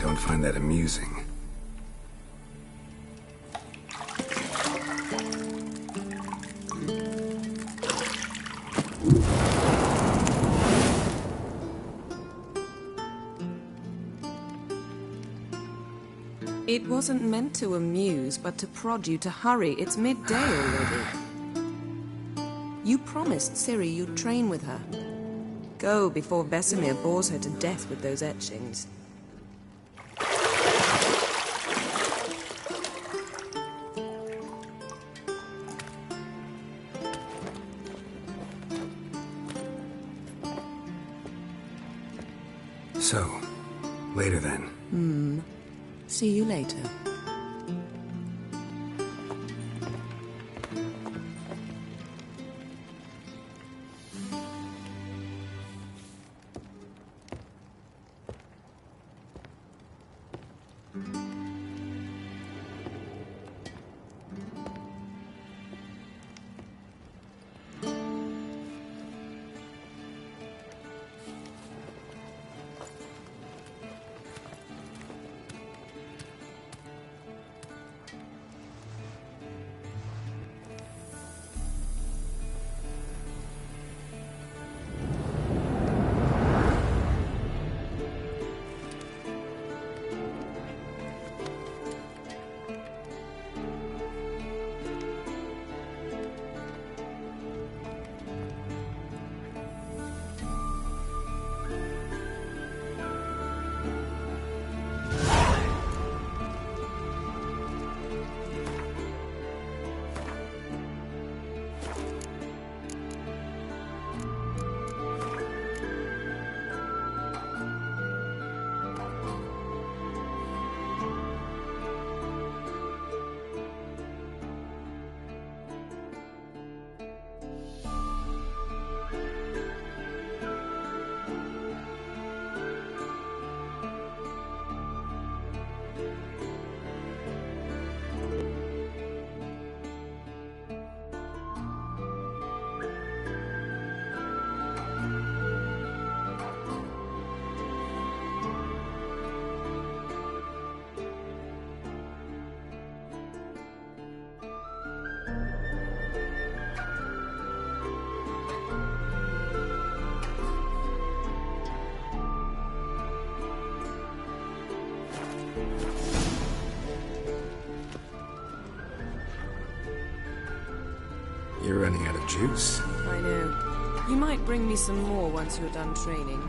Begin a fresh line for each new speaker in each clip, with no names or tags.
don't find that amusing.
It wasn't meant to amuse, but to prod you to hurry. It's midday already. You promised Ciri you'd train with her. Go before Vesemir bores her to death with those etchings.
So, later then.
See you later.
You're running out of juice.
I know. You might bring me some more once you're done training.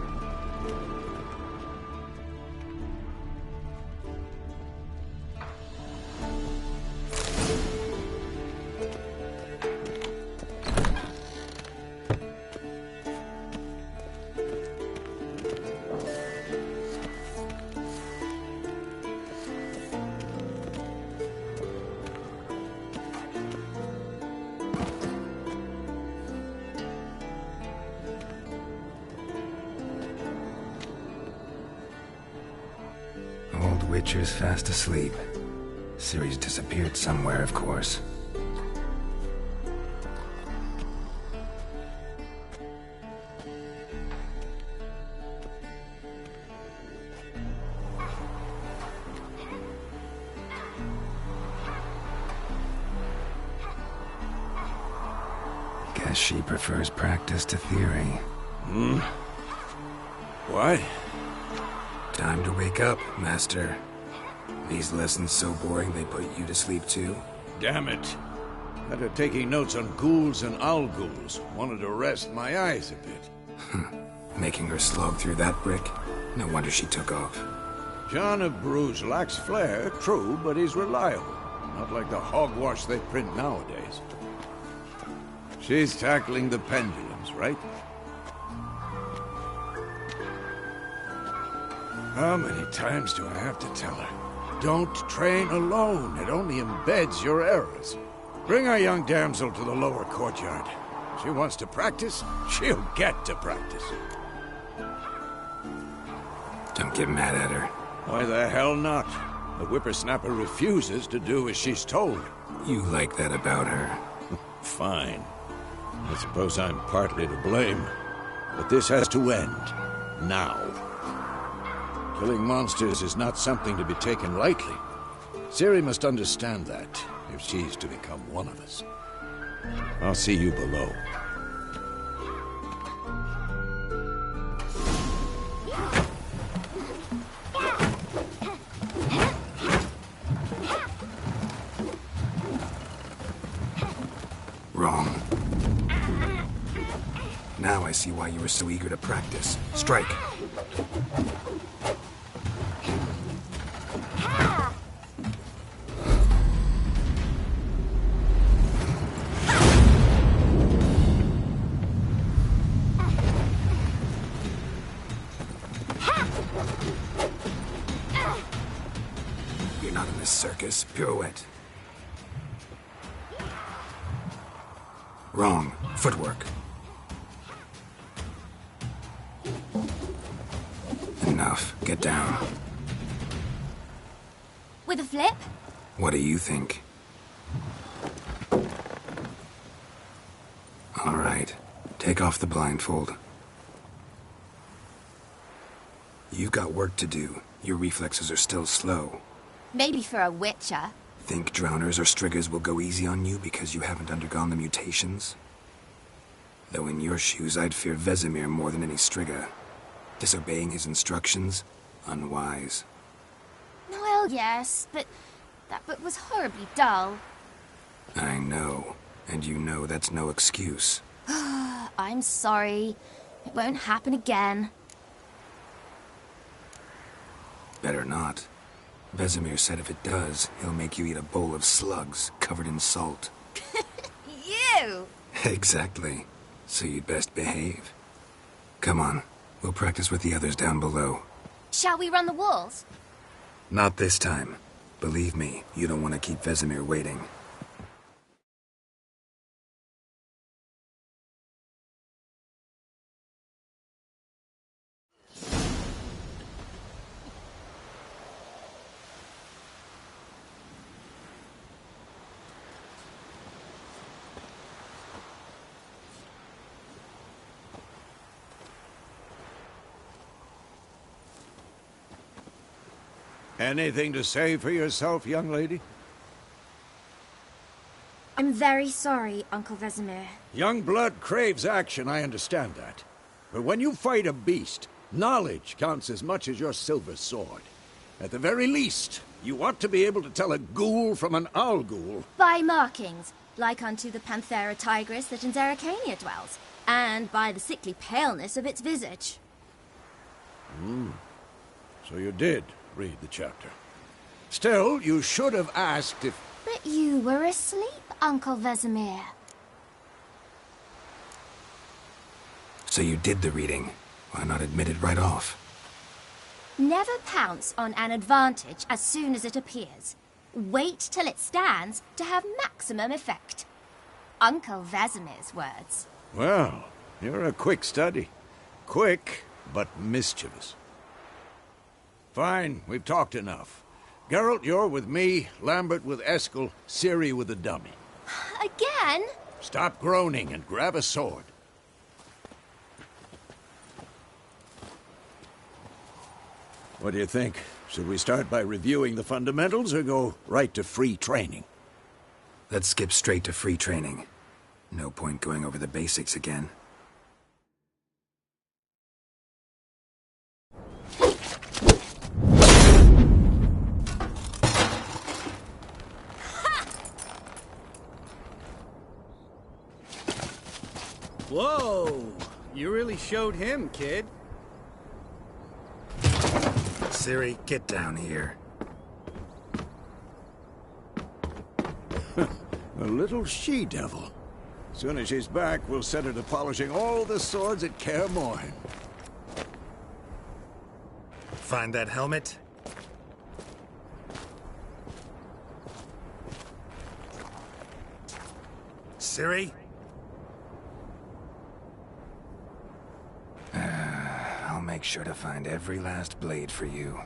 Witcher's fast asleep. Ciri's disappeared somewhere, of course. Guess she prefers practice to theory.
Why?
Time to wake up, Master. These lessons so boring they put you to sleep too?
Damn it. After taking notes on ghouls and owl-ghouls, wanted to rest my eyes a bit.
Making her slog through that brick? No wonder she took off.
John of Bruges lacks flair, true, but he's reliable. Not like the hogwash they print nowadays. She's tackling the pendulums, right? How many times do I have to tell her? Don't train alone. It only embeds your errors. Bring our young damsel to the lower courtyard. She wants to practice, she'll get to practice.
Don't get mad at her.
Why the hell not? The whippersnapper refuses to do as she's told.
You like that about her.
Fine. I suppose I'm partly to blame. But this has to end. Now. Killing monsters is not something to be taken lightly. Ciri must understand that, if she's to become one of us. I'll see you below.
Wrong. Now I see why you were so eager to practice. Strike. You're not in this circus. Pirouette. Wrong. Footwork. Enough. Get down.
With a flip?
What do you think? All right. Take off the blindfold. You've got work to do. Your reflexes are still slow.
Maybe for a witcher.
Think drowners or striggers will go easy on you because you haven't undergone the mutations? Though in your shoes, I'd fear Vesemir more than any strigger. Disobeying his instructions? Unwise.
Well, yes, but that book was horribly dull.
I know. And you know that's no excuse.
I'm sorry. It won't happen again.
Better not. Vesemir said if it does, he'll make you eat a bowl of slugs covered in salt.
You!
Exactly. So you'd best behave. Come on. We'll practice with the others down below.
Shall we run the walls?
Not this time. Believe me, you don't want to keep Vesemir waiting.
Anything to say for yourself, young lady?
I'm very sorry, Uncle Vesemir.
Young blood craves action, I understand that. But when you fight a beast, knowledge counts as much as your silver sword. At the very least, you ought to be able to tell a ghoul from an owl ghoul.
By markings, like unto the Panthera tigris that in Zerrikania dwells, and by the sickly paleness of its visage.
So you did read the chapter. Still, you should have asked if...
But you were asleep, Uncle Vesemir.
So you did the reading. Why not admit it right off?
Never pounce on an advantage as soon as it appears. Wait till it stands to have maximum effect. Uncle Vesemir's words.
Well, you're a quick study. Quick, but mischievous. Fine, we've talked enough. Geralt, you're with me, Lambert with Eskel, Ciri with the dummy.
Again?
Stop groaning and grab a sword. What do you think? Should we start by reviewing the fundamentals or go right to free training?
Let's skip straight to free training. No point going over the basics again.
Whoa! You really showed him, kid.
Ciri, get down here.
A little she-devil. Soon as she's back, we'll set her to polishing all the swords at Kaer Morhen.
Find that helmet? Ciri? I'll make sure to find every last blade for you.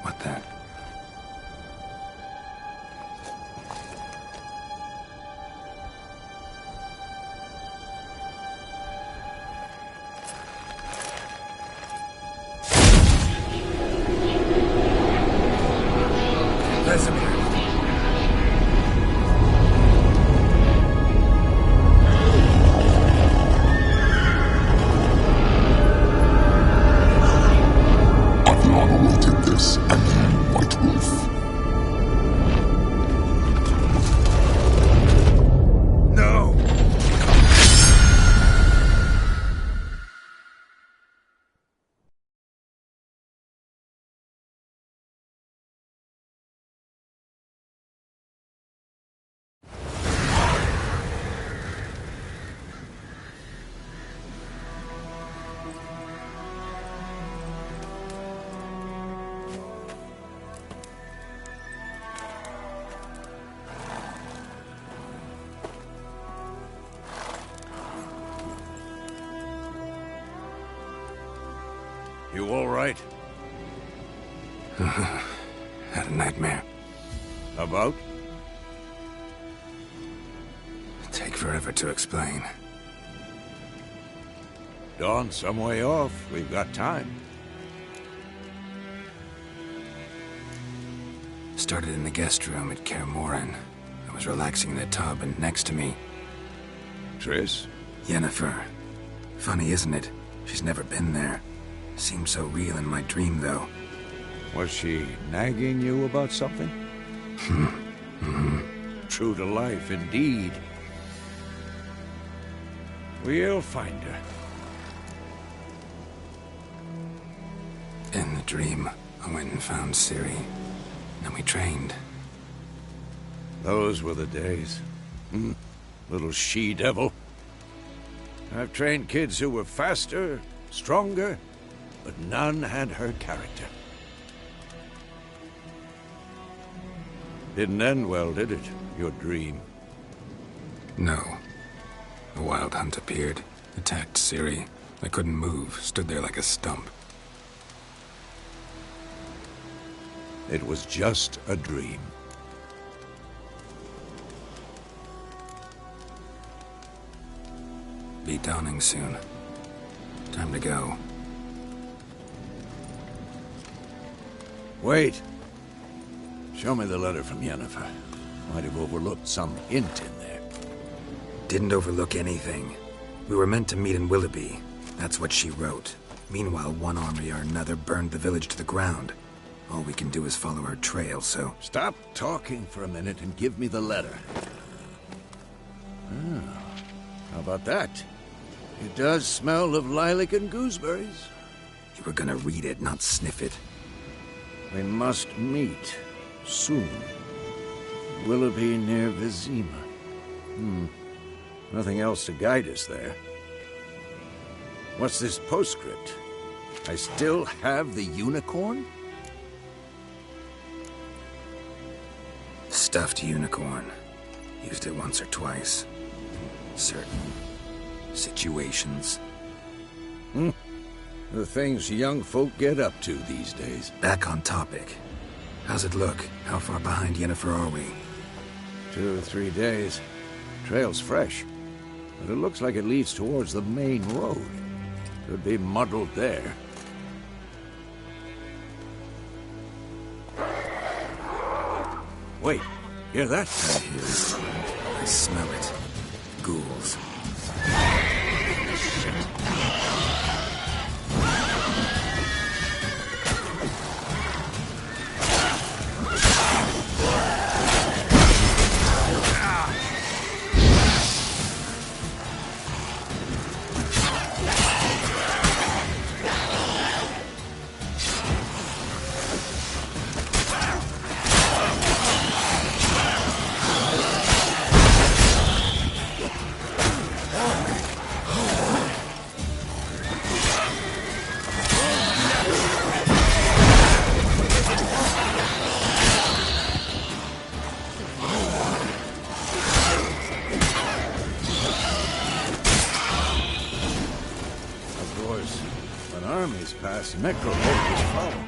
What the?
You all right?
Had a nightmare.
About?
Take forever to explain.
Dawn's some way off. We've got time.
Started in the guest room at Kaer Morhen. I was relaxing in the tub, and next to me,
Triss?
Yennefer. Funny, isn't it? She's never been there. Seemed so real in my dream, though.
Was she nagging you about something? True to life, indeed. We'll find her.
In the dream, I went and found Ciri. Then we trained.
Those were the days. Little she-devil. I've trained kids who were faster, stronger, but none had her character. Didn't end well, did it? Your dream?
No. The Wild Hunt appeared, attacked Ciri. I couldn't move, stood there like a stump.
It was just a dream.
Be dawning soon. Time to go.
Wait. Show me the letter from Yennefer. Might have overlooked some hint in there.
Didn't overlook anything. We were meant to meet in Willoughby. That's what she wrote. Meanwhile, one army or another burned the village to the ground. All we can do is follow her trail, so...
Stop talking for a minute and give me the letter. How about that? It does smell of lilac and gooseberries.
You were gonna read it, not sniff it.
We must meet. Soon. Willoughby near Vizima. Nothing else to guide us there. What's this postscript? I still have the unicorn?
Stuffed unicorn. Used it once or twice. In certain situations.
The things young folk get up to these days.
Back on topic. How's it look? How far behind Yennefer are we?
2 or 3 days. Trail's fresh. But it looks like it leads towards the main road. Could be muddled there. Wait, hear that?
I hear it. I smell it. Ghouls.
Necrolord will follow.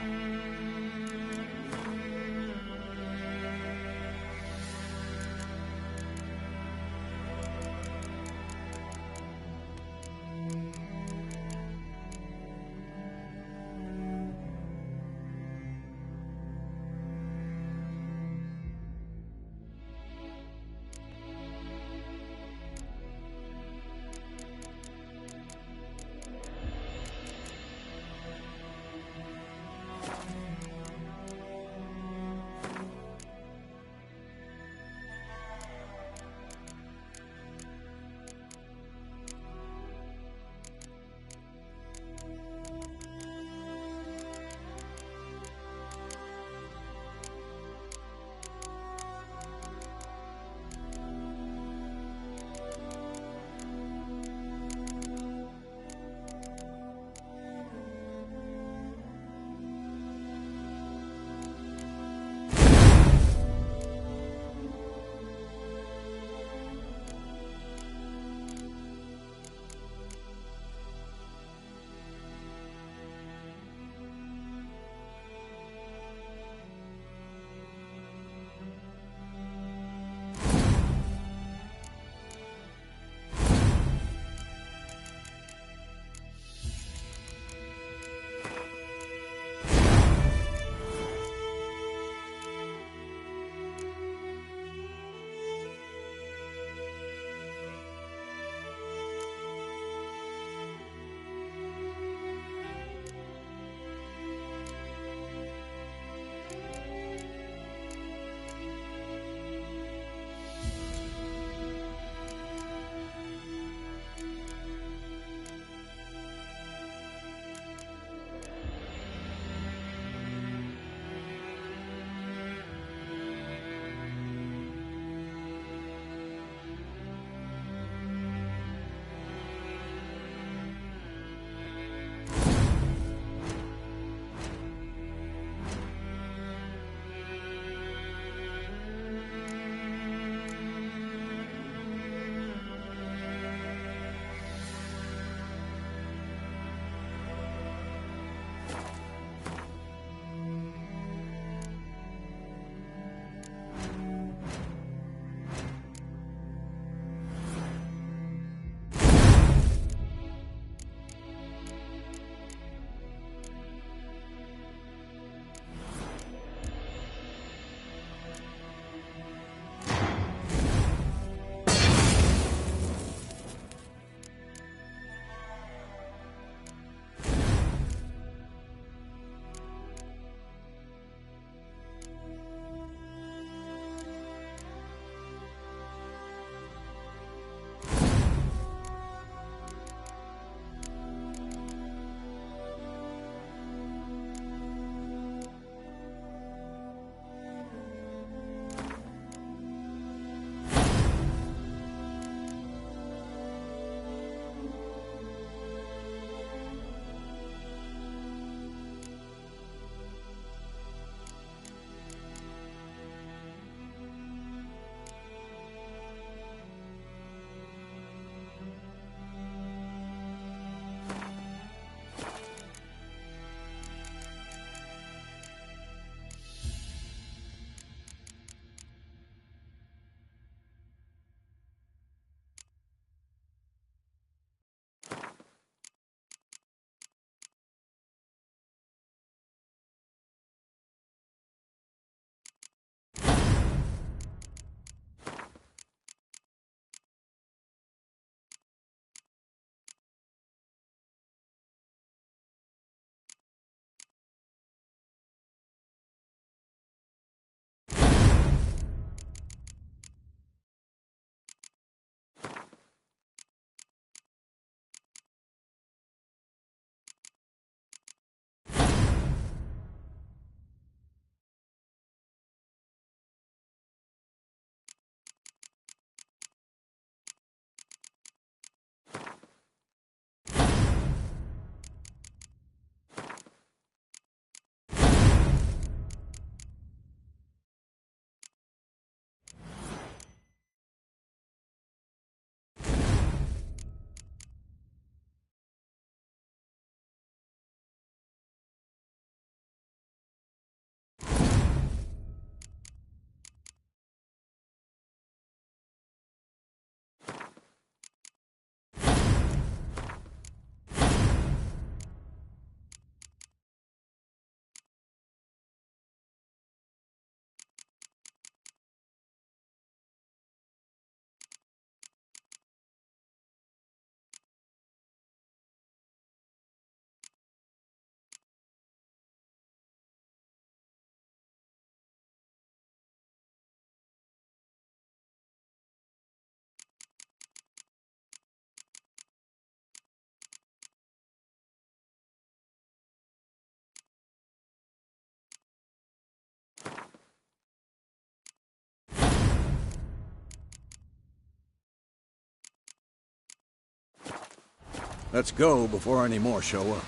Let's go before any more show up.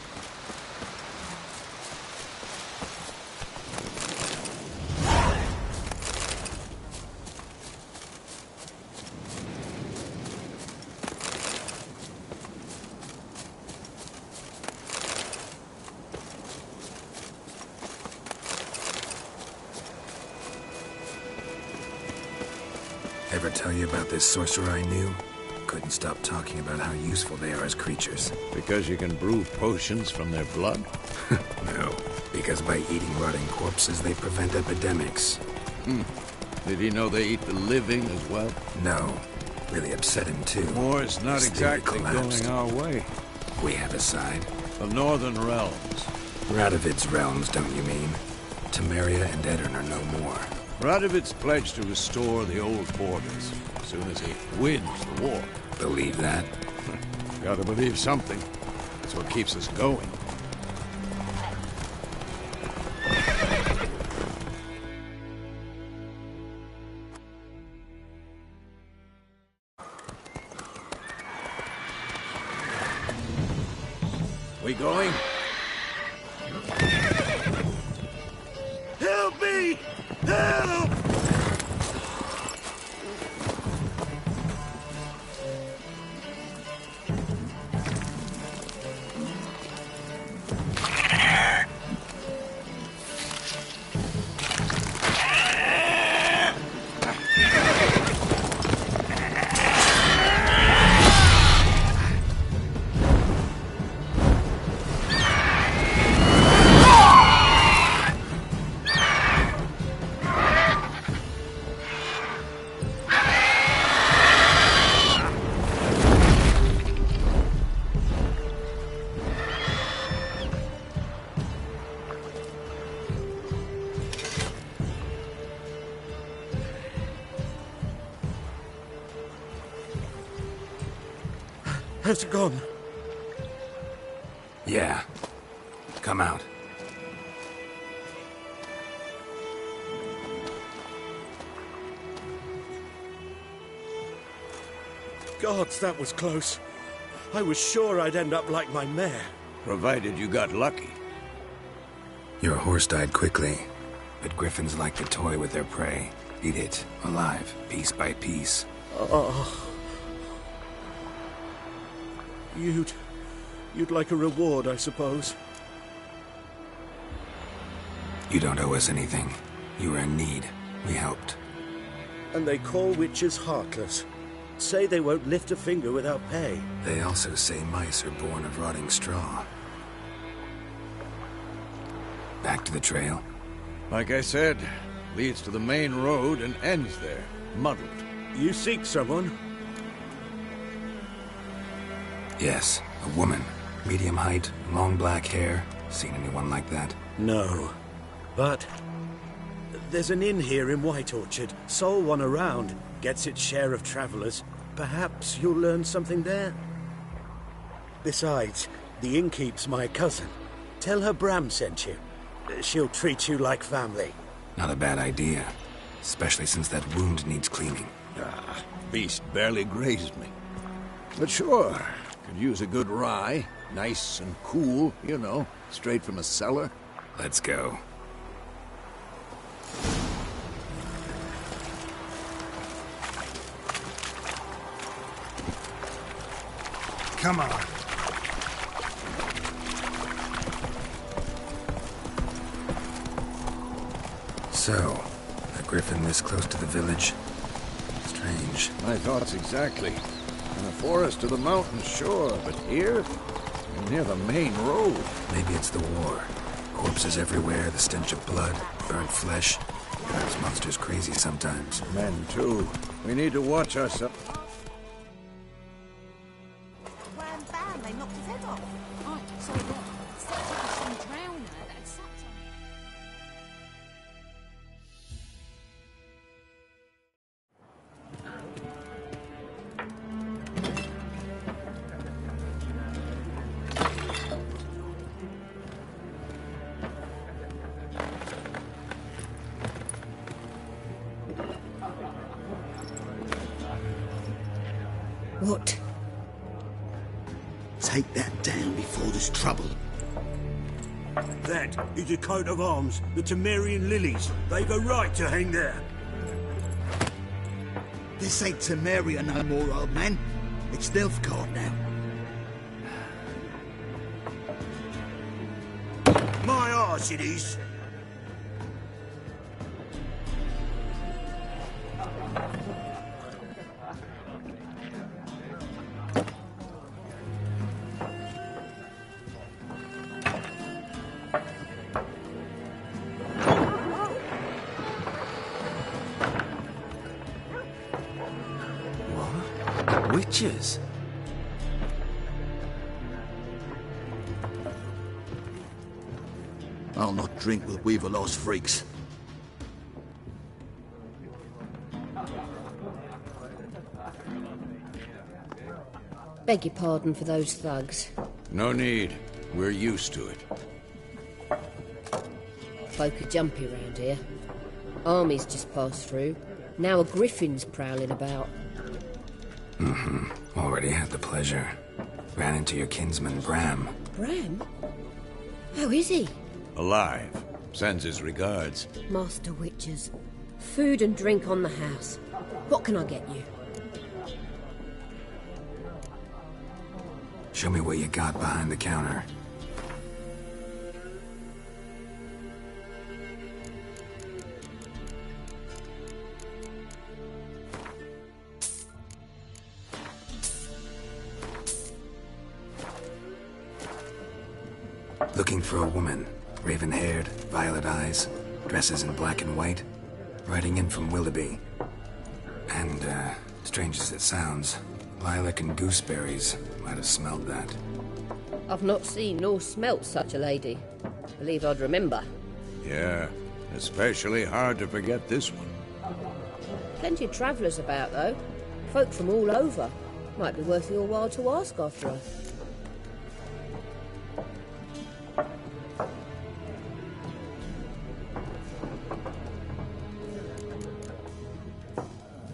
Ever tell you about this sorcerer I knew? Couldn't stop talking about how useful they are as creatures.
Because you can brew potions from their blood?
No, because by eating rotting corpses, they prevent epidemics.
Did he know they eat the living as well?
No, really upset him too.
War's not
His theory
exactly
collapsed.
going our way.
We have a side.
The Northern Realms.
Radovid's realms, don't you mean? Temeria and Edirn are no more.
Radovid's pledged to restore the old borders as soon as he wins the war.
Believe that?
Gotta believe something. That's what keeps us going. We going? Help me! Help!
Has it gone?
Yeah. Come out.
Gods, that was close. I was sure I'd end up like my mare.
Provided you got lucky.
Your horse died quickly, but griffins like to toy with their prey. Eat it, alive, piece by piece.
Oh. You'd like a reward, I suppose.
You don't owe us anything. You were in need. We helped.
And they call witches heartless. Say they won't lift a finger without pay.
They also say mice are born of rotting straw. Back to the trail?
Like I said, leads to the main road and ends there, muddled.
You seek someone?
Yes, a woman. Medium height, long black hair. Seen anyone like that?
No. But there's an inn here in White Orchard. Sole one around. Gets its share of travelers. Perhaps you'll learn something there? Besides, the innkeep's my cousin. Tell her Bram sent you. She'll treat you like family.
Not a bad idea. Especially since that wound needs cleaning.
Beast barely grazed me. But sure, could use a good rye. Nice and cool, you know, straight from a cellar.
Let's go. Come on. So, a griffin this close to the village? Strange.
My thoughts exactly. In the forest to the mountains, sure, but here? You're near the main road.
Maybe it's the war. Corpses everywhere, the stench of blood, burnt flesh. Drives monsters crazy sometimes.
Men, too. We need to watch ourselves.
Wham bam, they knocked his head off.
I saw what? Some drowner that had sucked on.
What?
take that down before there's trouble.
That is a coat of arms, the Temerian lilies. They've a right to hang there.
This ain't Temeria no more, old man. It's Nilfgaard now.
My arse it is.
Witches?
I'll not drink with Weaverlaw's freaks.
Beg your pardon for those thugs.
No need. We're used to it.
Folk are jumpy round here. Armies just passed through. Now a griffin's prowling about.
Already had the pleasure. Ran into your kinsman, Bram.
Bram? How is he?
Alive. Sends his regards.
Master Witches. Food and drink on the house. What can I get you?
Show me what you got behind the counter. Looking for a woman. Raven-haired, violet eyes, dresses in black and white. Riding in from Willoughby. And, strange as it sounds, lilac and gooseberries might have smelled that.
I've not seen nor smelt such a lady. Believe I'd remember.
Yeah, especially hard to forget this one.
Plenty of travellers about, though. Folk from all over. Might be worth your while to ask after her.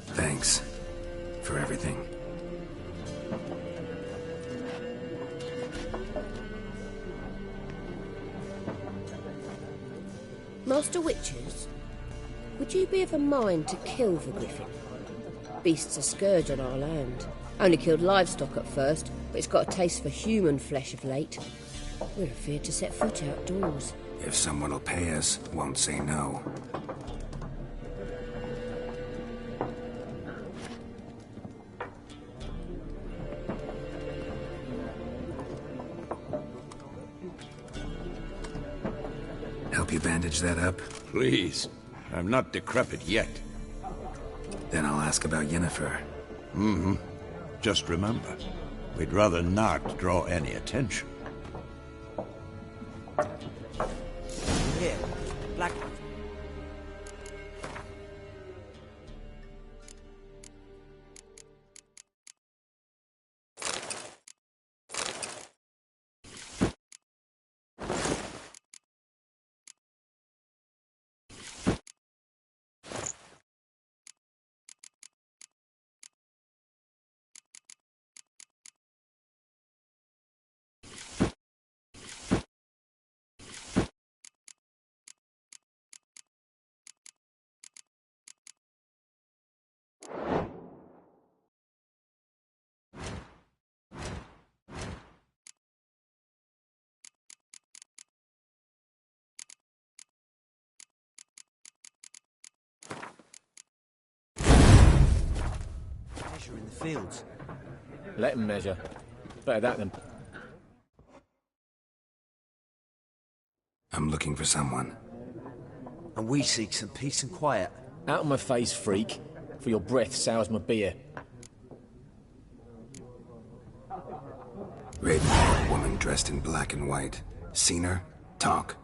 Thanks for everything.
Master Witches, would you be of a mind to kill the griffin? Beast's a scourge on our land. Only killed livestock at first, but it's got a taste for human flesh of late. We're afeard to set foot outdoors.
If someone will pay us, won't say no. Help you bandage that up?
Please. I'm not decrepit yet.
Then I'll ask about Yennefer.
Just remember, we'd rather not draw any attention.
Here, Black. In the fields.
Let them measure. Better that than...
I'm looking for someone.
And we seek some peace and quiet.
Out of my face, freak. For your breath sours my beer.
Raven-haired woman dressed in black and white. Seen her? Talk.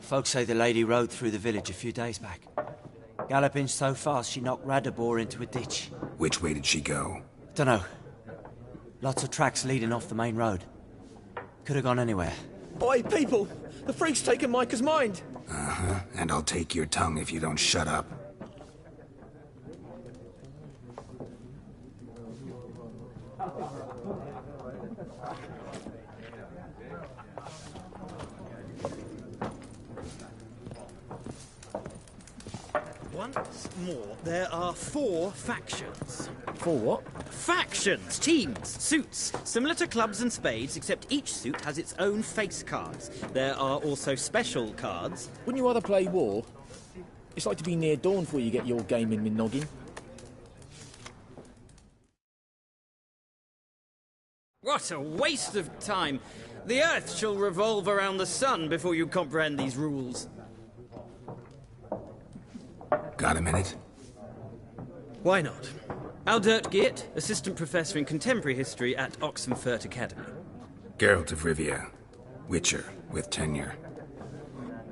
Folks say the lady rode through the village a few days back. Galloping so fast she knocked Radabor into a ditch.
Which way did she go?
Dunno. Lots of tracks leading off the main road. Could have gone anywhere.
Oi, people! The freak's taken Micah's mind!
Uh-huh, and I'll take your tongue if you don't shut up.
Once more, there are 4 factions.
4 what?
Factions, teams, suits. Similar to clubs and spades, except each suit has its own face cards. There are also special cards.
Wouldn't you rather play war? It's like to be near dawn before you get your game in noggin.
What a waste of time. The Earth shall revolve around the sun before you comprehend these rules.
Got a minute?
Why not? Aldert Geert, Assistant Professor in Contemporary History at Oxenfurt Academy.
Geralt of Rivia. Witcher, with tenure.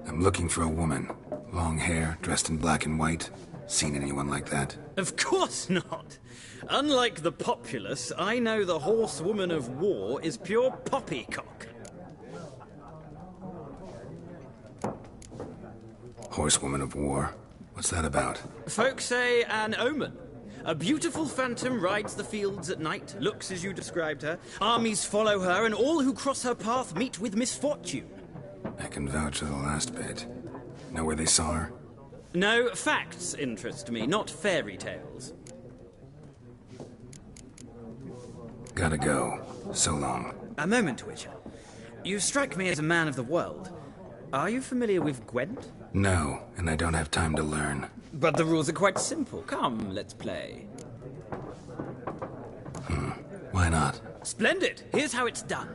I'm looking for a woman. Long hair, dressed in black and white. Seen anyone like that?
Of course not. Unlike the populace, I know the horsewoman of war is pure poppycock.
Horsewoman of war? What's that about?
Folk say an omen. A beautiful phantom rides the fields at night, looks as you described her. Armies follow her, and all who cross her path meet with misfortune.
I can vouch for the last bit. Know where they saw her?
No, facts interest me, not fairy tales.
Gotta go. So long.
A moment, Witcher. You strike me as a man of the world. Are you familiar with Gwent?
No, and I don't have time to learn.
But the rules are quite simple. Come, let's play.
Why not?
Splendid! Here's how it's done.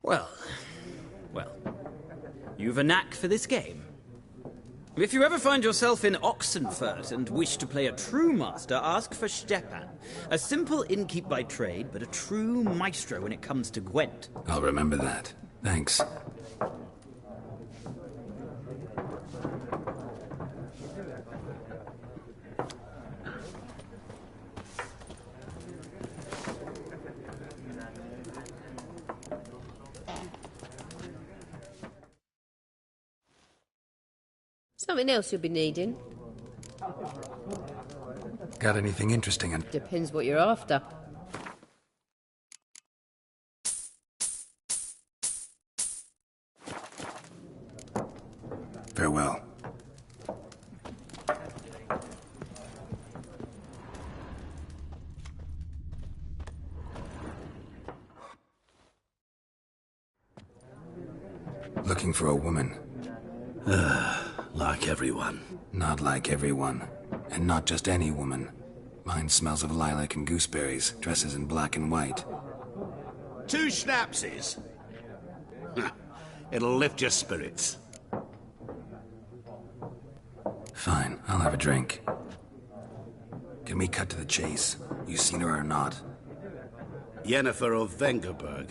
Well, you've a knack for this game. If you ever find yourself in Oxenfurt and wish to play a true master, ask for Stepan. A simple innkeep by trade, but a true maestro when it comes to Gwent.
I'll remember that. Thanks.
Something else you'll be needing?
Got anything interesting in...
Depends what you're after.
Farewell. Looking for a woman.
Like everyone.
Not like everyone. And not just any woman. Mine smells of lilac and gooseberries, dresses in black and white.
2 schnapsies. It'll lift your spirits.
Fine, I'll have a drink. Can we cut to the chase? You seen her or not?
Yennefer of Vengerberg.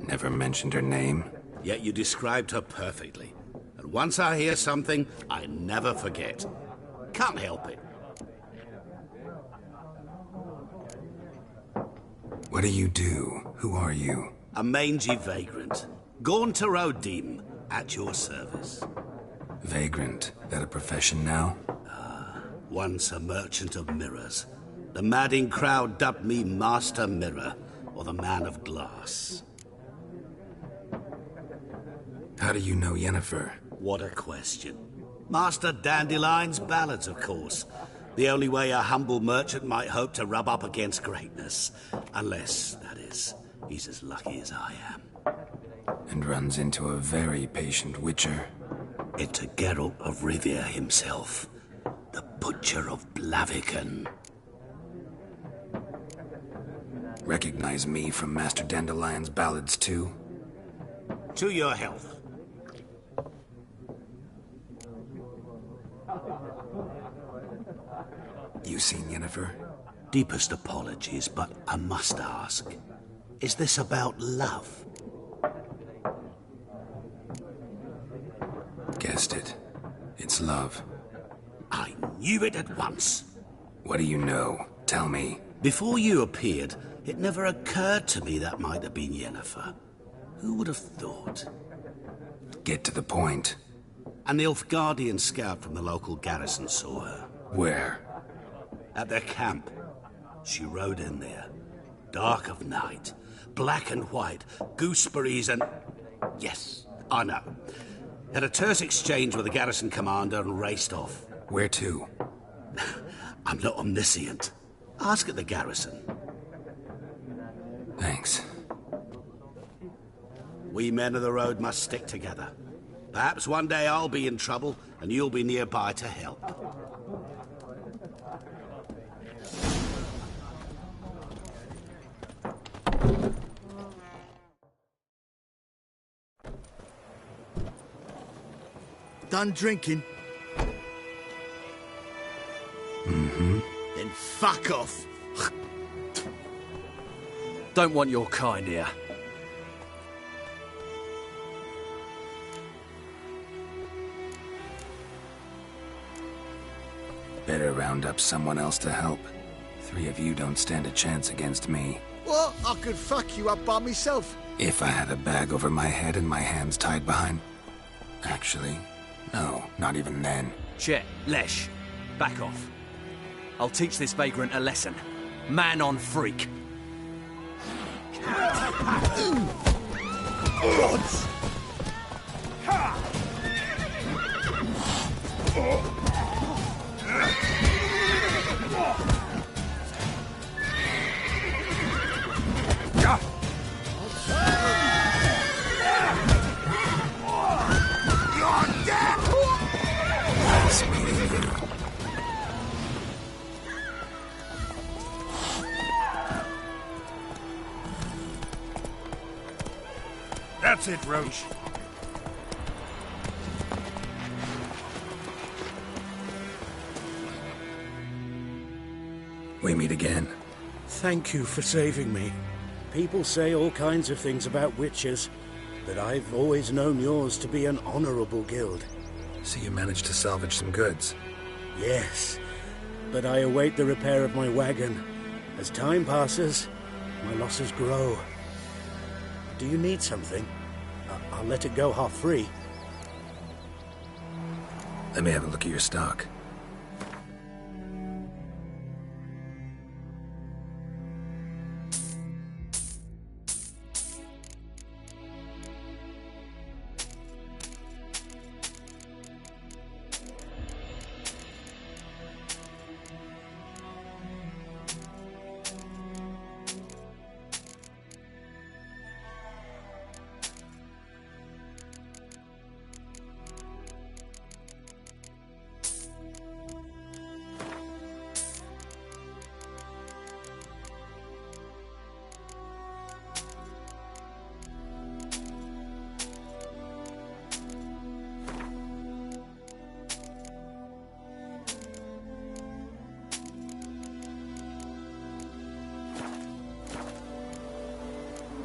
Never mentioned her name.
Yet you described her perfectly. And once I hear something, I never forget. Can't help it.
What do you do? Who are you?
A mangy vagrant. Gone to Rodim, at your service.
Vagrant? That a profession now?
Once a merchant of mirrors. The madding crowd dubbed me Master Mirror, or the Man of Glass.
How do you know Yennefer?
What a question. Master Dandelion's ballads, of course. The only way a humble merchant might hope to rub up against greatness. Unless, that is, he's as lucky as I am.
And runs into a very patient witcher.
It's a Geralt of Rivia himself. The Butcher of Blaviken.
Recognize me from Master Dandelion's ballads, too?
To your health.
You seen Yennefer?
Deepest apologies, but I must ask. Is this about love?
Guessed it. It's love.
I knew it at once.
What do you know? Tell me.
Before you appeared, it never occurred to me that might have been Yennefer. Who would have thought?
Get to the point.
An Nilfgaardian scout from the local garrison saw her.
Where?
At their camp. She rode in there. Dark of night. Black and white. Gooseberries and... Yes, I know. Had a terse exchange with the garrison commander and raced off.
Where to?
I'm not omniscient. Ask at the garrison.
Thanks.
We men of the road must stick together. Perhaps one day I'll be in trouble and you'll be nearby to help.
Done drinking?
Mm-hmm.
Then fuck off.
Don't want your kind here.
Better round up someone else to help. 3 of you don't stand a chance against me.
What? I could fuck you up by myself.
If I had a bag over my head and my hands tied behind... Actually, no, not even then.
Chet, Lesh, back off. I'll teach this vagrant a lesson. Man on freak.
That's it, Roach.
We meet again.
Thank you for saving me. People say all kinds of things about witches, but I've always known yours to be an honorable guild.
So you managed to salvage some goods?
Yes, but I await the repair of my wagon. As time passes, my losses grow. Do you need something? I'll let it go half-free.
Let me have a look at your stock.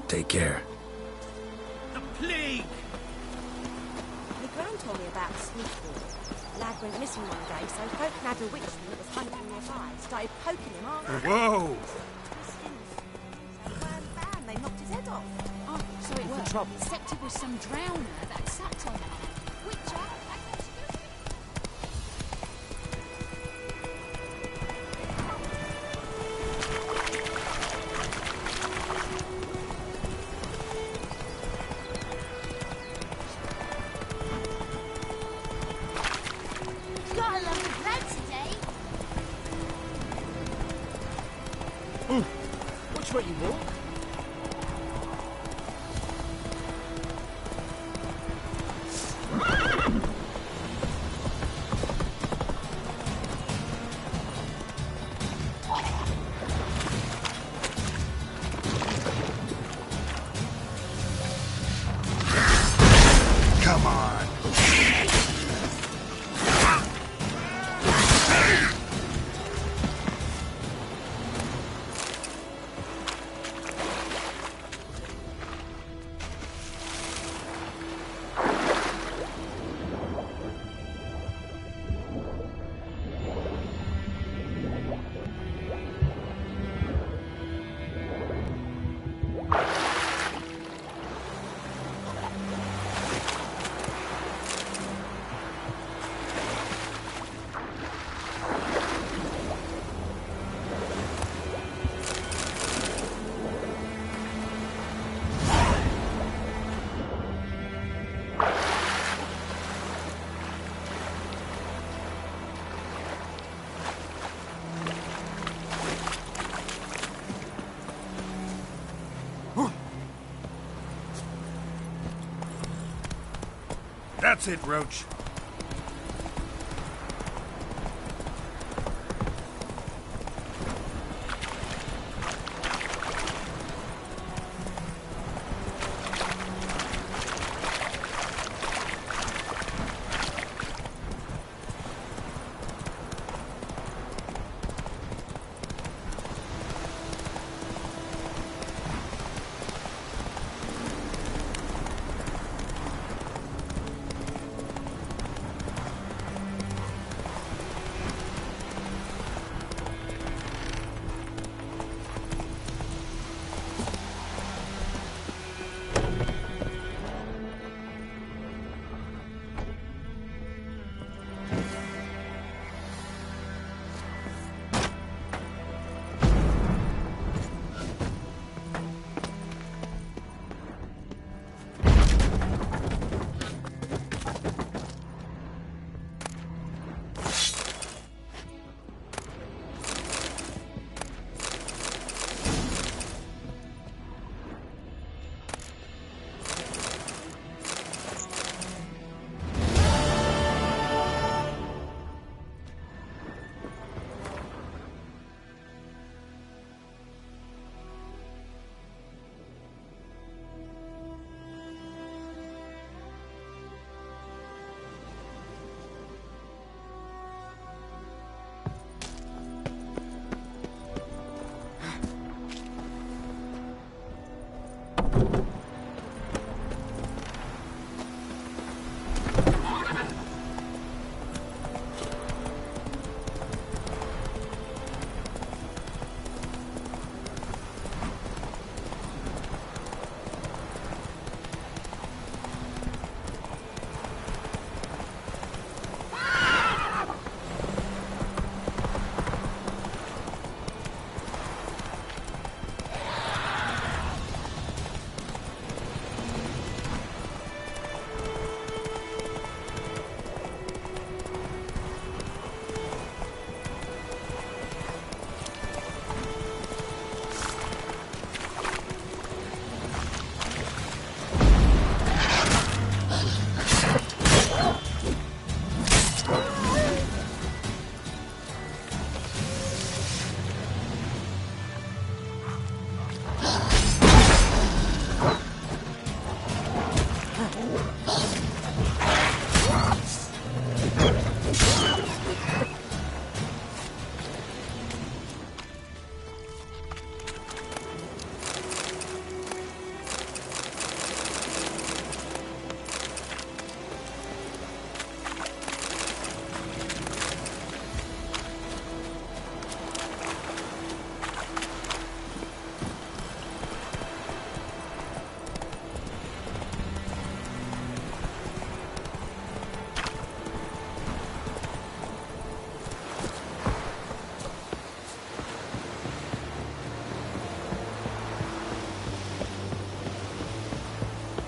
Take care.
The plague!
My gran told me about Sneakball. Lad went missing one day, so folk nabbed a witchman that was hunting nearby. Started poking him after.
Whoa!
So bam, bam, they knocked his head off.
Oh, so it worked. Except it was some drowner that sat on her. Witcher,
Got a lot of blood today.
Which way you walk?
Come on! That's it, Roach.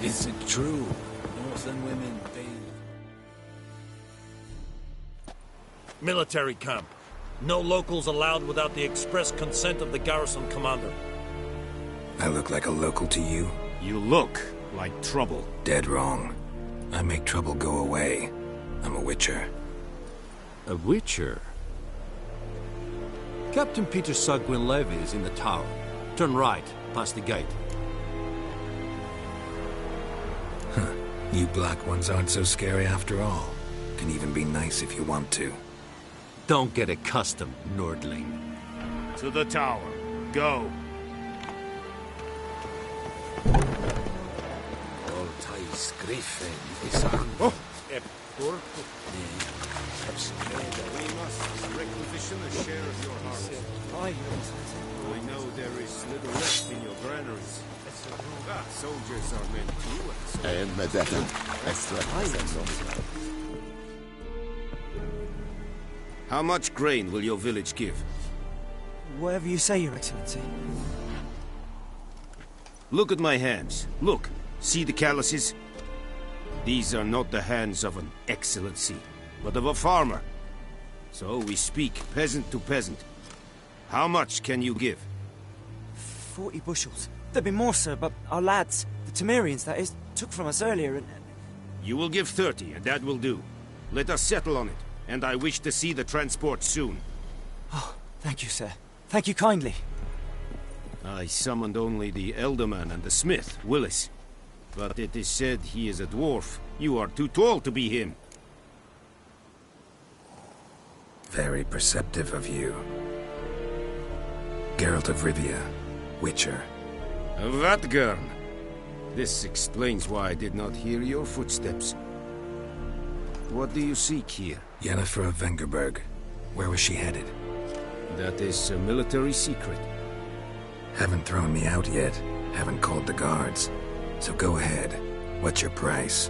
Is it true? Northern women, they...
Military camp. No locals allowed without the express consent of the garrison commander.
I look like a local to you?
You look like trouble.
Dead wrong. I make trouble go away. I'm a witcher.
A witcher? Captain Peter Sugwin Levy is in the tower. Turn right, past the gate.
Huh. You black ones aren't so scary after all. Can even be nice if you want to.
Don't get accustomed, Nordling.
To the tower. Go.
Altais Griffin is on. Oh!
We must requisition a share of your harvest. I know there is little left in your granaries. Soldiers are meant to. How much grain will your village give?
Whatever you say, Your Excellency.
Look at my hands. Look. See the calluses? These are not the hands of an excellency, but of a farmer. So we speak peasant to peasant. How much can you give?
40 bushels. There'd be more, sir, but our lads, the Temerians, that is, took from us earlier and...
You will give 30, and that will do. Let us settle on it, and I wish to see the transport soon.
Oh, thank you, sir. Thank you kindly.
I summoned only the Elderman and the smith, Willis. But it is said he is a dwarf. You are too tall to be him.
Very perceptive of you. Geralt of Rivia, Witcher.
Vatgern! This explains why I did not hear your footsteps. What do you seek here?
Yennefer of Vengerberg. Where was she headed?
That is a military secret.
Haven't thrown me out yet. Haven't called the guards. So go ahead. What's your price?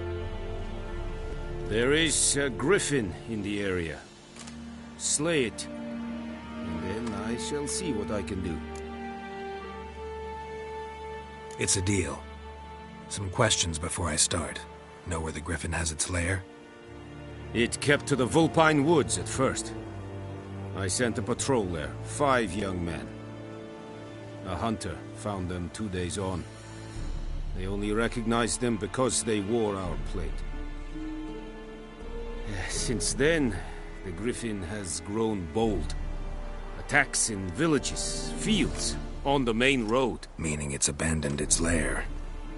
There is a griffin in the area. Slay it. And then I shall see what I can do.
It's a deal. Some questions before I start. Know where the griffin has its lair?
It kept to the Vulpine Woods at first. I sent a patrol there, 5 young men. A hunter found them 2 days on. They only recognized them because they wore our plate. Since then, the griffin has grown bold. Attacks in villages, fields, on the main road.
Meaning it's abandoned its lair.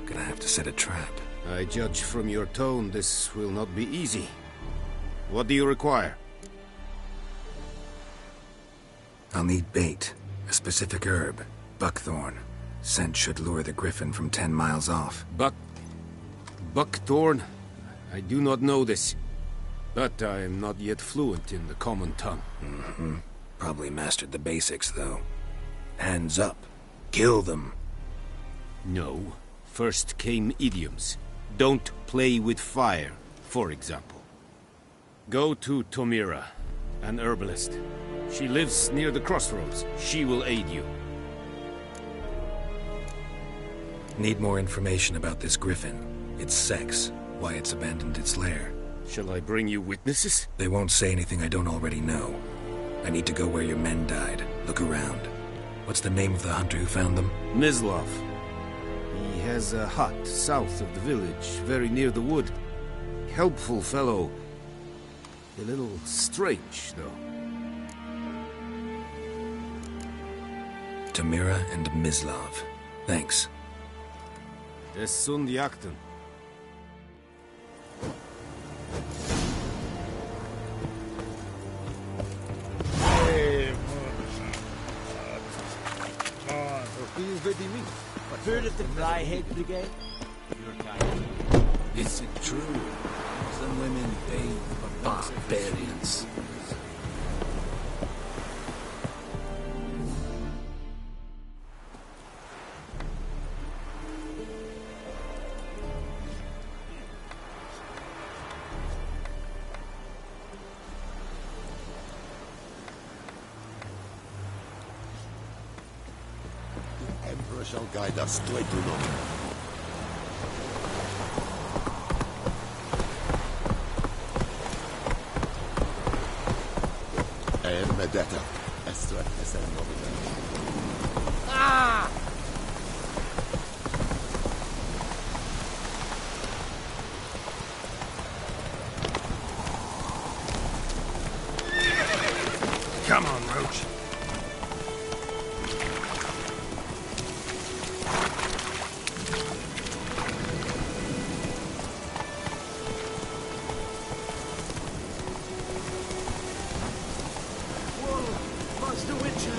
Gonna have to set a trap.
I judge from your tone this will not be easy. What do you require?
I'll need bait. A specific herb. Buckthorn. Scent should lure the griffin from 10 miles off.
Buckthorn? I do not know this. But I am not yet fluent in the common tongue.
Mm-hmm. Probably mastered the basics, though. Hands up. Kill them.
No. First came idioms. Don't play with fire, for example. Go to Tomira, an herbalist. She lives near the crossroads. She will aid you.
Need more information about this griffin. Its sex, why it's abandoned its lair.
Shall I bring you witnesses?
They won't say anything I don't already know. I need to go where your men died. Look around. What's the name of the hunter who found them?
Mislav. He has a hut south of the village, very near the wood. Helpful fellow. A little strange, though.
Tomira and Mislav. Thanks.
Es sunt jakten.
Heard of the Flyhead Brigade?
Is it true? Some women bathe for barbarians.
Shall guide us straight to Nord. Vendetta. Essere nuovo.
Ah!
Come on, Roach.
Whoa, Master Witcher!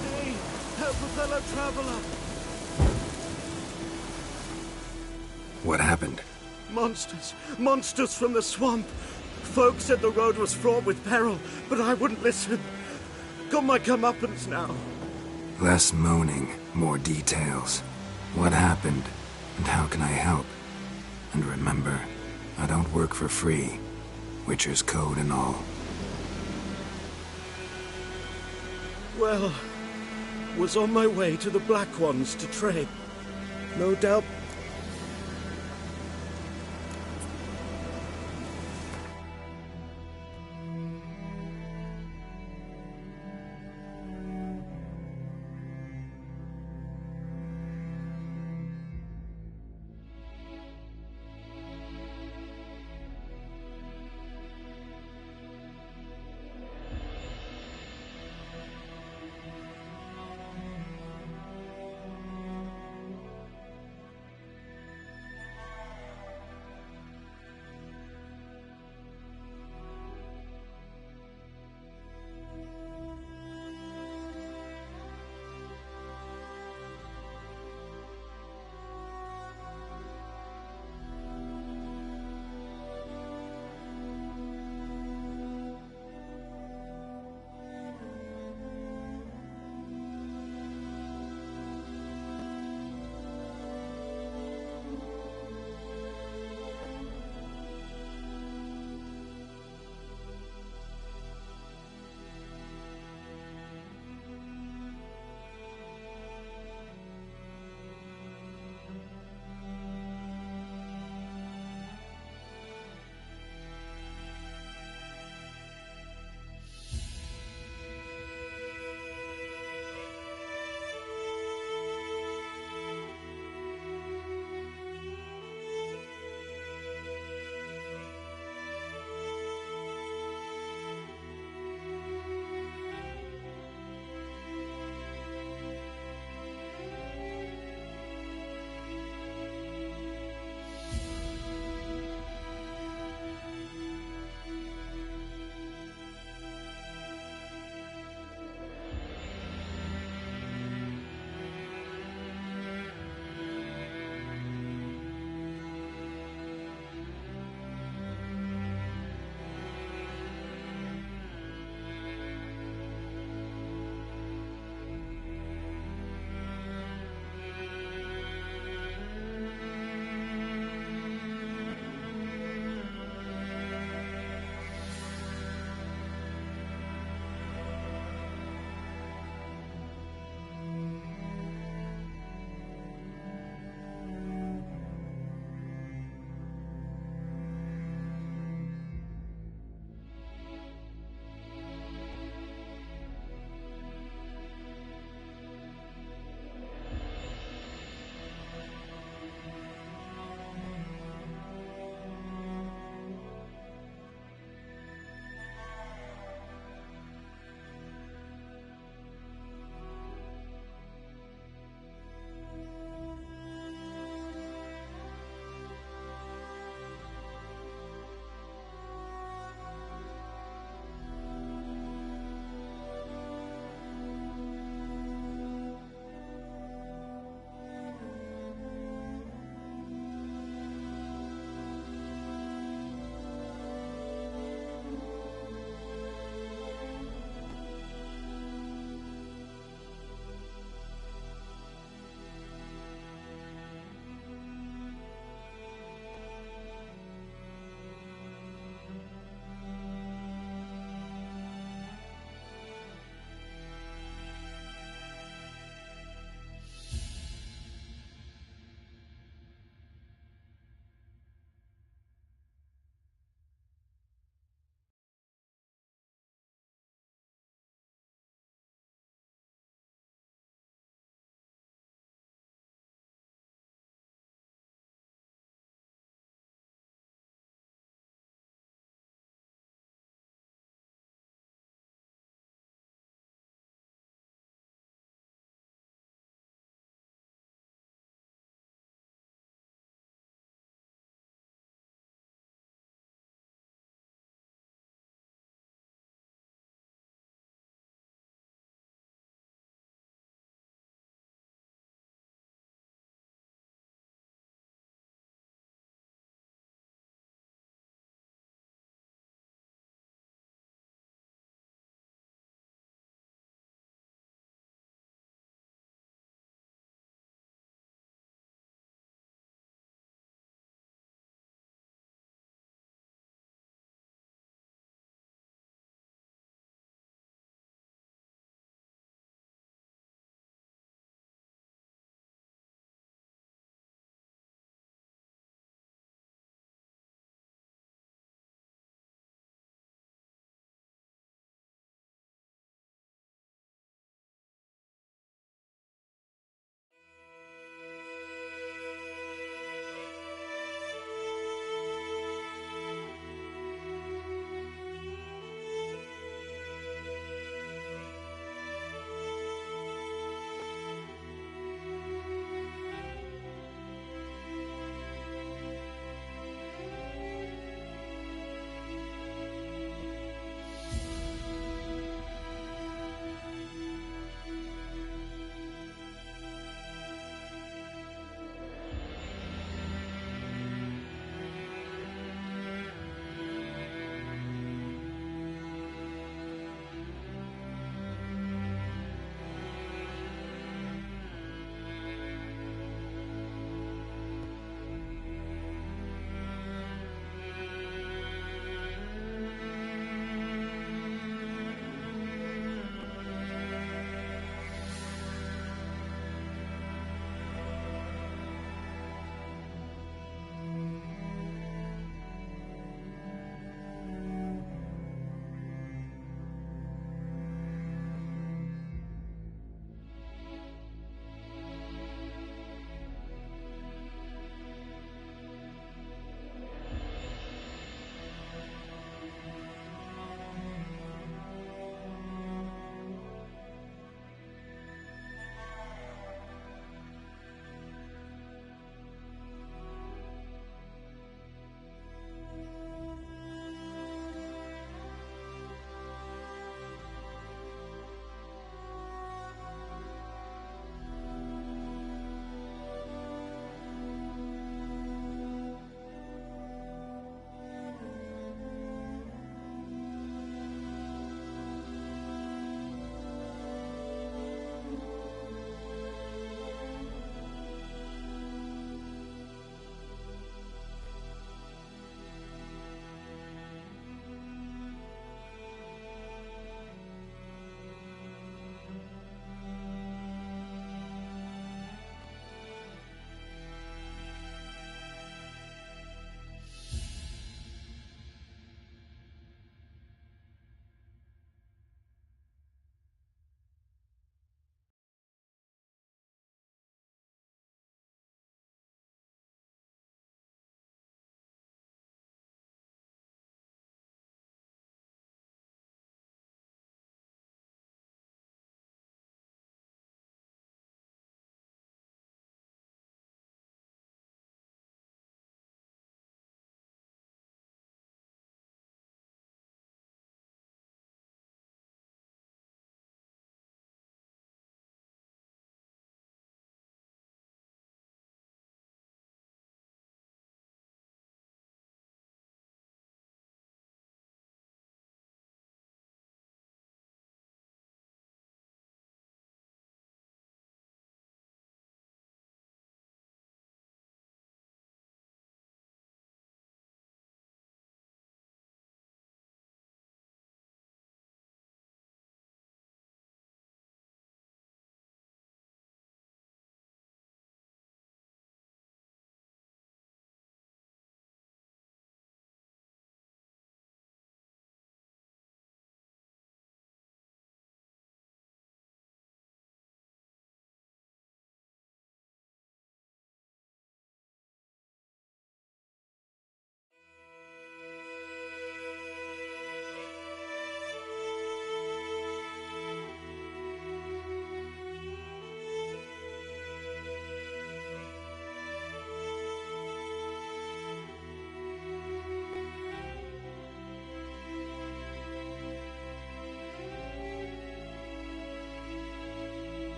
Hey, help a fellow traveler!
What happened?
Monsters from the swamp! Folk said the road was fraught with peril, but I wouldn't listen. Got my comeuppance now.
Less moaning, more details. What happened, and how can I help? And remember, I don't work for free. Witcher's code and all.
Well, was on my way to the Black Ones to trade. No doubt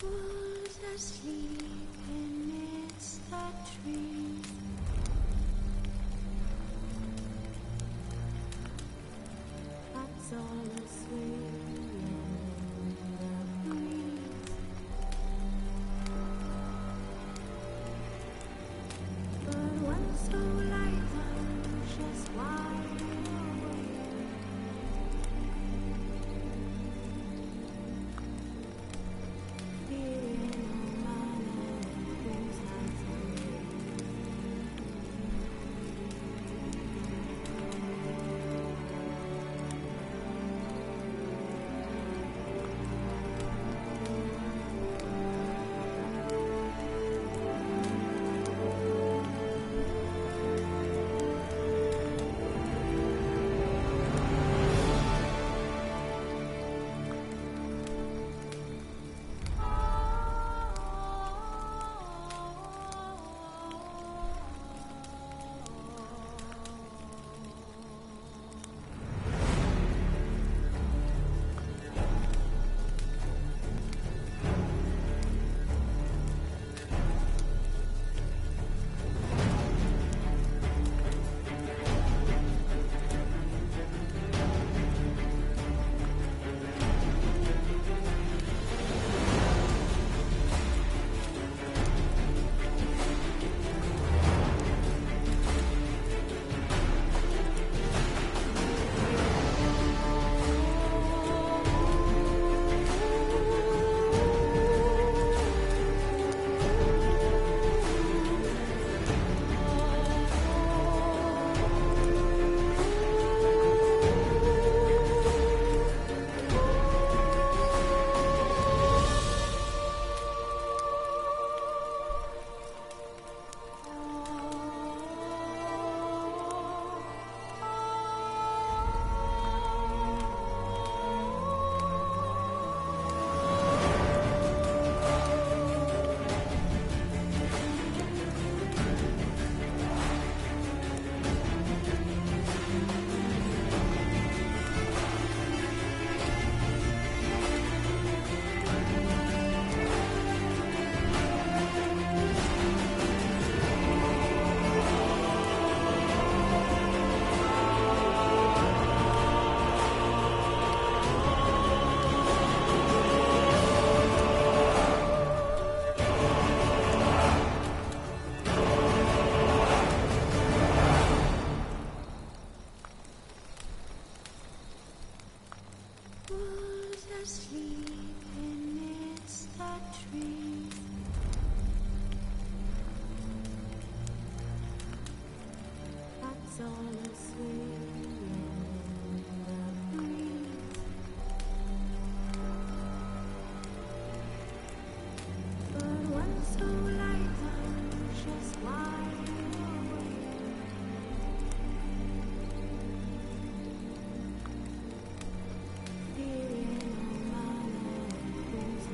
Who's asleep amidst the trees? That's all asleep in the breeze. But when so light just wide awake, feeling no matter who's asleep amidst the trees? That's all asleep in the breeze. But when so light just wide awake, feeling no matter who's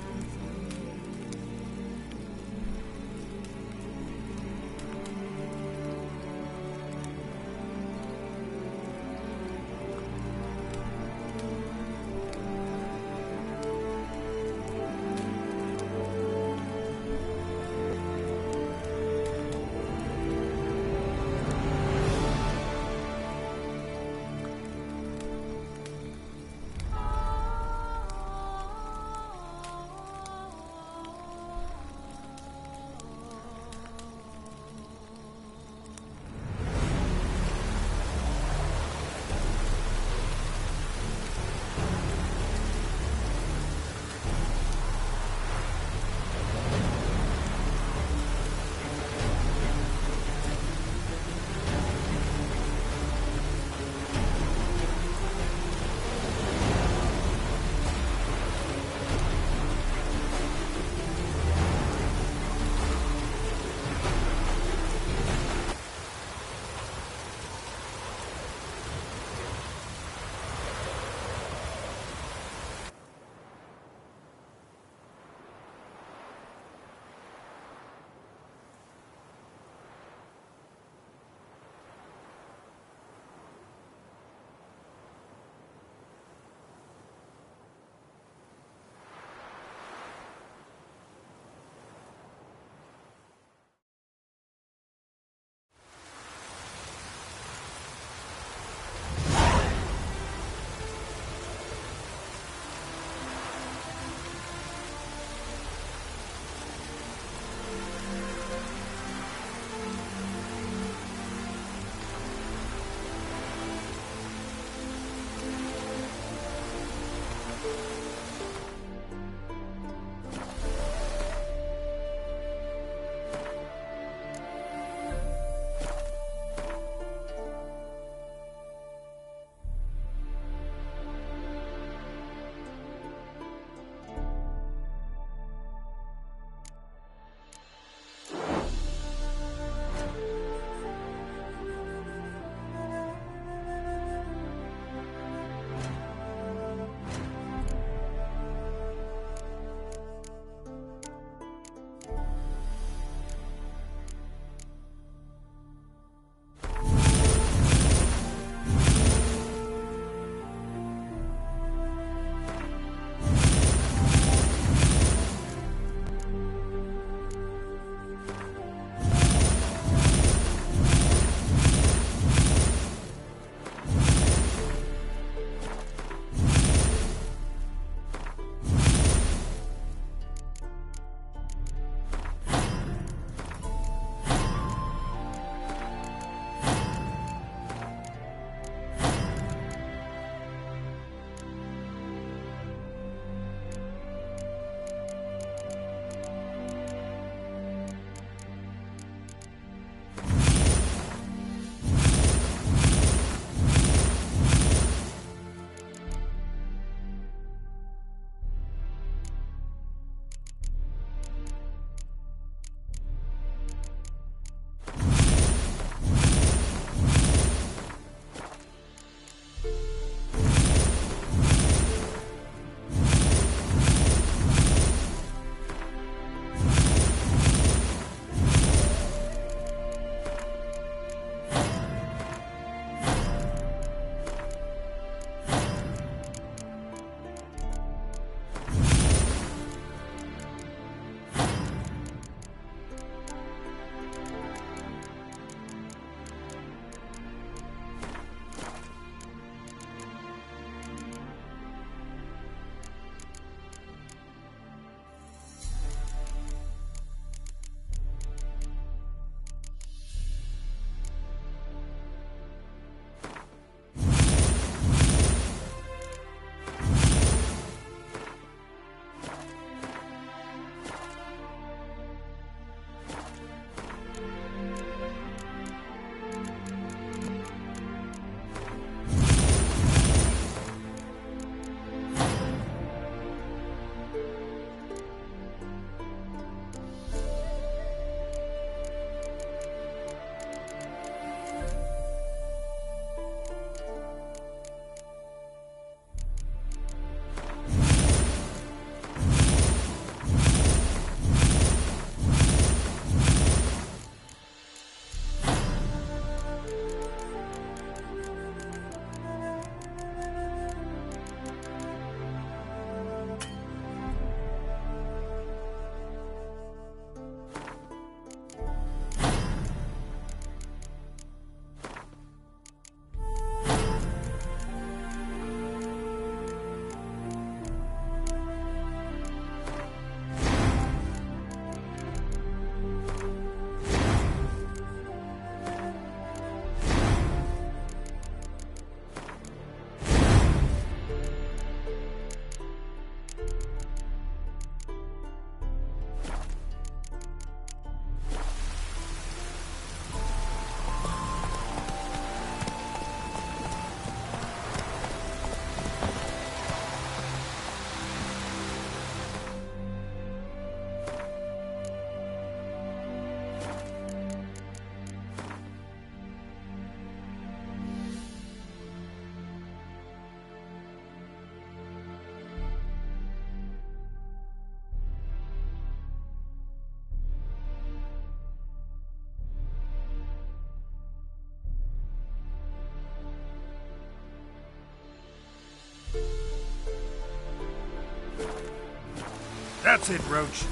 That's it, Roach.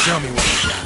Show me what you got.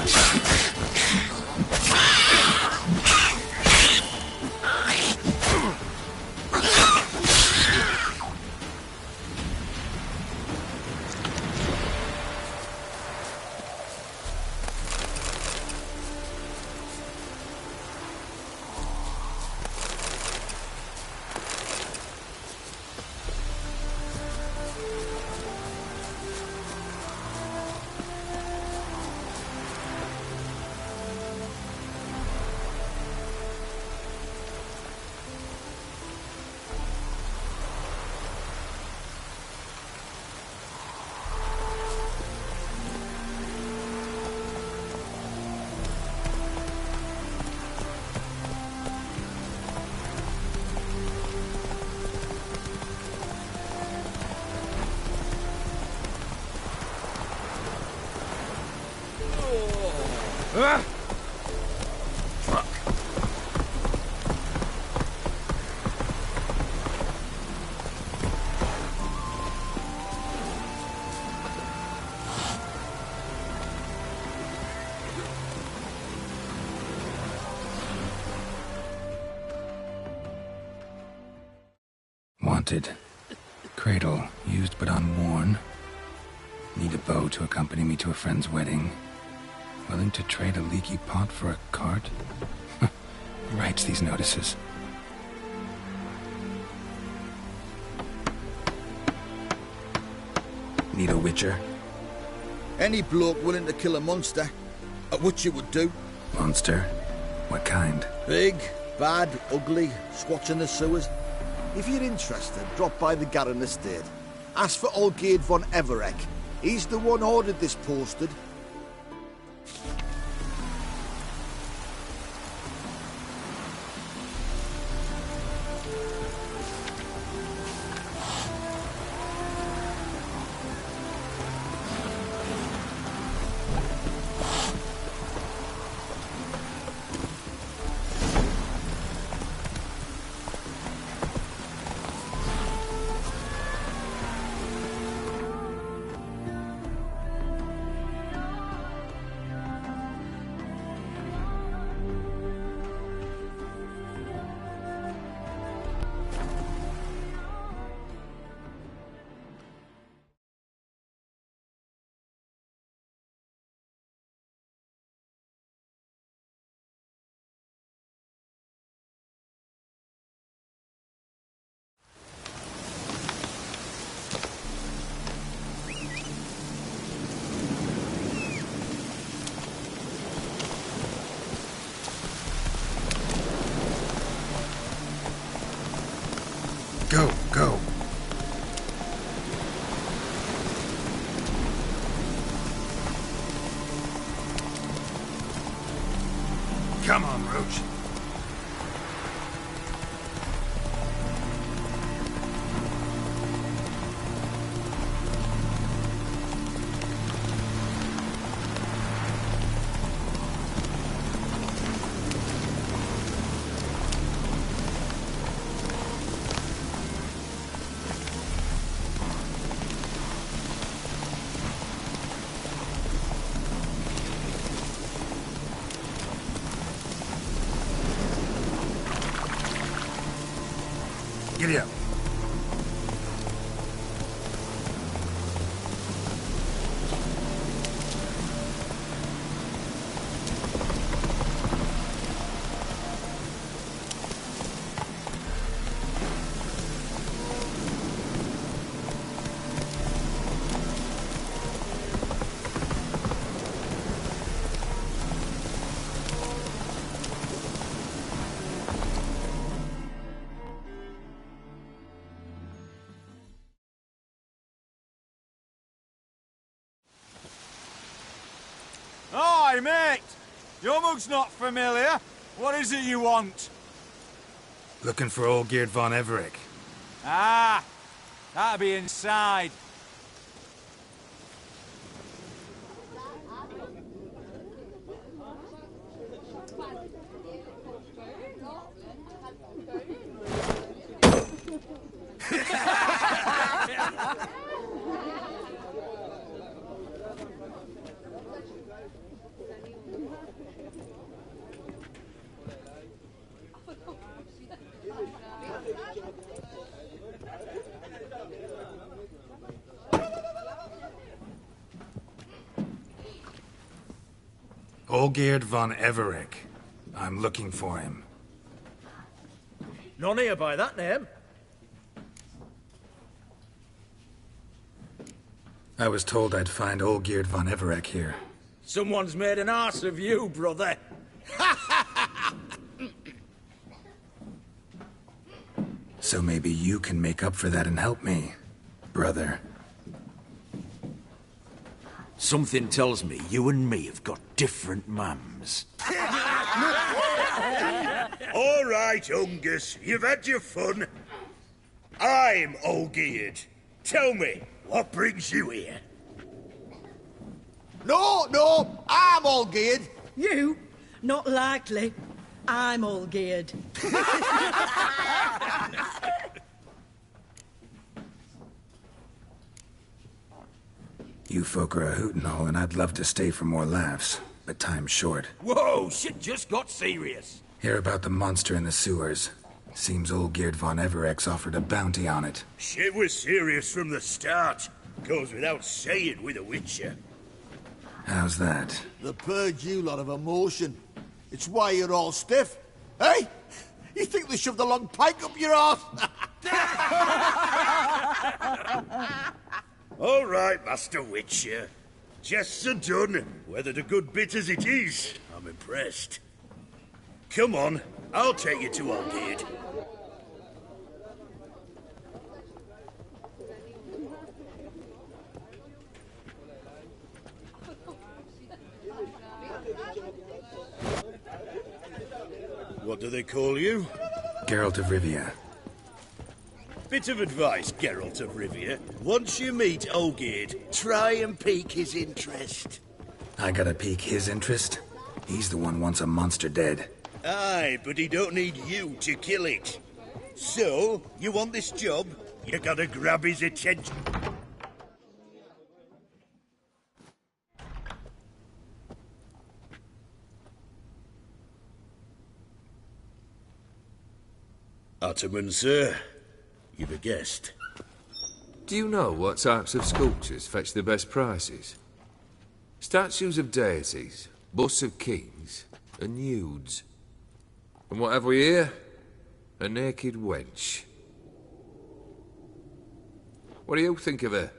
Wanted. Cradle, used but unworn. Need a bow to accompany me to a friend's wedding. Willing to trade a leaky pot for a cart? Who writes these notices? Need a witcher?
Any bloke willing to kill a monster, a witcher would do.
Monster? What kind?
Big, bad, ugly, squats in the sewers. If you're interested, drop by the Garren estate. Ask for Olgierd von Everek. He's the one ordered this posted.
Go, go. Come on, Roach.
Hey, mate! Your mug's not familiar. What is it you want?
Looking for Olgierd von Everec.
Ah! That'll be inside.
Olgierd von Everec. I'm looking for him.
None here by that name.
I was told I'd find Olgierd von Everec here.
Someone's made an arse of you, brother.
So maybe you can make up for that and help me, brother.
Something tells me you and me have got different mums.
All right, Ungus, you've had your fun. I'm Olgierd. Tell me, what brings you here?
No, I'm Olgierd.
You? Not likely. I'm all geared.
You folk are a hoot and all, and I'd love to stay for more laughs, but time's short.
Whoa, shit just got serious.
Hear about the monster in the sewers. Seems Olgierd von Everec's offered a bounty on it.
Shit was serious from the start. Goes without saying with a Witcher.
How's that?
They purge you lot of emotion. It's why you're all stiff. Hey? You think they shoved a long pike up your arse?
All right, Master Witcher. Jests are done. Whether the good bit as it is, I'm impressed. Come on, I'll take you to Olgierd. What do they call you?
Geralt of Rivia.
Bit of advice, Geralt of Rivia. Once you meet Olgierd, try and pique his interest.
I gotta pique his interest? He's the one wants a monster dead.
Aye, but he don't need you to kill it. So, you want this job? You gotta grab his attention. Ottoman, sir. You've a guest.
Do you know what types of sculptures fetch the best prices? Statues of deities, busts of kings, and nudes. And what have we here? A naked wench. What do you think of her?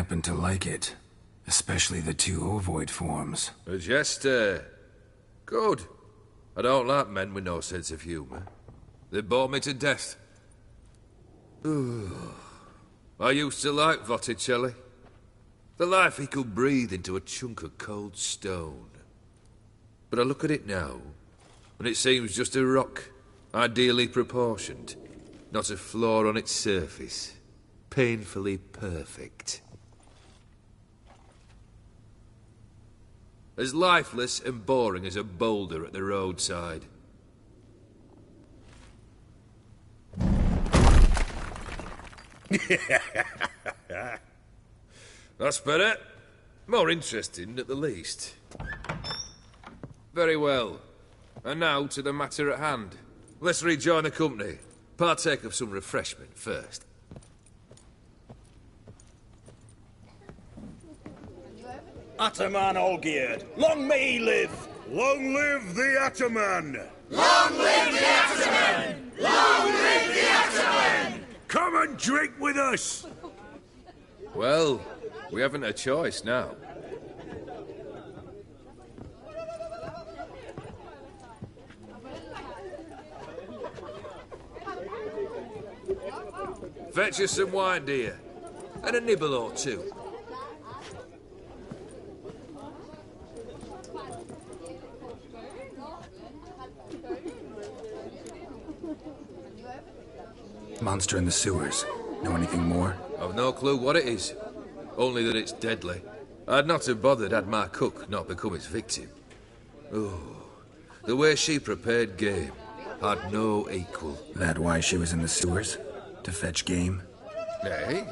happen to like it. Especially the two ovoid forms.
A jester. Good. I don't like men with no sense of humour. They bore me to death. I used to like Botticelli. The life he could breathe into a chunk of cold stone. But I look at it now, and it seems just a rock, ideally proportioned. Not a flaw on its surface. Painfully perfect. As lifeless and boring as a boulder at the roadside. That's better. More interesting, at the least. Very well. And now to the matter at hand. Let's rejoin the company. Partake of some refreshment first.
Ataman Olgierd, long may he live! Long live the Ataman!
Long live the Ataman! Long live the Ataman!
Come and drink with us!
Well, we haven't a choice now. Fetch us some wine, dear. And a nibble or two.
Monster in the sewers. Know anything more?
I've no clue what it is. Only that it's deadly. I'd not have bothered had my cook not become its victim. Oh, the way she prepared game had no equal.
That why she was in the sewers? To fetch game?
Nay.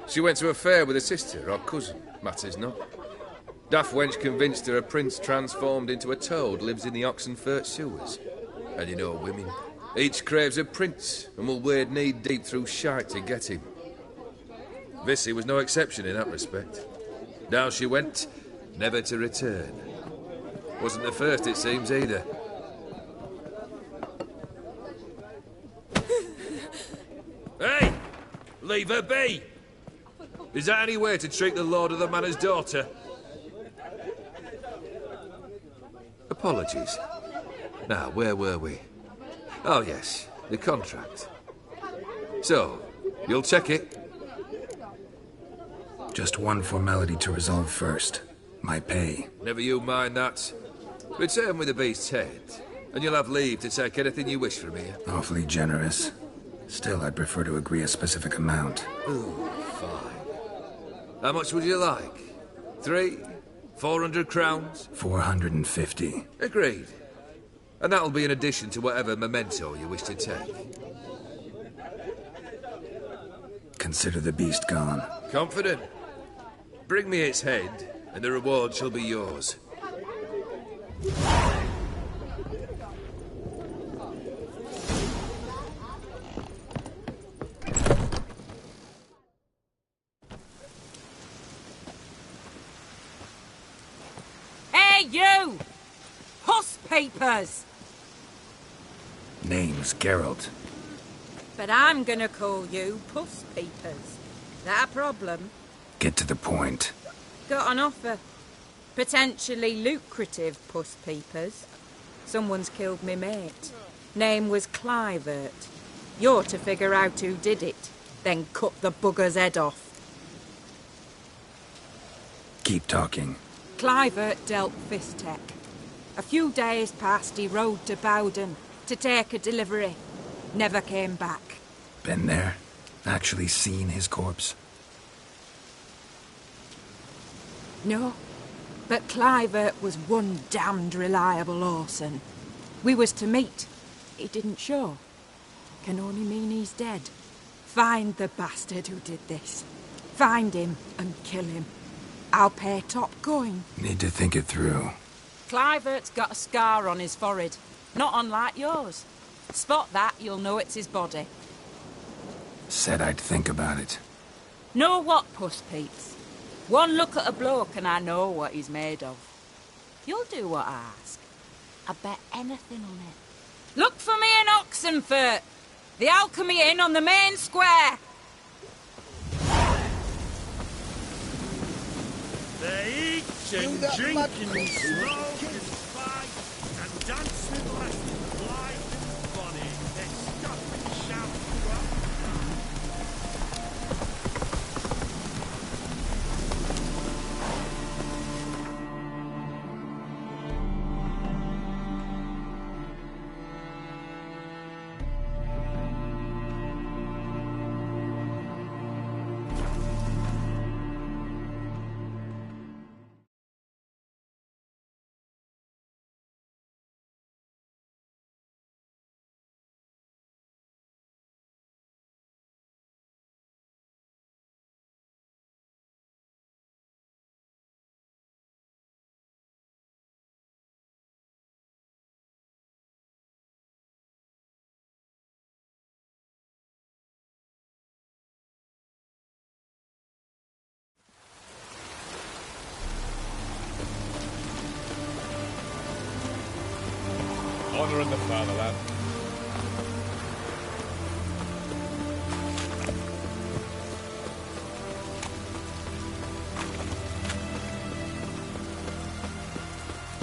She went to a fair with a sister or cousin. Matters not. Daft wench convinced her a prince transformed into a toad lives in the Oxenfurt sewers. And you know women. Each craves a prince and will wade knee-deep through shite to get him. Vissy was no exception in that respect. Down she went, never to return. Wasn't the first, it seems, either. Hey! Leave her be! Is that any way to treat the lord of the manor's daughter? Apologies. Now, where were we? Oh, yes, the contract. So, you'll check it?
Just one formality to resolve first. My pay.
Never you mind that. Return with the beast's head, and you'll have leave to take anything you wish from here.
Awfully generous. Still, I'd prefer to agree a specific amount.
Ooh, fine. How much would you like? 400 crowns?
450.
Agreed. And that'll be in addition to whatever memento you wish to take.
Consider the beast gone.
Confident? Bring me its head, and the reward shall be yours.
Hey, you! Puss papers!
Name's Geralt.
But I'm gonna call you Puss Peepers. That a problem?
Get to the point.
Got an offer. Potentially lucrative Puss Peepers. Someone's killed me mate. Name was Clivert. You're to figure out who did it, then cut the bugger's head off.
Keep talking.
Clivert dealt Fistech. A few days past he rode to Bowden to take a delivery. Never came back.
Been there? Actually seen his corpse?
No, but Clivert was one damned reliable Orson. We was to meet. He didn't show. Can only mean he's dead. Find the bastard who did this. Find him and kill him. I'll pay top coin.
Need to think it through.
Clivert's got a scar on his forehead. Not unlike yours. Spot that, you'll know it's his body.
Said I'd think about it.
Know what, Puss Peeps? One look at a bloke and I know what he's made of. You'll do what I ask. I bet anything on it. Look for me in Oxenfurt! The Alchemy Inn on the main square!
They eat and drink and smoke and fight and dance with lessons blind and bonny. They stop and shout throughout the night.
Honour in the fatherland.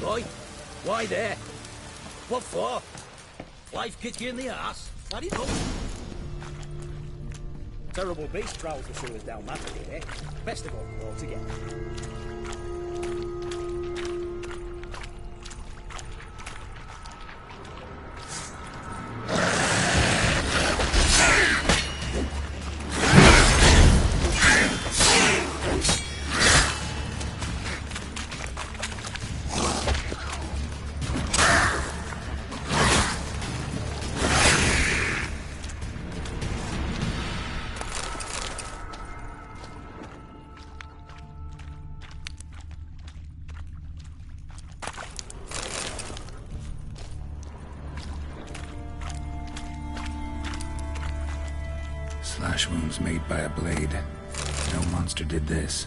Right, why there? What for? Life kicked you in the ass? That is all. Terrible beast travels the sewers down that way, eh? Best of all altogether.
Slash wounds made by a blade. No monster did this.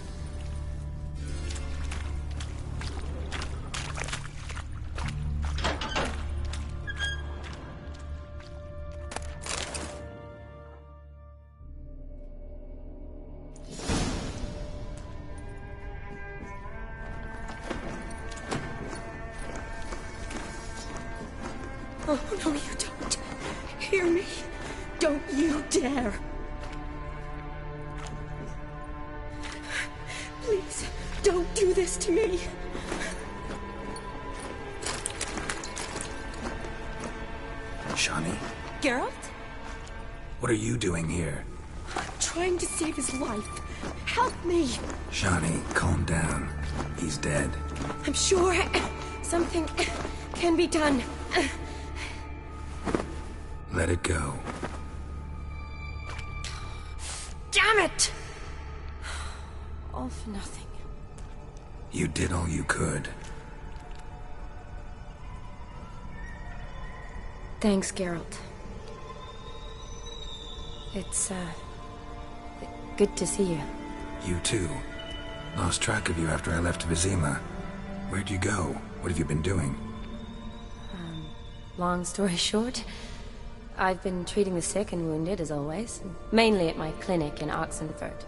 Oh, no, you don't. Hear me? Don't you dare. Please, don't do this to me.
Shani,
Geralt?
what are you doing here?
I'm trying to save his life. Help me.
Shani, calm down. He's dead.
I'm sure something can be done.
Let it go.
Damn it! All for nothing.
You did all you could.
Thanks, Geralt. It's, good to see you.
You too. Lost track of you after I left Vizima. Where'd you go? What have you been doing?
Long story short, I've been treating the sick and wounded, as always. Mainly at my clinic in Oxenfurt.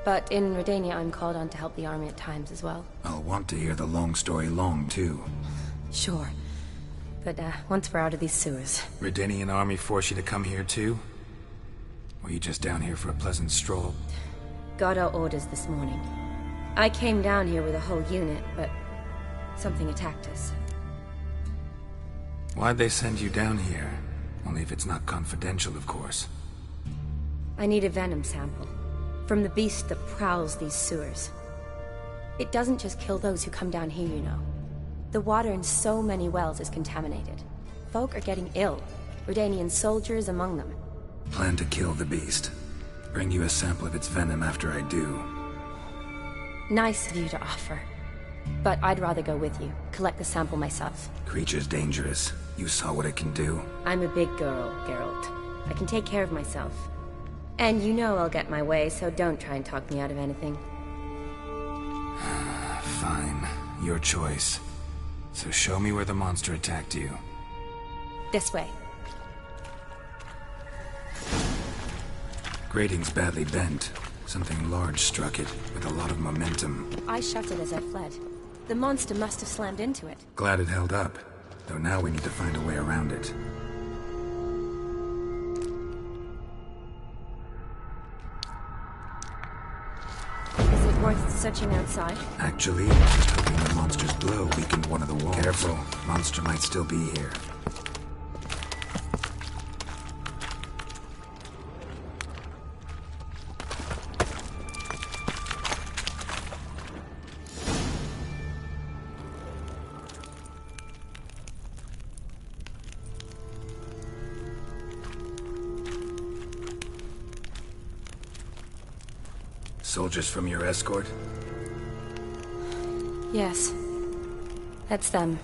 But in Redania, I'm called on to help the army at times as well.
I'll want to hear the long story long, too.
Sure. But, once we're out of these sewers...
Redanian army force you to come here, too? Or you just down here for a pleasant stroll?
Got our orders this morning. I came down here with a whole unit, but... something attacked us.
Why'd they send you down here? Only if it's not confidential, of course.
I need a venom sample. From the beast that prowls these sewers. It doesn't just kill those who come down here, you know. The water in so many wells is contaminated. Folk are getting ill. Redanian soldiers among them.
Plan to kill the beast. Bring you a sample of its venom after I do.
Nice of you to offer. But I'd rather go with you. Collect the sample myself.
Creature's dangerous. You saw what it can do.
I'm a big girl, Geralt. I can take care of myself. And you know I'll get my way, so don't try and talk me out of anything.
Fine. Your choice. So show me where the monster attacked you.
This way.
Grating's badly bent, Something large struck it, with a lot of momentum.
I shot it as I fled. The monster must have slammed into it.
Glad it held up, though now we need to find a way around it.
Is it worth searching outside?
Actually, just hoping the monster's blow weakened one of the walls. Careful, monster might still be here. Soldiers from your escort?
Yes. That's them.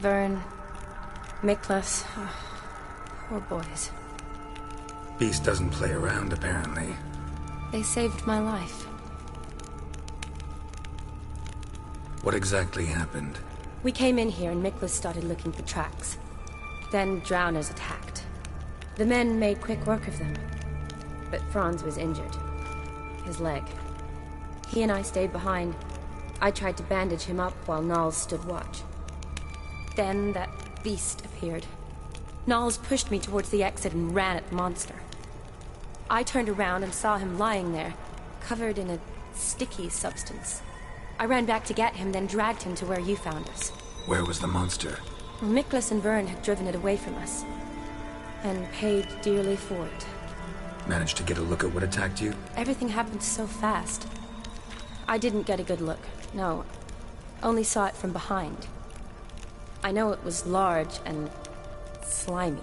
Vern, Miklas. Poor boys.
Beast doesn't play around, apparently.
They saved my life.
What exactly happened?
We came in here and Miklas started looking for tracks. Then drowners attacked. The men made quick work of them. But Franz was injured. His leg. He and I stayed behind. I tried to bandage him up while Nals stood watch. Then that beast appeared. Nals pushed me towards the exit and ran at the monster. I turned around and saw him lying there, covered in a sticky substance. I ran back to get him, then dragged him to where you found us.
Where was the monster?
Miklas and Vern had driven it away from us. And paid dearly for it.
Managed to get a look at what attacked you?
Everything happened so fast. I didn't get a good look, no. Only saw it from behind. I know it was large and slimy.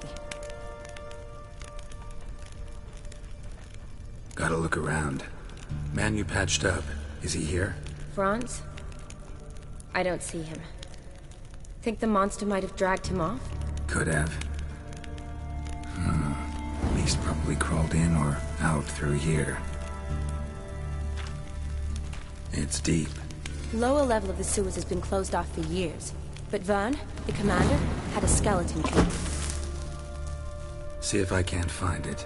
Gotta look around. Man you patched up, is he here?
Franz? I don't see him. Think the monster might have dragged him off?
Could have. Beast probably crawled in or out through here. It's deep.
Lower level of the sewers has been closed off for years. But Vern, the commander, had a skeleton key.
See if I can't find it.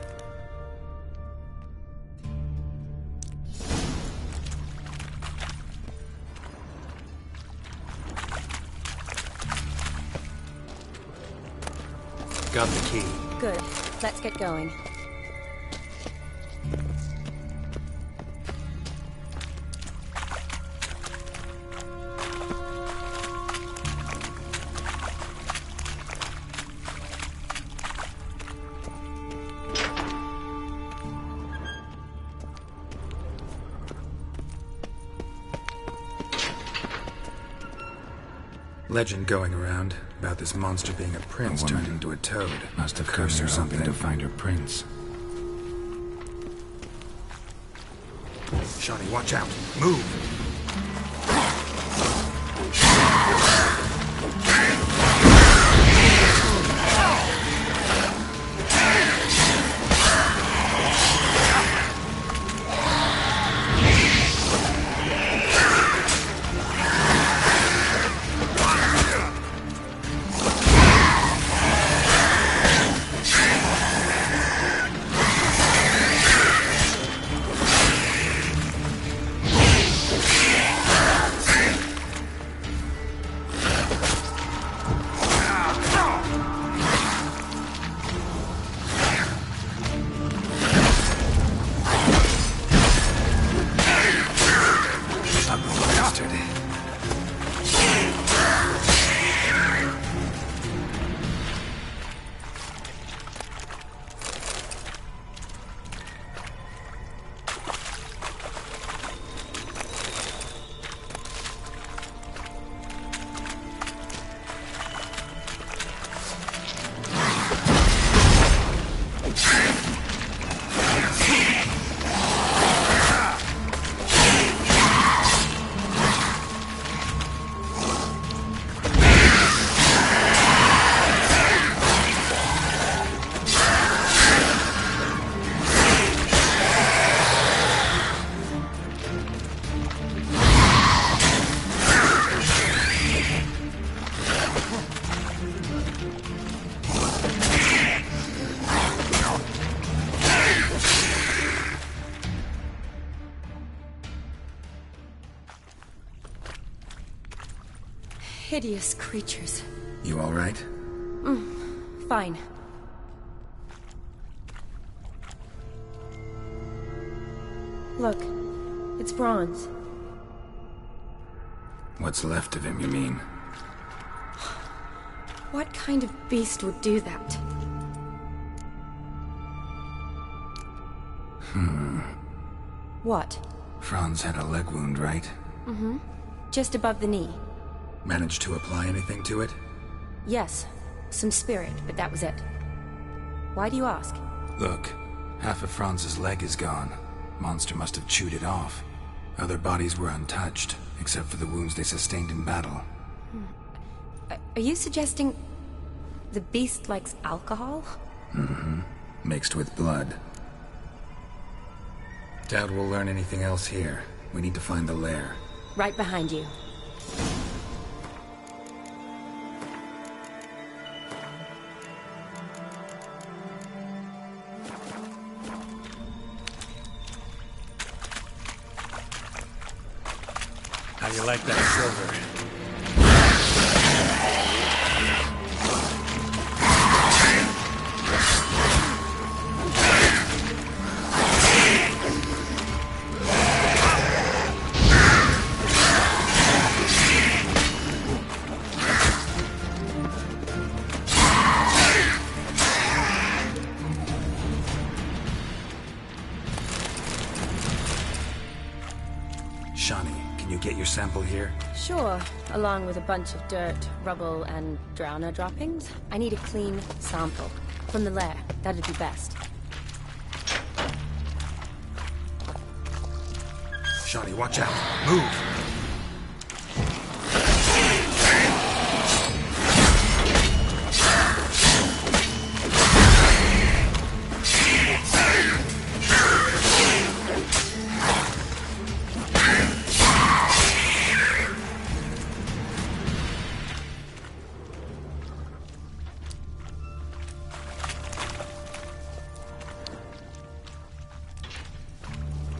Got the key.
Good. Let's get going.
Legend going around about this monster being a prince turned into a toad. Must have cursed her something to find her prince. Shawnee, watch out! Move!
hideous creatures.
You all right?
Fine. Look, it's Franz.
What's left of him, you mean?
What kind of beast would do that? What?
Franz had a leg wound, right?
Mm-hmm. Just above the knee.
Managed to apply anything to it?
Yes. Some spirit, but that was it. Why do you ask?
Look, half of Franz's leg is gone. Monster must have chewed it off. Other bodies were untouched, except for the wounds they sustained in battle.
Are you suggesting the beast likes alcohol?
Mm-hmm. Mixed with blood. Doubt we'll learn anything else here. We need to find the lair.
Right behind you.
How you like that silver? Sample here?
Sure, along with a bunch of dirt, rubble, and drowner droppings. I need a clean sample. From the lair, that'd be best.
Shani, watch out! Move!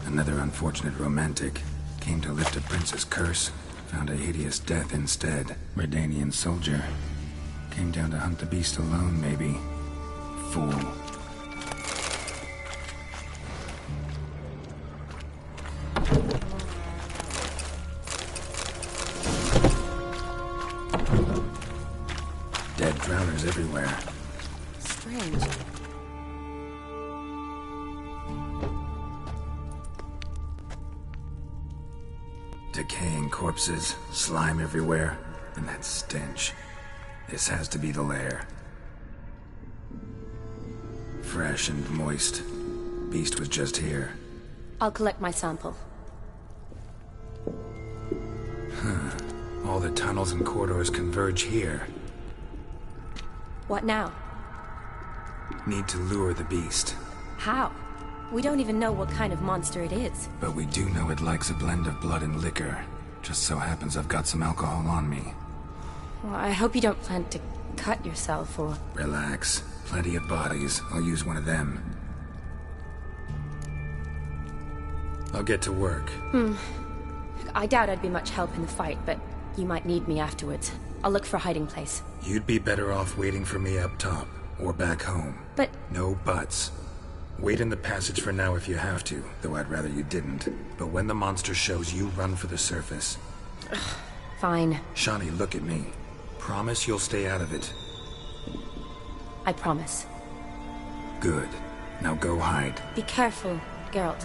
Another unfortunate romantic. Came to lift a prince's curse. Found a hideous death instead. Redanian soldier. Came down to hunt the beast alone, maybe. Fool. Dead drowners everywhere.
Strange.
Decaying corpses, slime everywhere, and that stench. This has to be the lair. Fresh and moist. Beast was just here.
I'll collect my sample.
All the tunnels and corridors converge here.
What now?
Need to lure the beast.
How? We don't even know what kind of monster it is.
But we do know it likes a blend of blood and liquor. Just so happens I've got some alcohol on me.
Well, I hope you don't plan to cut yourself or...
Relax. Plenty of bodies. I'll use one of them. I'll get to work.
I doubt I'd be much help in the fight, but you might need me afterwards. I'll look for a hiding place.
You'd be better off waiting for me up top, or back home.
But...
No buts. Wait in the passage for now if you have to, though I'd rather you didn't. But when the monster shows, you run for the surface.
Fine.
Shani, look at me. Promise you'll stay out of it.
I promise.
Good. Now go hide.
Be careful, Geralt.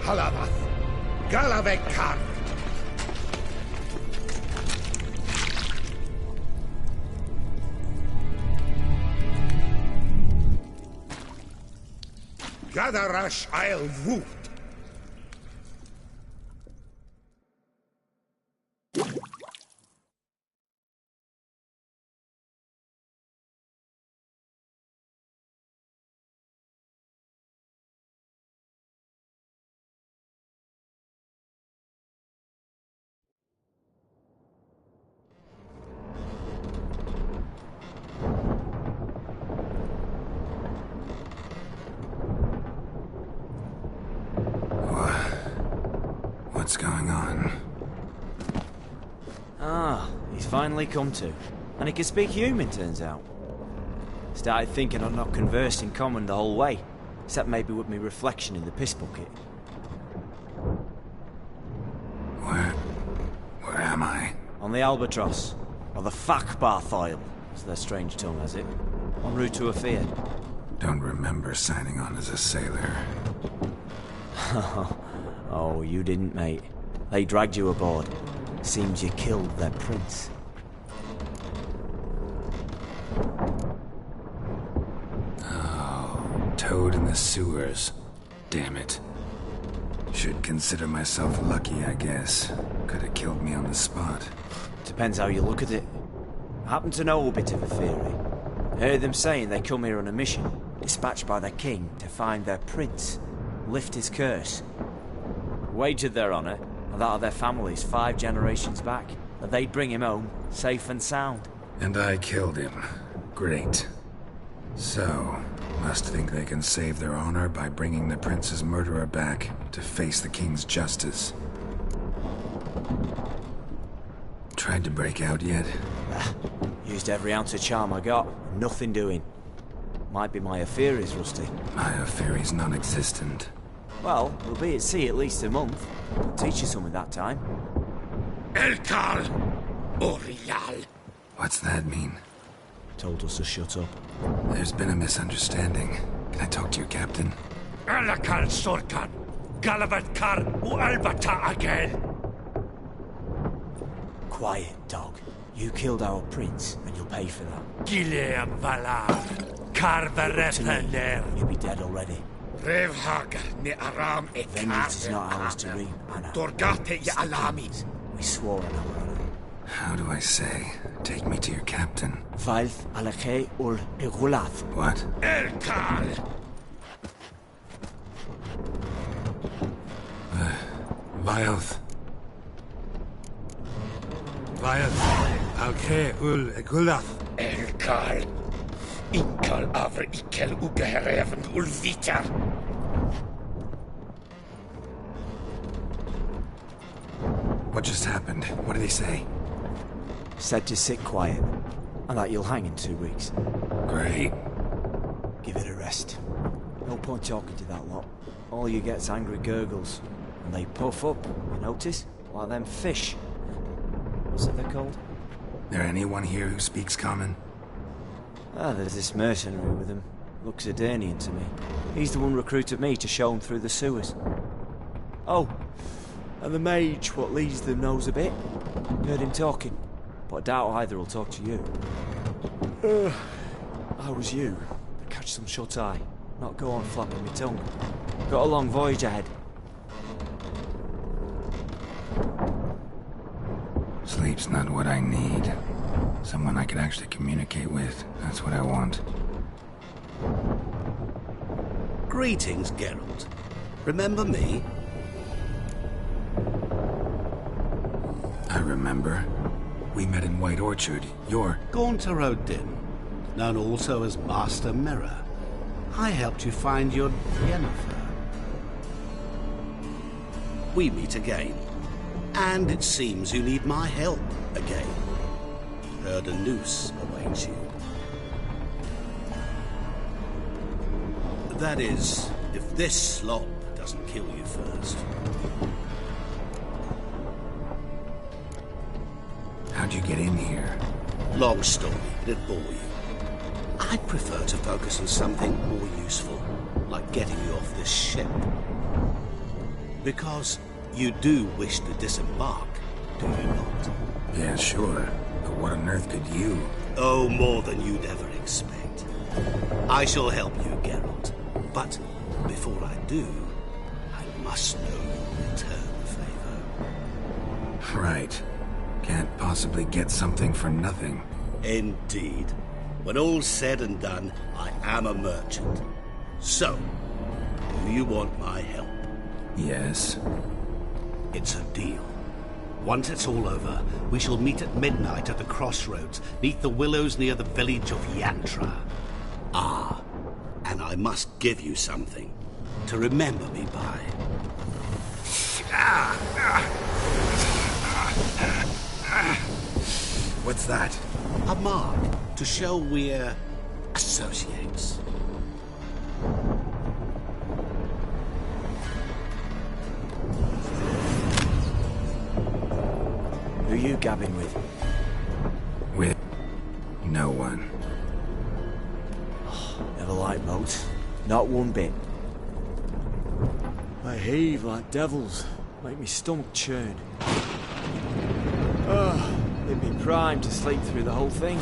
Halavath, Galavekar. Gadarash I'll Voot.
What's going on?
Ah, he's finally come to. And he can speak human, turns out. Started thinking I'd not conversed in common the whole way, except maybe with me reflection in the piss bucket.
Where am I?
On the Albatross, or the Fakbarth Isle, as their strange tongue has it. En route to Afir.
Don't remember signing on as a sailor.
Oh, you didn't, mate. They dragged you aboard. Seems you killed their prince.
Oh, toad in the sewers. Damn it. Should consider myself lucky, I guess. Could have killed me on the spot.
Depends how you look at it. I happen to know a bit of a theory. Heard them saying they come here on a mission, dispatched by their king to find their prince, lift his curse. Wagered their honour, and that of their families 5 generations back, that they'd bring him home, safe and sound.
And I killed him. Great. So, must think they can save their honor by bringing the prince's murderer back to face the king's justice. Tried to break out yet?
Used every ounce of charm I got, nothing doing. Might be my Aphiri's rusty.
My Aphiri's non-existent.
Well, we'll be at sea at least a month. Teach you something that time.
Elkal Orial.
What's that mean?
Told us to shut up.
There's been a misunderstanding. Can I talk to your captain?
Alakal Sorkan. Galavat Kar Albata again.
Quiet, dog. You killed our prince, and you'll pay for that.
Gileam Valar. Karvarepaner.
You'll be dead already.
Revhagar ne Aram e
Vengeance is not ours to reap, Anna.
Dorgate ya Alamit.
We swore on our honor.
How do I say? Take me to your captain.
Valth Alakhe ul Igulath.
What?
Elkal!
Vilth. Alkhe ul Igulath.
Elkal. Inkal avre ikel ugehereven ulvitar.
What just happened? What did he say?
Said to sit quiet, and that you'll hang in 2 weeks.
Great.
Give it a rest. No point talking to that lot. All you get's angry gurgles, and they puff up, you notice? Like them fish. What's it they're called?
There anyone here who speaks common?
Ah, there's this mercenary with him. Looks Adernian to me. He's the one recruited me to show him through the sewers. Oh, and the mage what leads them knows a bit. Heard him talking, but I doubt either will talk to you. I was you. Catch some shut-eye. Not go on flapping my tongue. Got a long voyage ahead.
Sleep's not what I need. Someone I can actually communicate with. That's what I want.
Greetings, Geralt. Remember me?
I remember. We met in White Orchard. You're...
Gaunter O'Din, known also as Master Mirror. I helped you find your Yennefer. We meet again. And it seems you need my help again. Heard a noose awaits you. That is, if this slop doesn't kill you first.
How'd you get in here?
Long story, it'd bore you. I'd prefer to focus on something more useful, like getting you off this ship. Because you do wish to disembark, do you not?
Yeah, sure. But what on earth could you?
Oh, more than you'd ever expect. I shall help you, Geralt. But before I do, I must know you'll return the favor.
Right. Can't possibly get something for nothing.
Indeed. When all's said and done, I am a merchant. So, do you want my help?
Yes.
It's a deal. Once it's all over, we shall meet at midnight at the crossroads, neath the willows near the village of Yantra. Ah, and I must give you something to remember me by.
What's that?
A mark to show we're associates.
Who you gabbing with?
With no one.
Never liked boats. Not one bit. They heave like devils. Make me stomach churn. They'd be primed to sleep through the whole thing.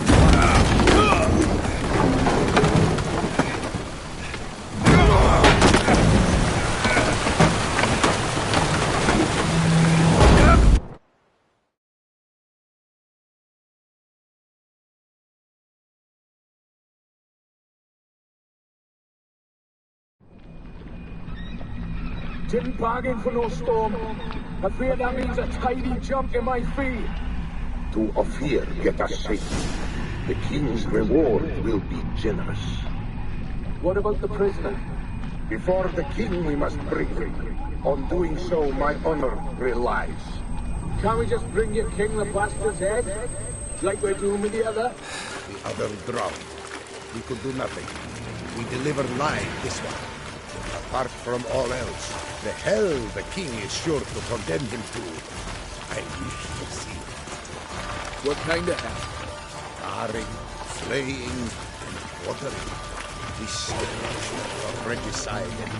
Didn't bargain for no storm. I fear that means a tidy jump in my fee.
To Ophir get us safe. The king's reward will be generous.
What about the prisoner?
Before the king we must bring him. On doing so, my honor relies.
Can't we just bring your king the bastard's head? Like we're doing with the other?
The other drowned. We could do nothing. We deliver live this one. Apart from all else, the hell the king is sure to condemn him to. I wish to see it.
What kind of hell?
Tarring, flaying, and quartering. This generation of regicide and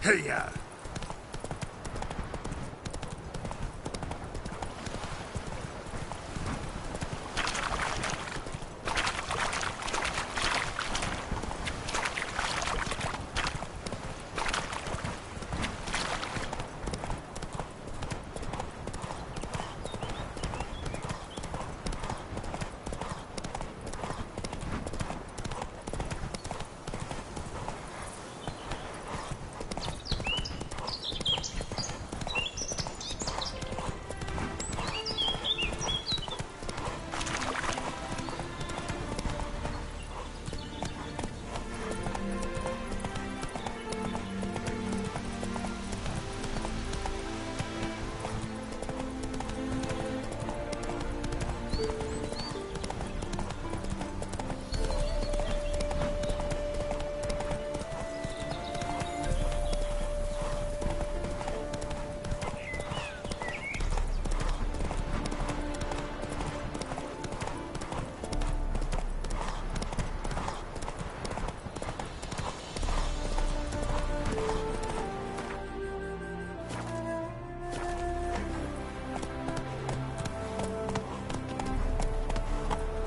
Hey-ya!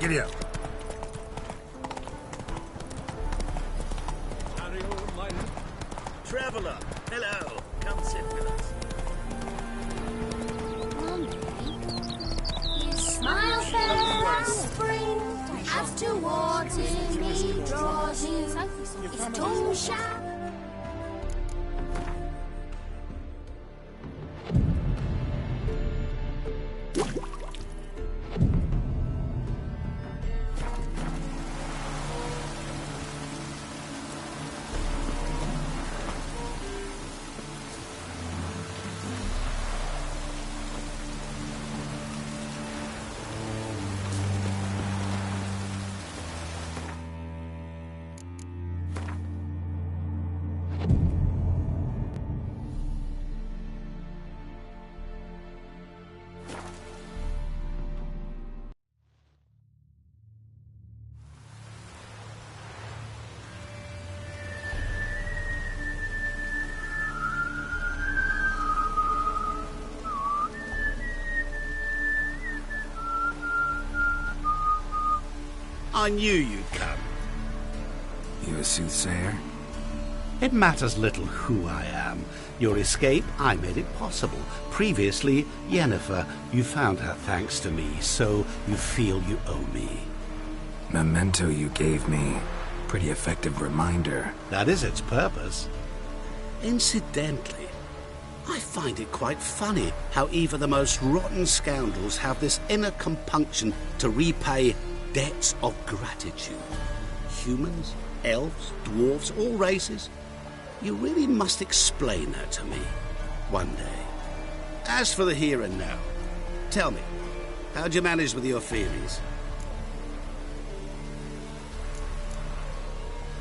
Giddy up.
Carry on, my traveler. Hello. Come sit with us.
Smile fast, spring, as towards me draws you, his tongue sharp.
I knew you'd come.
You a soothsayer?
It matters little who I am. Your escape, I made it possible. Previously, Yennefer, you found her thanks to me, so you feel you owe me.
Memento you gave me. Pretty effective reminder.
That is its purpose. Incidentally, I find it quite funny how even the most rotten scoundrels have this inner compunction to repay debts of gratitude. Humans, elves, dwarves, all races. You really must explain that to me one day. As for the here and now, tell me, how'd you manage with your theories?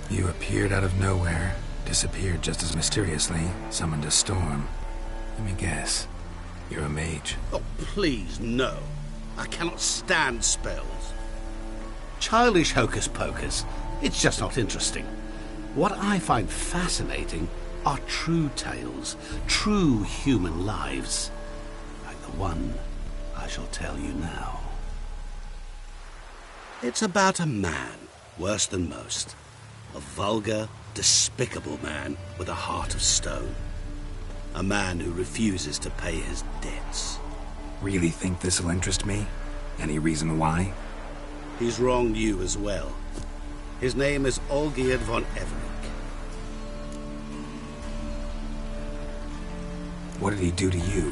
You appeared out of nowhere, disappeared just as mysteriously, summoned a storm. Let me guess. You're a mage.
Oh, please, no. I cannot stand spells. Childish hocus-pocus. It's just not interesting. What I find fascinating are true tales, true human lives, like the one I shall tell you now. It's about a man, worse than most. A vulgar, despicable man with a heart of stone. A man who refuses to pay his debts.
Really think this'll interest me? Any reason why?
He's wronged you as well. His name is Olgierd von Everec.
What did he do to you?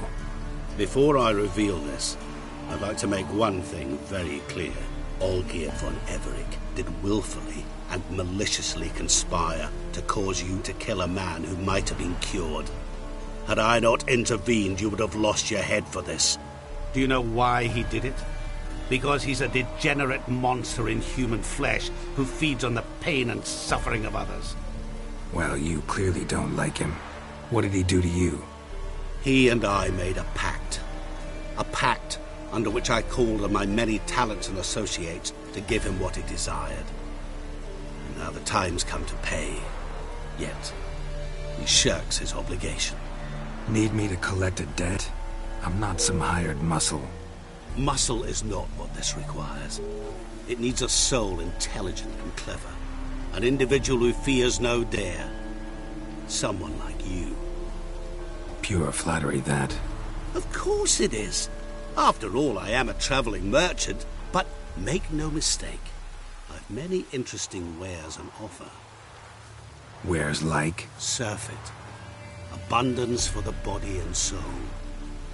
Before I reveal this, I'd like to make one thing very clear. Olgierd von Everec did willfully and maliciously conspire to cause you to kill a man who might have been cured. Had I not intervened, you would have lost your head for this. Do you know why he did it? Because he's a degenerate monster in human flesh who feeds on the pain and suffering of others.
Well, you clearly don't like him. What did he do to you?
He and I made a pact. A pact under which I called on my many talents and associates to give him what he desired. And now the time's come to pay. Yet, He shirks his obligation.
Need me to collect a debt? I'm not some hired muscle.
Muscle is not what this requires. It needs a soul intelligent and clever. An individual who fears no dare. Someone like you.
Pure flattery, that.
Of course it is. After all, I am a traveling merchant. But make no mistake, I've many interesting wares on offer.
Wares like?
Surfeit. Abundance for the body and soul.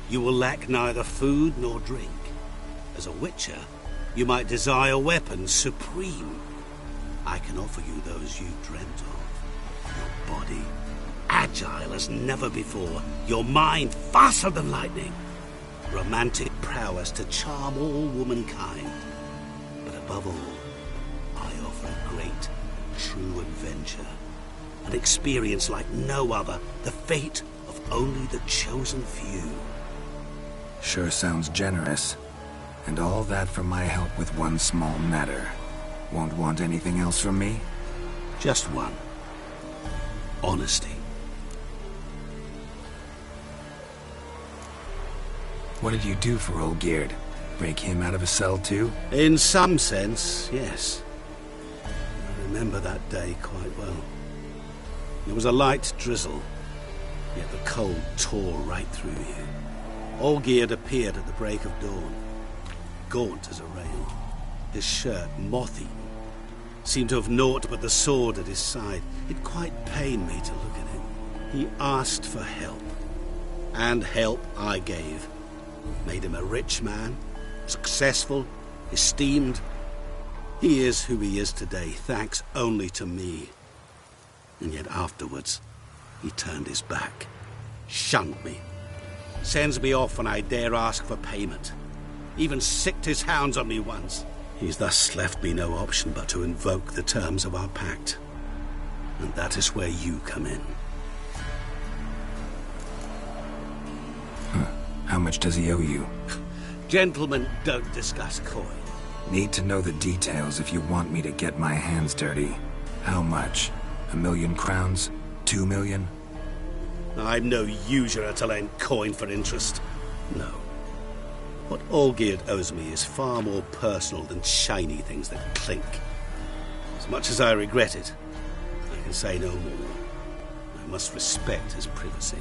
You will lack neither food nor drink. As a witcher, you might desire weapons supreme. I can offer you those you dreamt of. Your body, agile as never before. Your mind, faster than lightning. Romantic prowess to charm all womankind. But above all, I offer a great, true adventure. An experience like no other. The fate of only the chosen few.
Sure sounds generous. And all that for my help with one small matter. Won't want anything else from me?
Just one. Honesty.
What did you do for Olgierd? Break him out of a cell too?
In some sense, yes. I remember that day quite well. There was a light drizzle, yet the cold tore right through you. Olgierd appeared at the break of dawn, gaunt as a rail, his shirt moth-eaten, seemed to have naught but the sword at his side. It quite pained me to look at him. He asked for help, and help I gave. Made him a rich man, successful, esteemed. He is who he is today, thanks only to me. And yet afterwards, he turned his back, shunned me, sends me off when I dare ask for payment. Even sicked his hounds on me once. He's thus left me no option but to invoke the terms of our pact. And that is where you come in.
How much does he owe you?
Gentlemen don't discuss coin.
Need to know the details if you want me to get my hands dirty. How much? 1,000,000 crowns? 2 million?
I'm no usurer to lend coin for interest. No. What Olgierd owes me is far more personal than shiny things that clink. As much as I regret it, I can say no more. I must respect his privacy.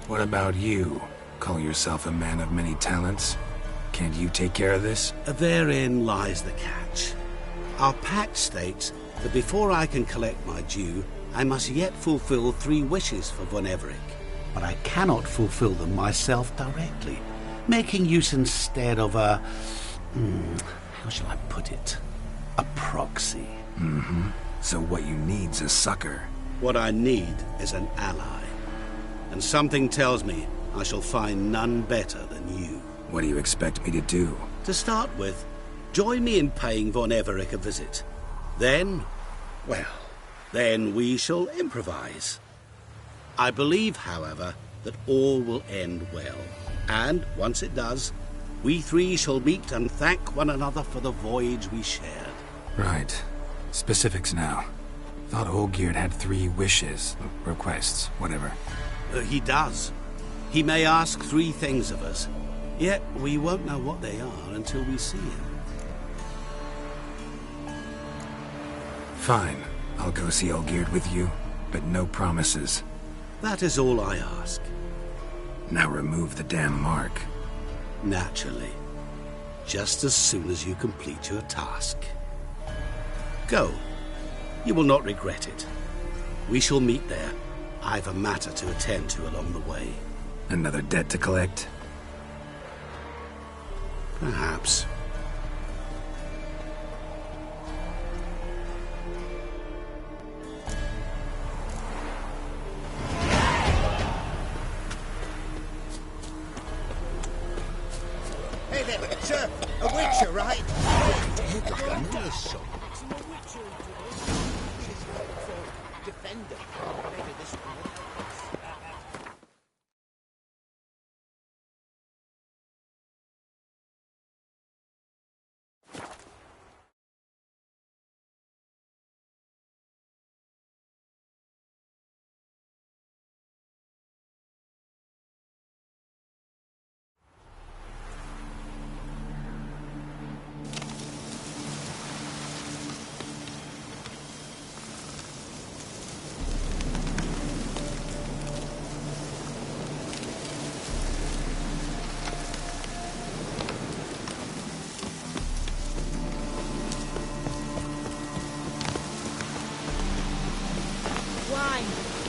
What about you? Call yourself a man of many talents? Can't you take care of this?
Therein lies the catch. Our pact states that before I can collect my due, I must yet fulfill 3 wishes for Von Everec. But I cannot fulfill them myself directly, making use instead of a... how shall I put it? A proxy.
Mm-hmm. So what you need's a sucker.
What I need is an ally. And something tells me I shall find none better than you.
What do you expect me to do?
To start with, join me in paying Von Everec a visit. Then, well, then we shall improvise. I believe, however, that all will end well. And, once it does, we 3 shall meet and thank one another for the voyage we shared.
Right. Specifics now. Thought Olgierd had 3 wishes, requests, whatever.
He does. He may ask 3 things of us, yet we won't know what they are until we see him.
Fine. I'll go see Olgierd with you, but no promises.
That is all I ask.
Now remove the damn mark.
Naturally. Just as soon as you complete your task. Go. You will not regret it. We shall meet there. I've a matter to attend to along the way.
Another debt to collect?
Perhaps.
Hey there, sir. A witcher, right? Dead like a nurse. Defender. Maybe this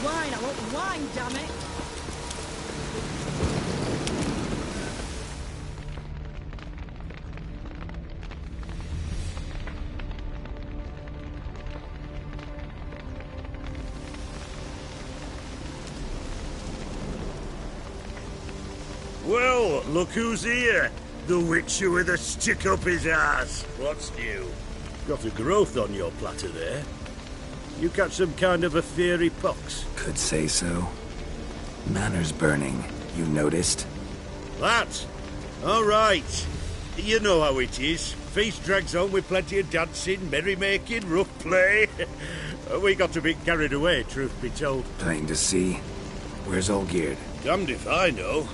wine, I want wine, damn it!
Well, look who's here. The Witcher with a stick up his ass. What's new? Got a growth on your platter there. You catch some kind of a fiery pox?
Could say so. Manor's burning, you noticed?
That? All right. You know how it is. Feast drags on with plenty of dancing, merrymaking, rough play. We got a bit carried away, truth be told.
Plain to see. Where's Olgierd?
Damned if I know.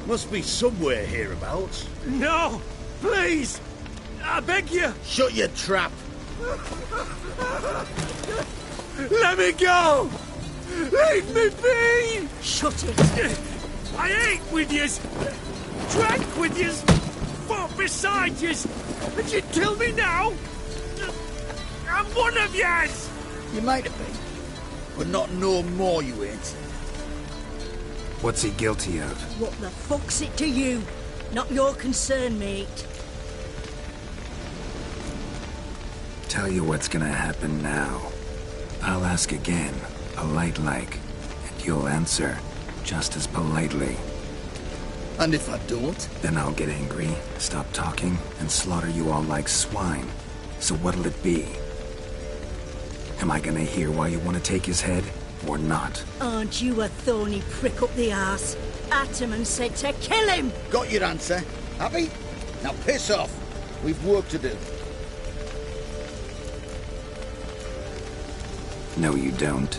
Must be somewhere hereabouts.
No! Please! I beg you!
Shut your trap!
Let me go! Leave me be!
Shut it!
I ate with yous! Drank with yous! Fought beside yous! And you kill me now? I'm one of yous!
You might have been, but not no more you ain't.
What's he guilty of?
What the fuck's it to you? Not your concern, mate.
Tell you what's gonna happen now. I'll ask again, polite-like, and you'll answer just as politely.
And if I don't?
Then I'll get angry, stop talking, and slaughter you all like swine. So what'll it be? Am I gonna hear why you want to take his head, or not?
Aren't you a thorny prick up the arse? Ataman said to kill him!
Got your answer. Happy? Now piss off. We've work to do.
No, you don't.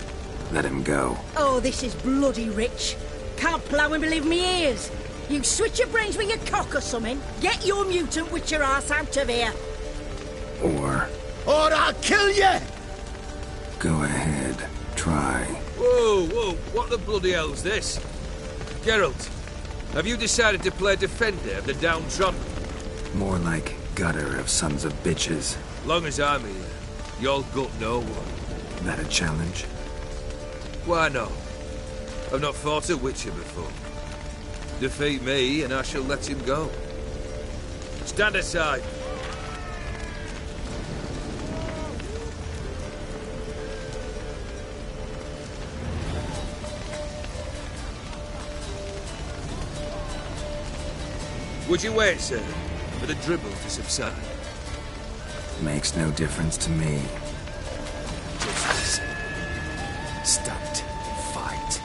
Let him go.
Oh, this is bloody rich. Can't plough and believe me ears. You switch your brains with your cock or something. Get your mutant witcher ass out of here.
Or
I'll kill you!
Go ahead. Try.
Whoa, whoa, what the bloody hell's this? Geralt, have you decided to play defender of the downtrodden?
More like gutter of sons of bitches.
Long as I'm here, you'll gut no one.
That a challenge?
Why not? I've not fought a Witcher before. Defeat me and I shall let him go. Stand aside. Would you wait, sir, for the dribble to subside?
Makes no difference to me. Just listen. Stunt. Fight.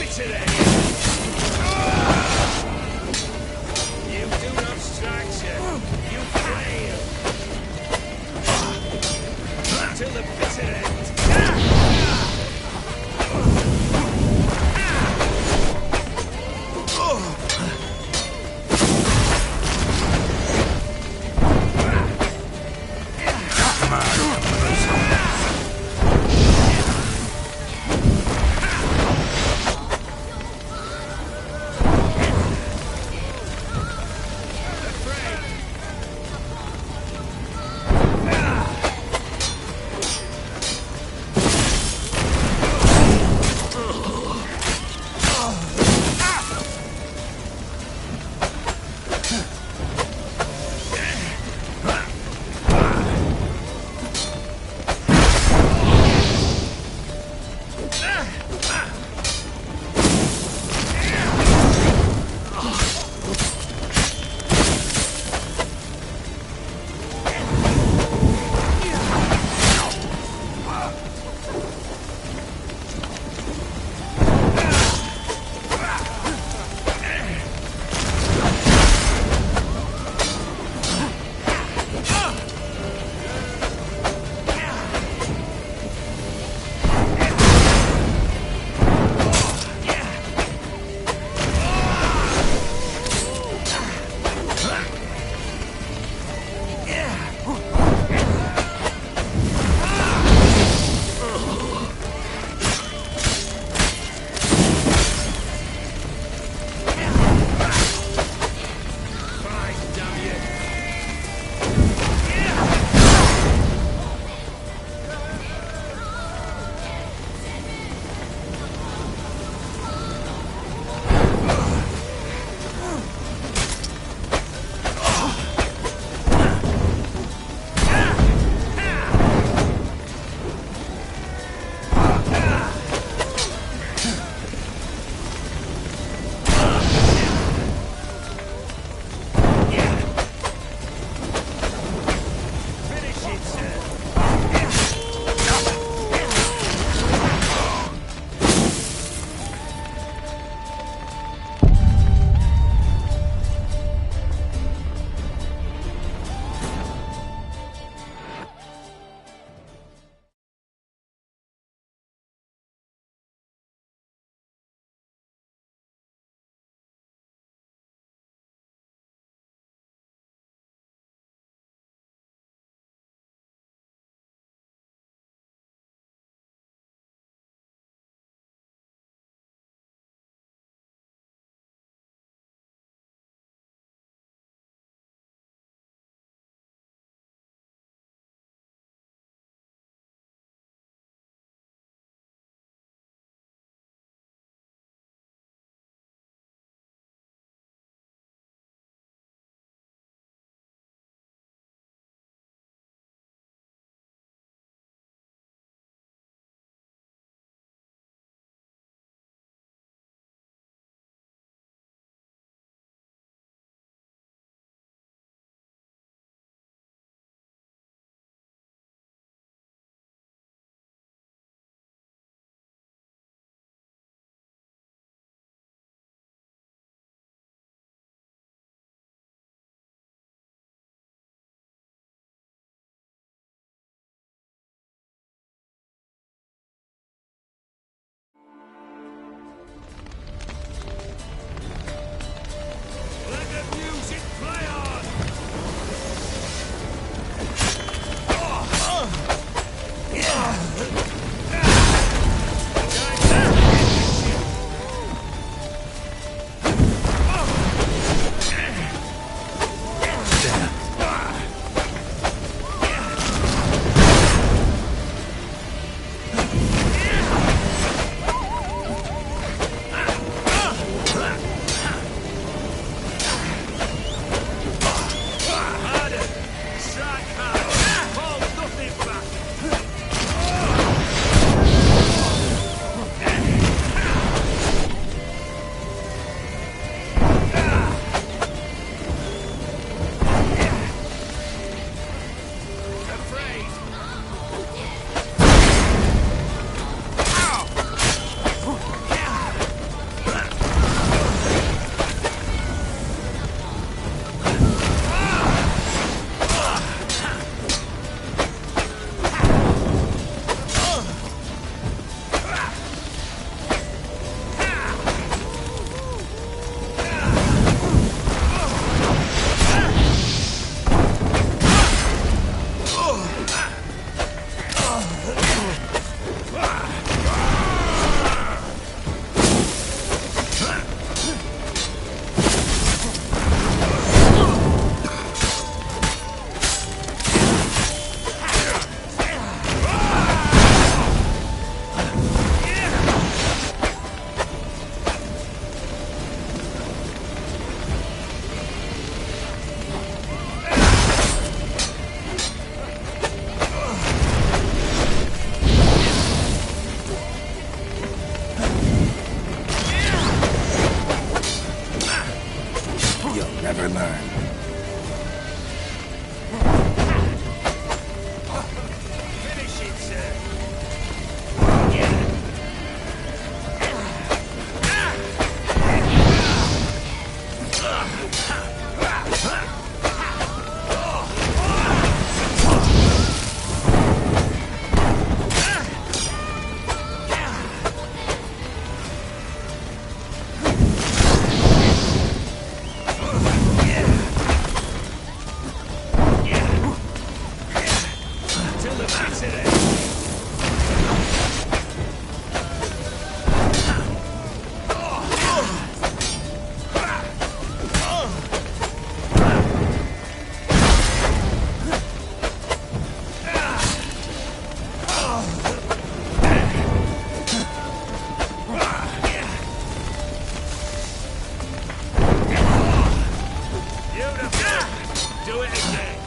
bitter end. You do not strike, sir. You fail. Till the bitter end.
never learn.
Finish it, sir. Till the mat's in it. Beautiful. Do it again.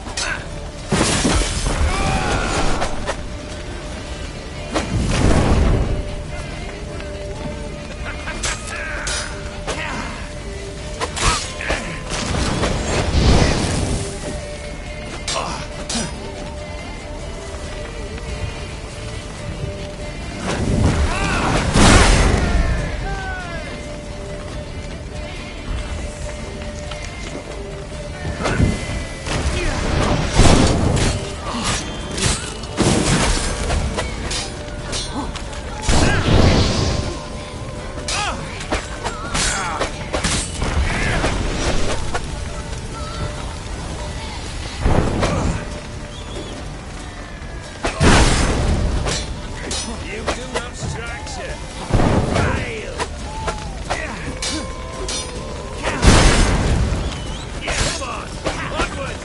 You do have structure. Fail. Come on, onward.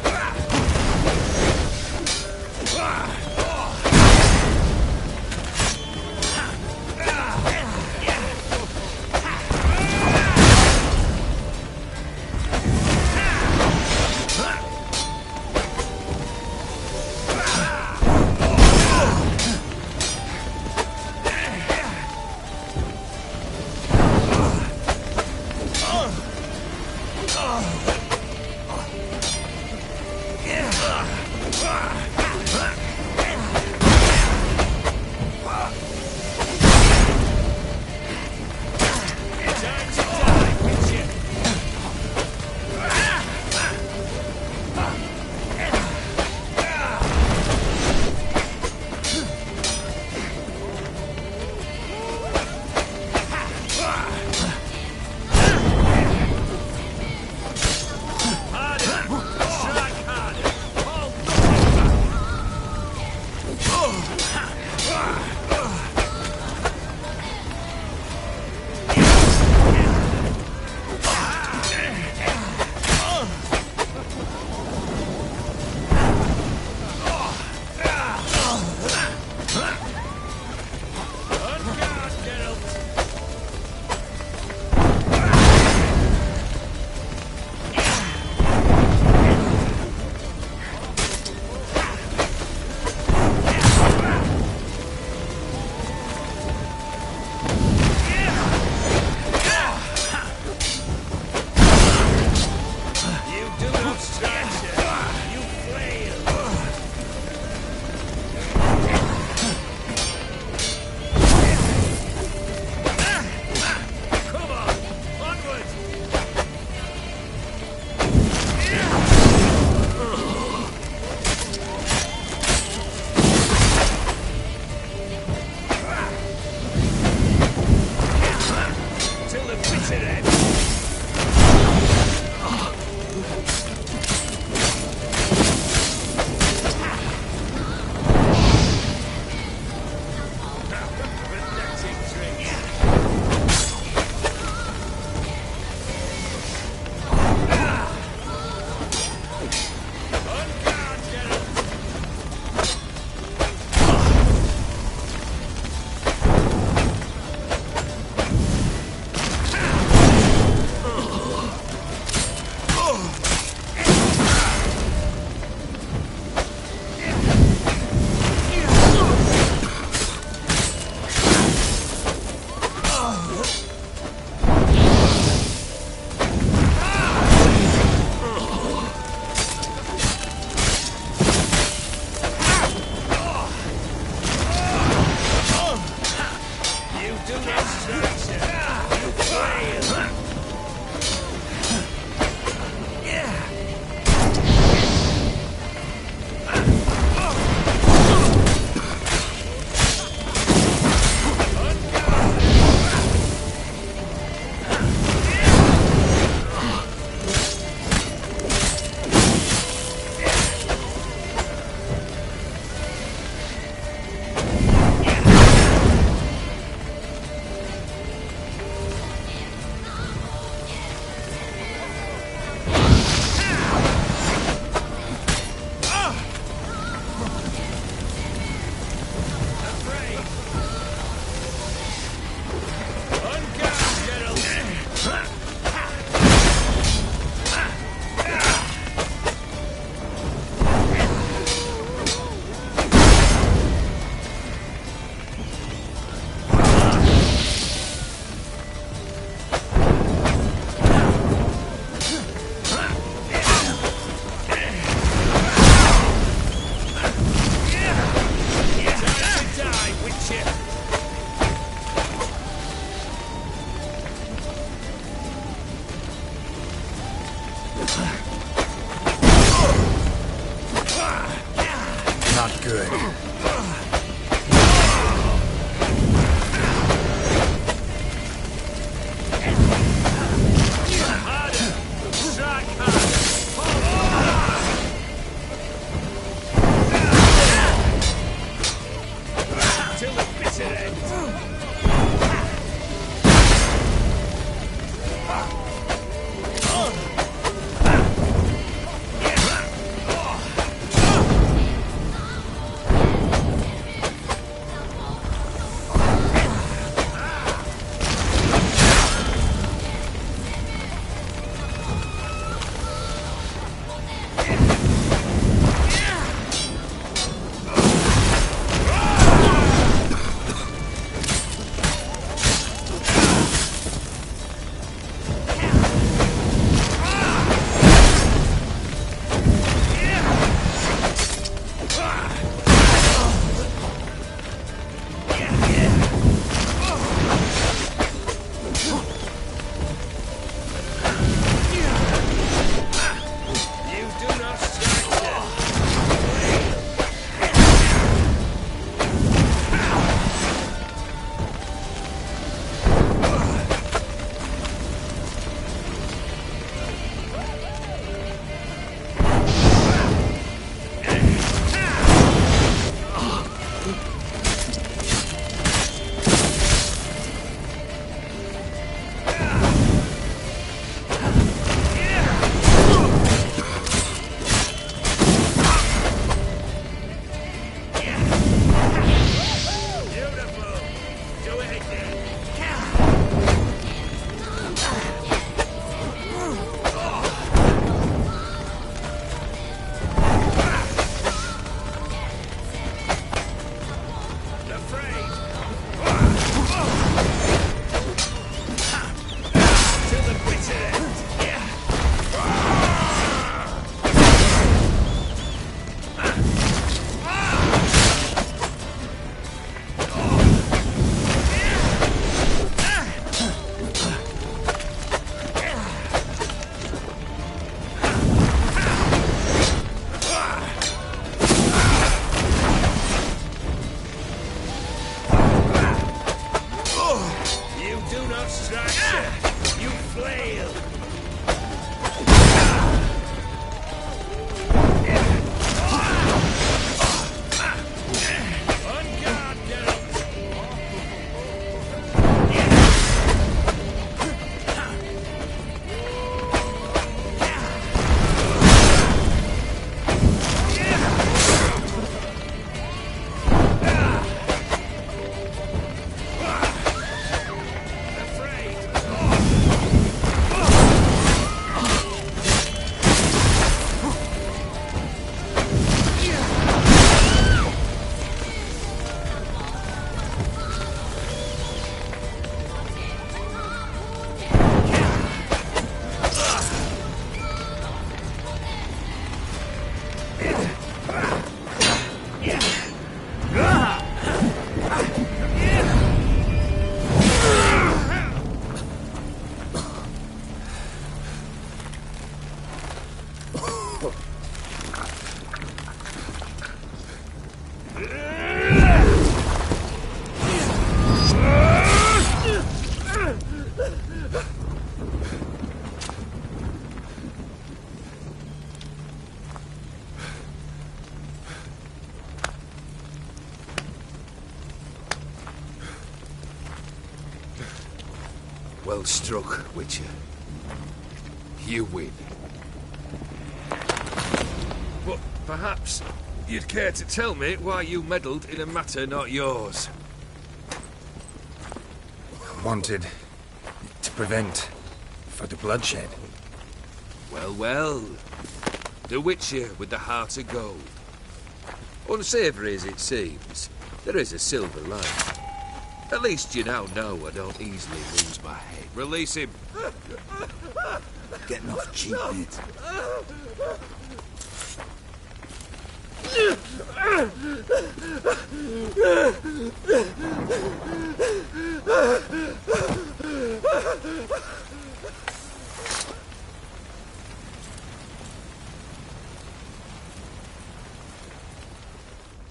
Not good.
Till the bitter end.
Well struck, Witcher. You win. But perhaps you'd care to tell me why you meddled in a matter not yours.
Wanted to prevent further bloodshed.
Well, well. The Witcher with the heart of gold. Unsavoury as it seems, there is a silver lining. At least you now know I don't easily lose my head. Release him.
Getting off cheap, mate.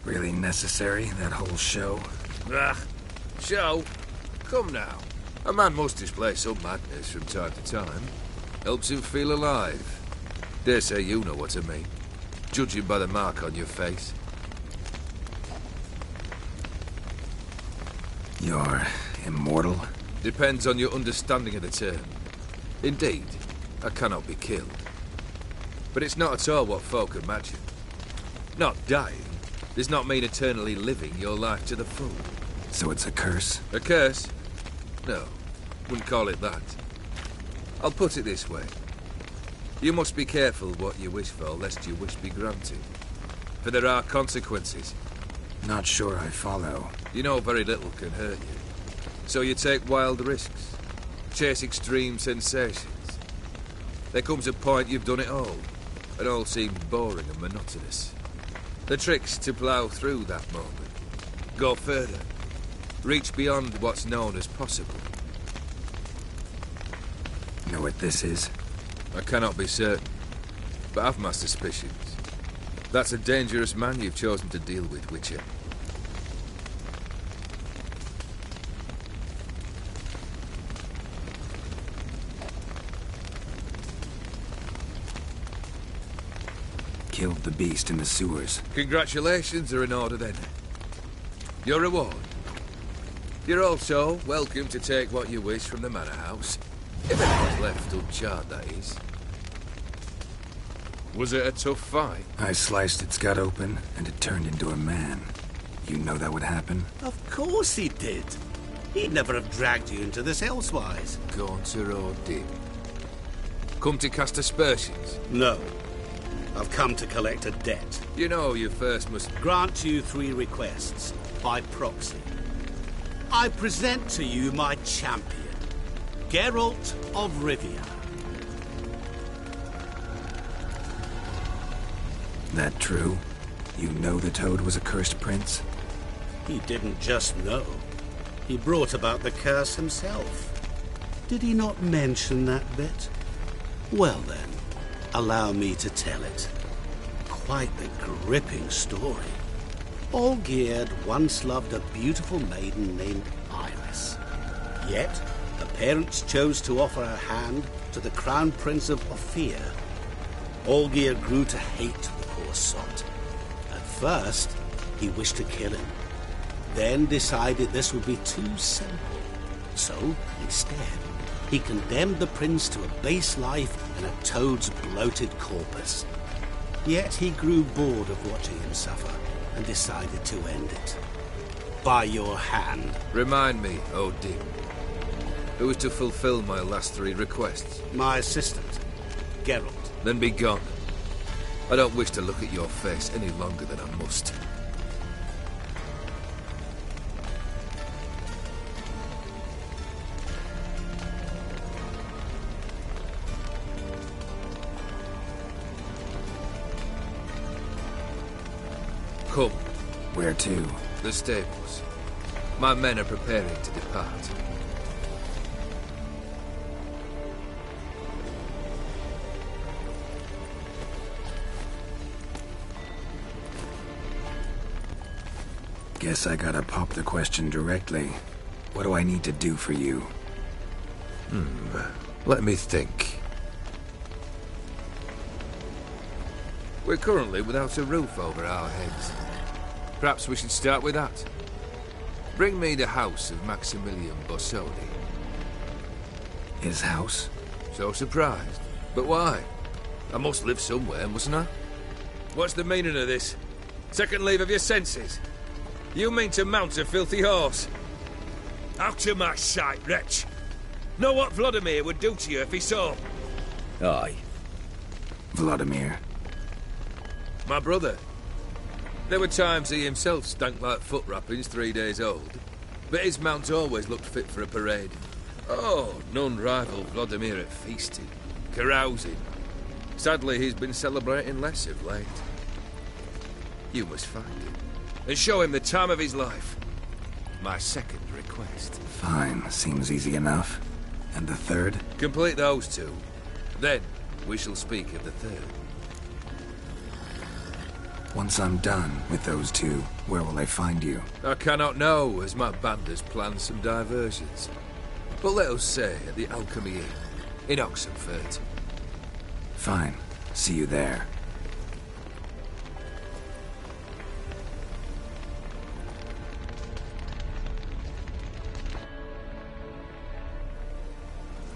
Really necessary, that whole show?
Ah, show? Come now. A man must display some madness from time to time. Helps him feel alive. Dare say you know what I mean. Judging by the mark on your face.
You're immortal?
Depends on your understanding of the term. Indeed, I cannot be killed. But it's not at all what folk imagine. Not dying does not mean eternally living your life to the full.
So it's a curse?
A curse? No, wouldn't call it that. I'll put it this way. You must be careful what you wish for, lest your wish be granted. For there are consequences.
Not sure I follow.
You know very little can hurt you. So you take wild risks. Chase extreme sensations. There comes a point you've done it all. And all seems boring and monotonous. The trick's to plough through that moment. Go further. Reach beyond what's known as possible.
Know what this is?
I cannot be certain, but I've my suspicions. That's a dangerous man you've chosen to deal with, Witcher.
Killed the beast in the sewers.
Congratulations are in order then. Your reward. You're also welcome to take what you wish from the manor house. If anyone's left uncharred, that is. Was it a tough fight?
I sliced its gut open, and it turned into a man. You know that would happen?
Of course he did. He'd never have dragged you into this elsewise.
Gaunter or Dim? Come to cast aspersions?
No. I've come to collect a debt.
You know you first must...
Grant you 3 requests, by proxy. I present to you my champion, Geralt of Rivia.
That true? You know the Toad was a cursed prince?
He didn't just know. He brought about the curse himself. Did he not mention that bit? Well then, allow me to tell it. Quite the gripping story. Olgierd once loved a beautiful maiden named Iris. Yet, her parents chose to offer her hand to the Crown Prince of Ophir. Olgierd grew to hate the poor sot. At first, he wished to kill him. Then decided this would be too simple. So, instead, he condemned the prince to a base life in a toad's bloated corpus. Yet he grew bored of watching him suffer and decided to end it. By your hand.
Remind me, Odin. Who is to fulfill my last 3 requests?
My assistant, Geralt.
Then be gone. I don't wish to look at your face any longer than I must. Come.
Where to?
The stables. My men are preparing to depart.
Guess I gotta pop the question directly. What do I need to do for you?
Let me think. We're currently without a roof over our heads. Perhaps we should start with that. Bring me the house of Maximilian Bossoni.
His house?
So surprised. But why? I must live somewhere, mustn't I? What's the meaning of this? Second leave of your senses? You mean to mount a filthy horse? Out of my sight, wretch! Know what Vladimir would do to you if he saw?
Aye. Vladimir.
My brother. There were times he himself stank like foot wrappings 3 days old, but his mount always looked fit for a parade. Oh, none rival Vladimir at feasting, carousing. Sadly, he's been celebrating less of late. You must find him, and show him the time of his life. My second request.
Fine, seems easy enough. And the third?
Complete those 2. Then, we shall speak of the third.
Once I'm done with those two, where will I find you?
I cannot know, as my band has planned some diversions. But let us say at the Alchemy Inn, in Oxenfurt.
Fine. See you there.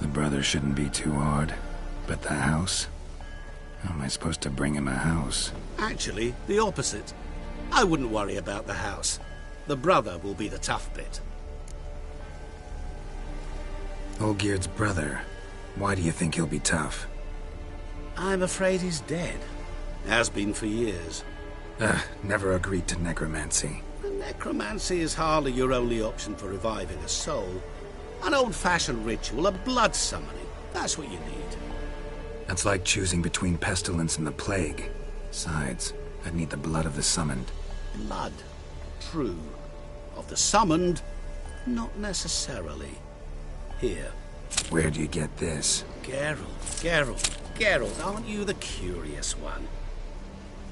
The brother shouldn't be too hard. But the house? How am I supposed to bring him a house?
Actually, the opposite. I wouldn't worry about the house. The brother will be the tough bit.
Olgierd's brother. Why do you think he'll be tough?
I'm afraid he's dead. Has been for years.
Never agreed to necromancy.
Necromancy is hardly your only option for reviving a soul. An old-fashioned ritual, a blood summoning. That's what you need.
That's like choosing between pestilence and the plague. Besides, I'd need the blood of the summoned.
Blood. True. Of the summoned, not necessarily. Here.
Where do you get this?
Geralt, aren't you the curious one?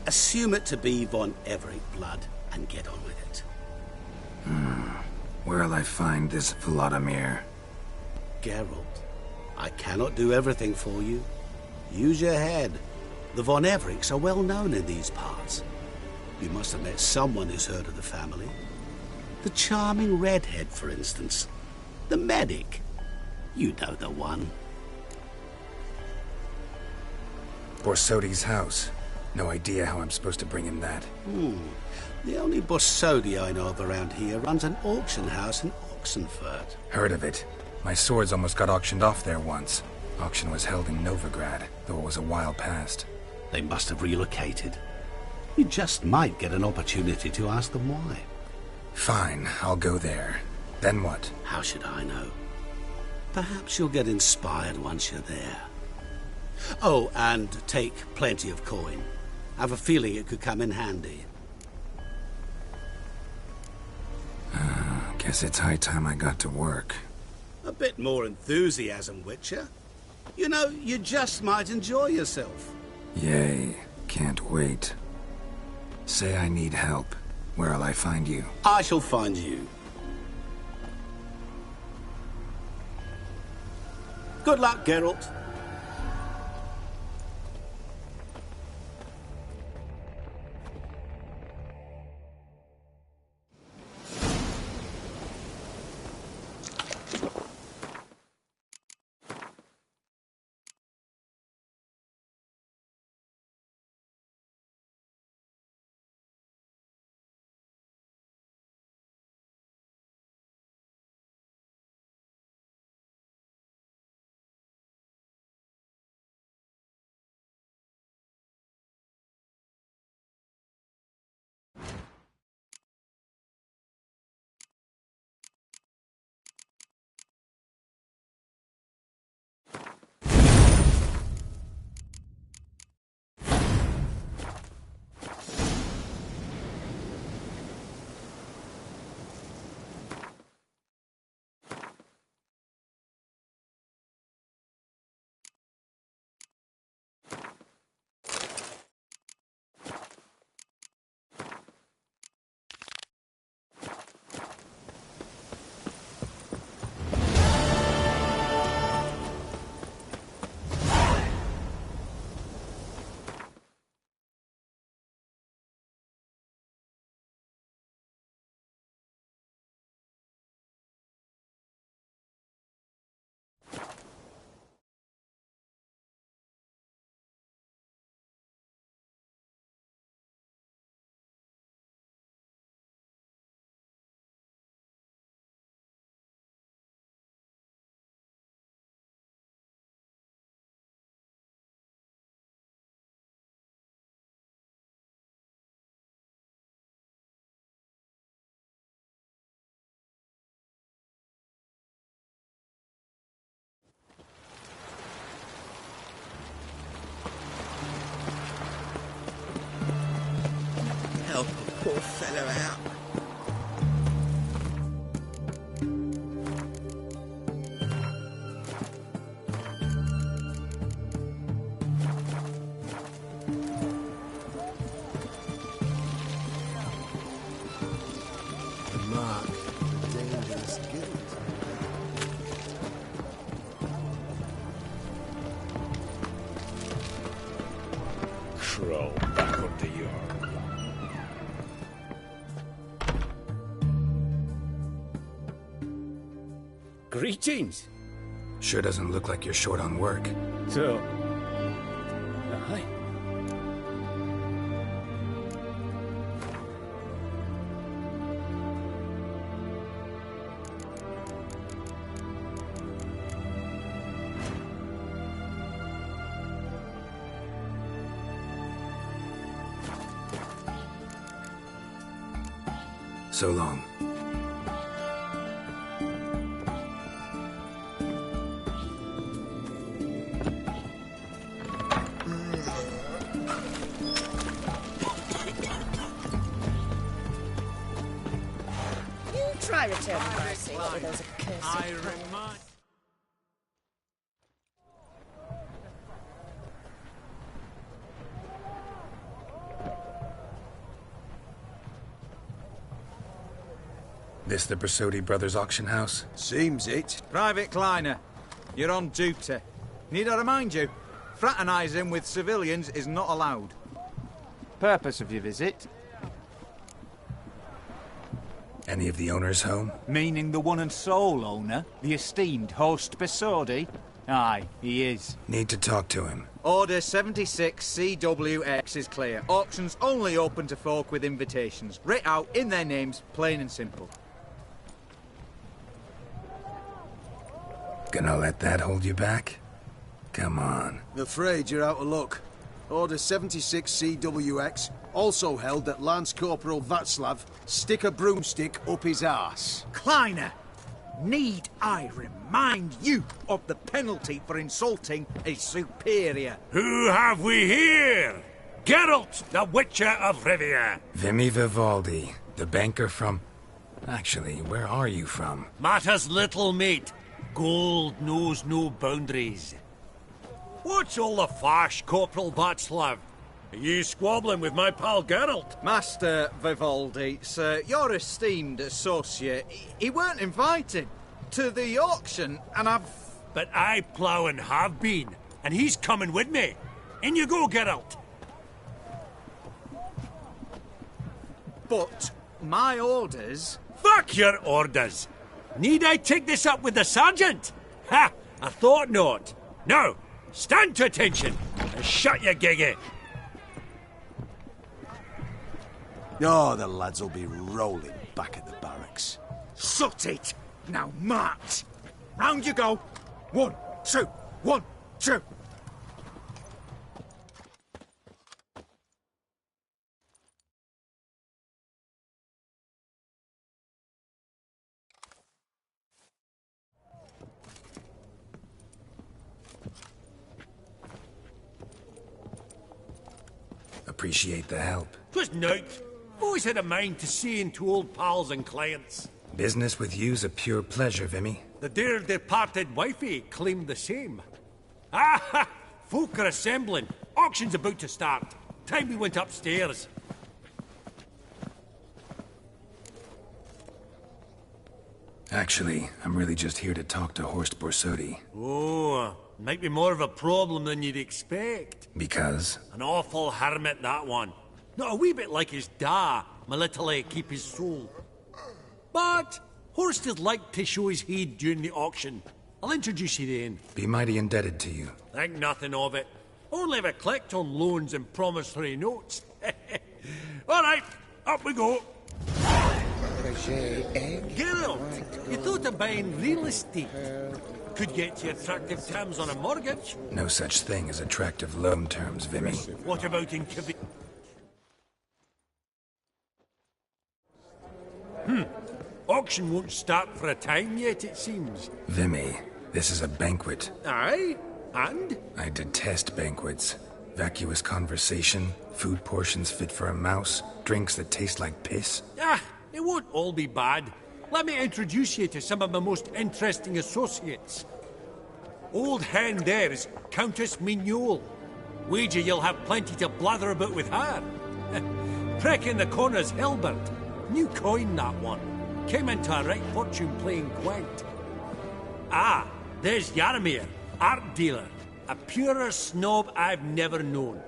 Assume it to be von Everett blood and get on with it.
Where'll I find this Vladimir?
Geralt, I cannot do everything for you. Use your head. The von Evericks are well known in these parts. You must have met someone who's heard of the family. The charming redhead, for instance. The medic. You know the one.
Borsodi's house. No idea how I'm supposed to bring him that.
The only Borsodi I know of around here runs an auction house in Oxenfurt.
Heard of it. My swords almost got auctioned off there once. Auction was held in Novigrad, though it was a while past.
They must have relocated. You just might get an opportunity to ask them why.
Fine, I'll go there. Then what?
How should I know? Perhaps you'll get inspired once you're there. Oh, and take plenty of coin. I have a feeling it could come in handy.
Guess it's high time I got to work.
A bit more enthusiasm, Witcher. You know, you just might enjoy yourself.
Yay. Can't wait. Say I need help. Where'll I find you?
I shall find you. Good luck, Geralt.
Help a poor fellow out.
crawl back under your...
Greetings.
Sure doesn't look like you're short on work.
So... Aye.
So long.
Try to turn mercy to those accursed
remind...
This the Bersodi Brothers auction house?
Seems it. Private Kleiner, you're on duty. Need I remind you, fraternising with civilians is not allowed.
Purpose of your visit?
Any of the owners home?
Meaning the one and sole owner, the esteemed host Bersodi? Aye, he is.
Need to talk to him.
Order 76 CWX is clear. Auctions only open to folk with invitations. Writ out in their names, plain and simple.
Gonna let that hold you back? Come on.
I'm afraid you're out of luck. Order 76 CWX also held that Lance Corporal Václav stick a broomstick up his arse.
Kleiner, need I remind you of the penalty for insulting a superior?
Who have we here? Geralt, the Witcher of Rivia.
Vimy Vivaldi, the banker from... Actually, where are you from?
Matters little, mate. Gold knows no boundaries. What's all the fash, Corporal Václav? Are you squabbling with my pal Geralt?
Master Vivaldi, sir, your esteemed associate, he weren't invited to the auction, and I've...
But I plough and have been, and he's coming with me. In you go, Geralt.
But my orders...
Fuck your orders! Need I take this up with the sergeant? Ha! I thought not. Now, stand to attention and shut your giggy.
Oh, the lads will be rolling back at the barracks.
Sut it! Now march! Round you go! 1, 2, 1, 2!
Appreciate the help.
'Twas nowt. Always had a mind to see into old pals and clients.
Business with you's a pure pleasure, Vimy.
The dear departed wifey claimed the same. Ah ha! Folk are assembling. Auction's about to start. Time we went upstairs.
Actually, I'm really just here to talk to Horst Bersodi.
Oh, might be more of a problem than you'd expect.
Because?
An awful hermit, that one. Not a wee bit like his da, my little keep his soul. But Horst is like to show his head during the auction. I'll introduce you then.
Be mighty indebted to you.
Think nothing of it. Only ever collect on loans and promissory notes. All right, up we go. Geralt, you thought of buying real estate. Could get you attractive terms on a mortgage.
No such thing as attractive loan terms, Vimy.
What about in Auction won't start for a time yet, it seems.
Vimy, this is a banquet.
Aye? And?
I detest banquets. Vacuous conversation, food portions fit for a mouse, drinks that taste like piss.
Ah, it won't all be bad. Let me introduce you to some of my most interesting associates. Old hen there is Countess Mignol. Wager you'll have plenty to blather about with her. Prick in the corner's Hilbert. New coin, that one. Came into a right fortune playing Gwent. Ah, there's Jaromir, art dealer. A purer snob I've never known.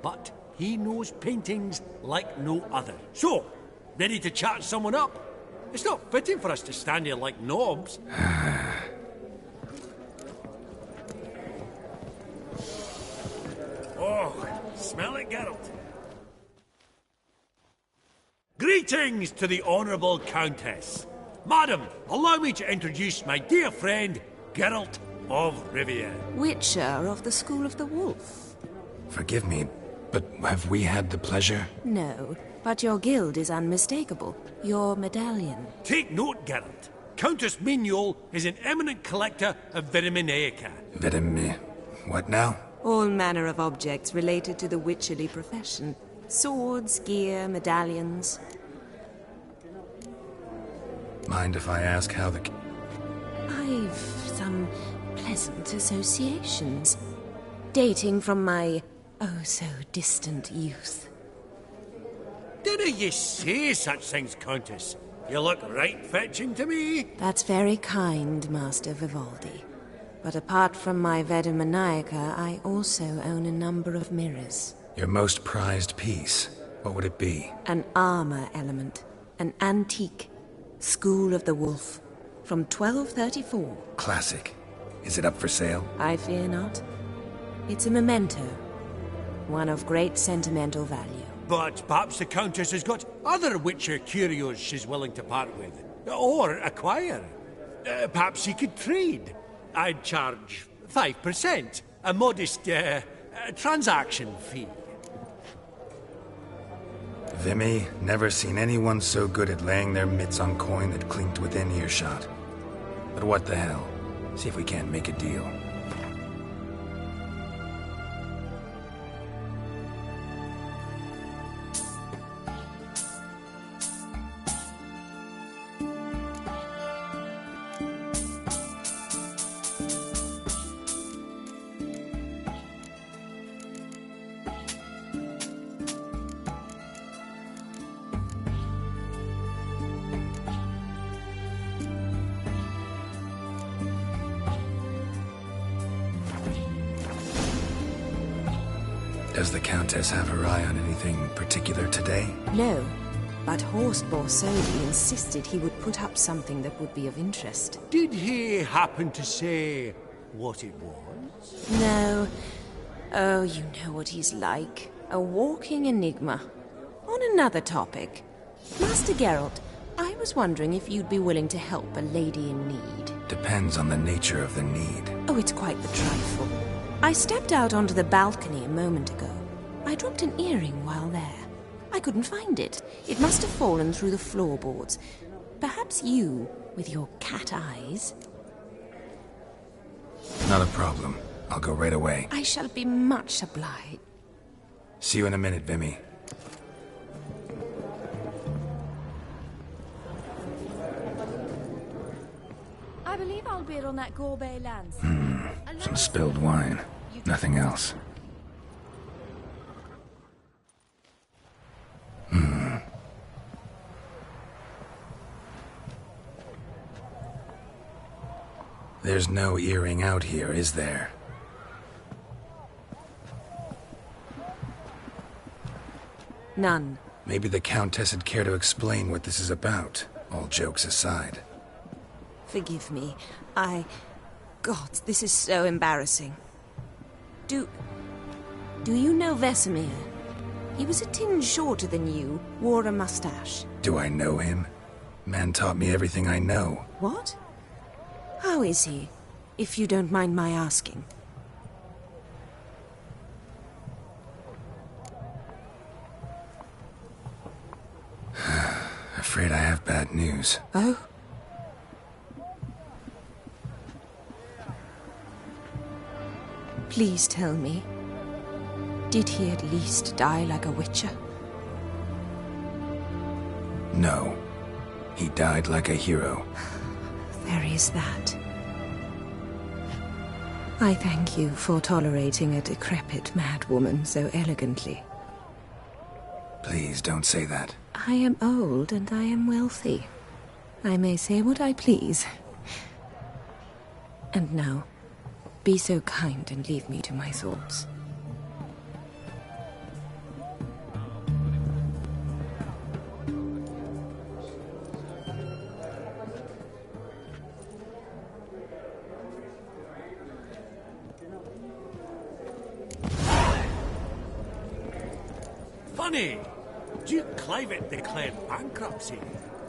But
he knows paintings like no other. So, ready to chat someone up? It's not fitting for us to stand here like knobs. Oh, smell it, Geralt. Greetings to the Honourable Countess. Madam, allow me to introduce my dear friend, Geralt of Rivia.
Witcher of the School of the Wolf.
Forgive me, but have we had the pleasure?
No, but your guild is unmistakable. Your medallion.
Take note, Geralt. Countess Mignol is an eminent collector of Vitaminaica.
What now?
All manner of objects related to the witcherly profession. Swords, gear, medallions.
Mind if I ask how the...
I've some pleasant associations. Dating from my oh-so-distant youth.
Dinna ye say such things, Countess? You look right fetching to me.
That's very kind, Master Vivaldi. But apart from my Vitaminaica, I also own a number of mirrors.
Your most prized piece, what would it be?
An armor element. An antique. School of the Wolf. From 1234.
Classic. Is it up for sale?
I fear not. It's a memento. One of great sentimental value.
But perhaps the Countess has got other Witcher curios she's willing to part with. Or acquire. Perhaps he could trade. I'd charge 5%. A modest, transaction fee.
Vimy, never seen anyone so good at laying their mitts on coin that clinked within earshot. But what the hell? See if we can't make a deal. Does the Countess have her eye on anything particular today?
No, but Horst Borsodi insisted he would put up something that would be of interest.
Did he happen to say what it was?
No. Oh, you know what he's like. A walking enigma. On another topic. Master Geralt, I was wondering if you'd be willing to help a lady in need.
Depends on the nature of the need.
Oh, it's quite the trifle. I stepped out onto the balcony a moment ago. I dropped an earring while there. I couldn't find it. It must have fallen through the floorboards. Perhaps you, with your cat eyes...
Not a problem. I'll go right away.
I shall be much obliged.
See you in a minute, Vimy.
I believe I'll bid on that Gorbet lance.
Some spilled wine. Nothing else. There's no earring out here, is there?
None.
Maybe the Countess would care to explain what this is about, all jokes aside.
Forgive me. God, this is so embarrassing. Do you know Vesemir? He was a tinge shorter than you, wore a mustache.
Do I know him? Man taught me everything I know.
What? How is he, if you don't mind my asking?
Afraid I have bad news.
Oh? Please tell me. Did he at least die like a witcher?
No. He died like a hero.
There is that. I thank you for tolerating a decrepit madwoman so elegantly.
Please don't say that.
I am old and I am wealthy. I may say what I please. And now, be so kind and leave me to my thoughts.
Funny! Duke Clivet declared bankruptcy,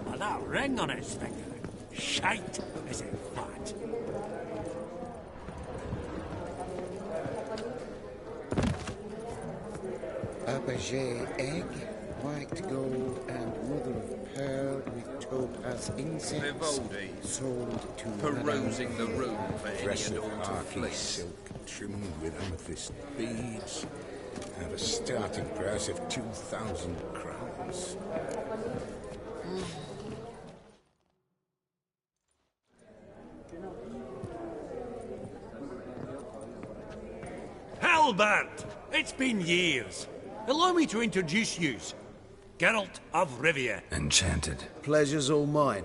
but that ring on his finger, shite is it fat.
Fabergé egg, white gold, and mother of pearl with topaz insects.
Vivaldi,
sold to
perusing the room for any
Dress of
adorned
khaki
fleece.
silk trimmed with amethyst beads, and a starting price of 2,000 crowns.
Halbert! It's been years. Allow me to introduce yous. Geralt of Rivia.
Enchanted.
Pleasure's all mine.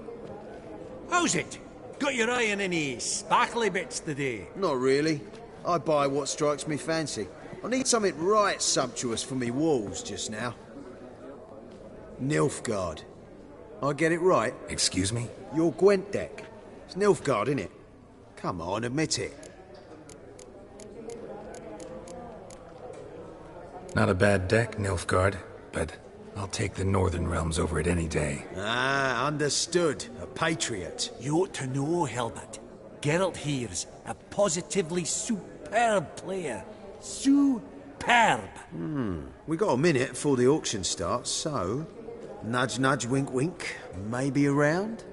How's it? Got your eye on any sparkly bits today?
Not really. I buy what strikes me fancy. I need something right sumptuous for me walls just now. Nilfgaard. I get it right?
Excuse me?
Your Gwent deck. It's Nilfgaard, innit? Come on, admit it.
Not a bad deck, Nilfgaard, but I'll take the Northern Realms over it any day.
Ah, understood. A patriot.
You ought to know, Helmut. Geralt here's a positively superb player. Superb!
We got a minute before the auction starts, so... Nudge, nudge, wink, wink. Maybe around?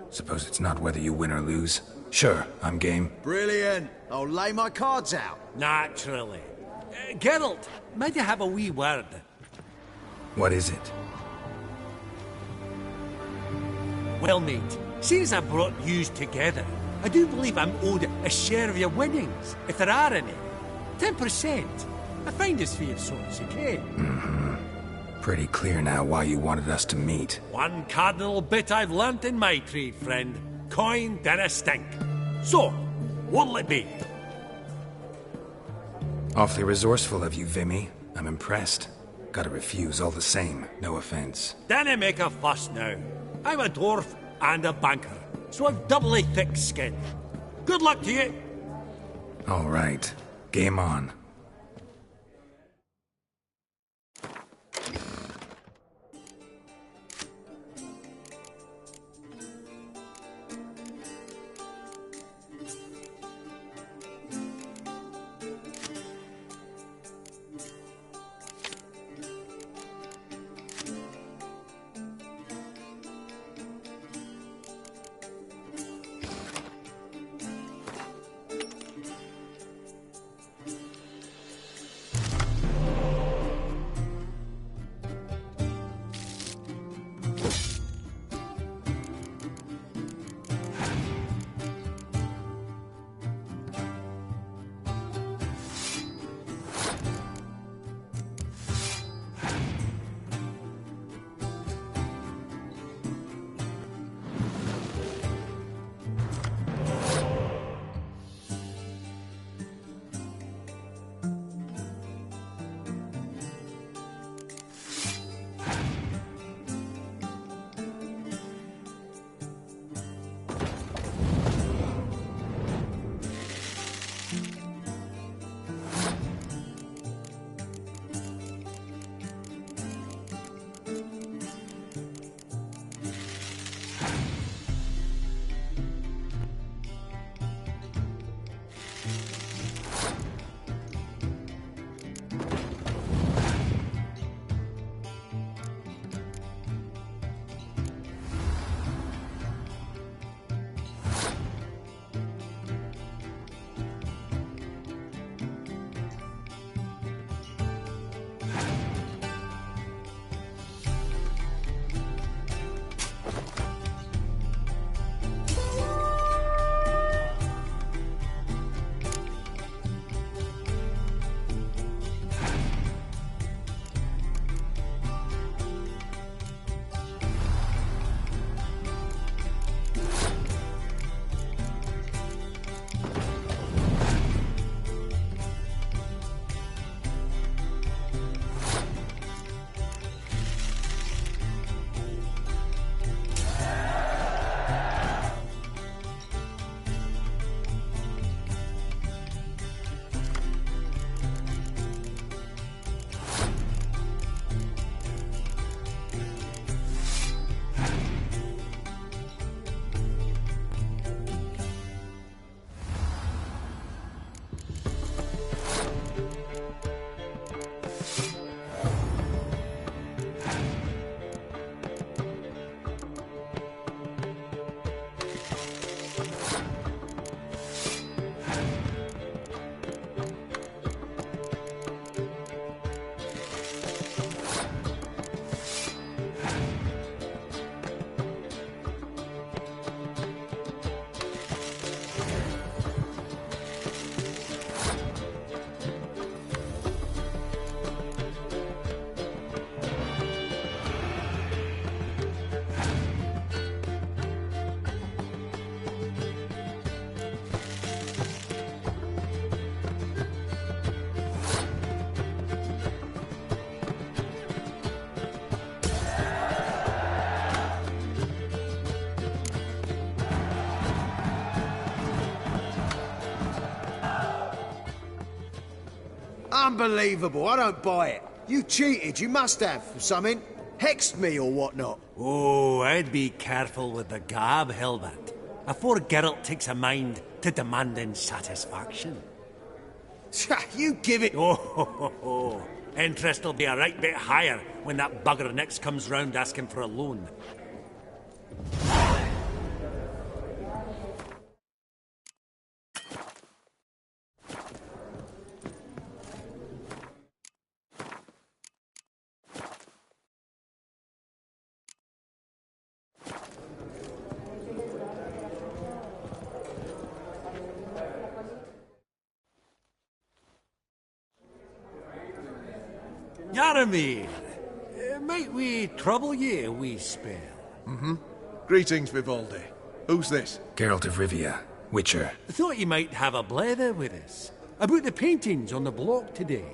Suppose it's not whether you win or lose. Sure, I'm game.
Brilliant. I'll lay my cards out.
Naturally. Geralt, might you have a wee word?
What is it?
Well, mate, since I brought yous together, I do believe I'm owed a share of your winnings, if there are any. 10%. I find as fair so as you can.
Pretty clear now why you wanted us to meet.
One cardinal bit I've learnt in my trade, friend. Coin dinna stink. So, what'll it be?
Awfully resourceful of you, Vimy. I'm impressed. Gotta refuse all the same. No offense.
Dinna make a fuss now. I'm a dwarf and a banker, so I've doubly thick skin. Good luck to you.
All right. Game on.
Unbelievable, I don't buy it. You cheated, you must have, for something. Hexed me or whatnot.
Oh, I'd be careful with the gab, Hilbert. Afore Geralt takes a mind to demanding satisfaction.
You give it...
Oh. Interest will be a right bit higher when that bugger next comes round asking for a loan. Yaramir, might we trouble ye a wee spell?
Mm-hmm. Greetings, Vivaldi. Who's this?
Geralt of Rivia, Witcher.
Thought you might have a blether with us. About the paintings on the block today.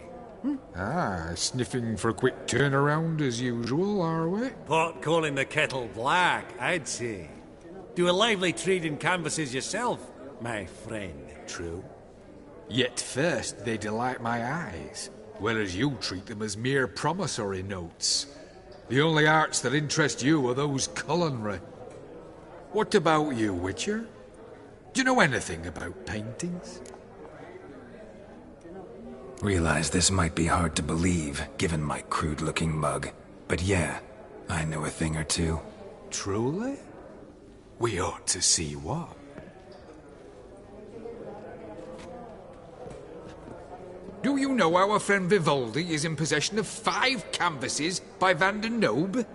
Sniffing for a quick turnaround as usual, are we?
Pot calling the kettle black, I'd say. Do a lively trade in canvases yourself, my friend.
True. Yet first they delight my eyes, whereas you treat them as mere promissory notes. The only arts that interest you are those culinary. What about you, Witcher? Do you know anything about paintings?
Realize this might be hard to believe, given my crude-looking mug. But yeah, I know a thing or two.
Truly? We ought to see what. Do you know our friend Vivaldi is in possession of 5 canvases by Van der Nobe?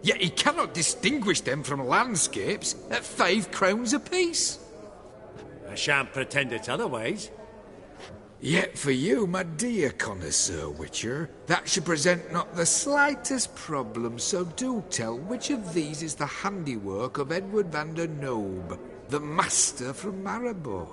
Yet he cannot distinguish them from landscapes at 5 crowns apiece.
I shan't pretend it's otherwise.
Yet for you, my dear connoisseur Witcher, that should present not the slightest problem, so do tell which of these is the handiwork of Edward van der Nobe, the master from Maribor.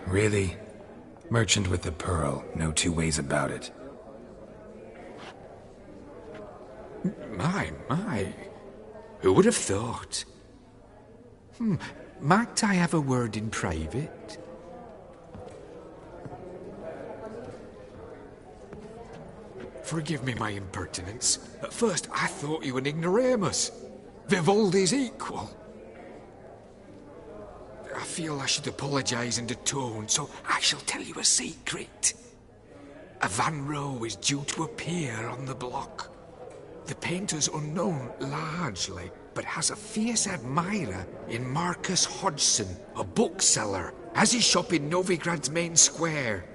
Really? Merchant with the pearl, no 2 ways about it.
My. Who would have thought? Might I have a word in private? Forgive me my impertinence. At first I thought you an ignoramus. Vivaldi's equal. I feel I should apologise and atone, so I shall tell you a secret. A Van Rowe is due to appear on the block. The painter's unknown largely, but has a fierce admirer in Marcus Hodgson, a bookseller, has his shop in Novigrad's main square.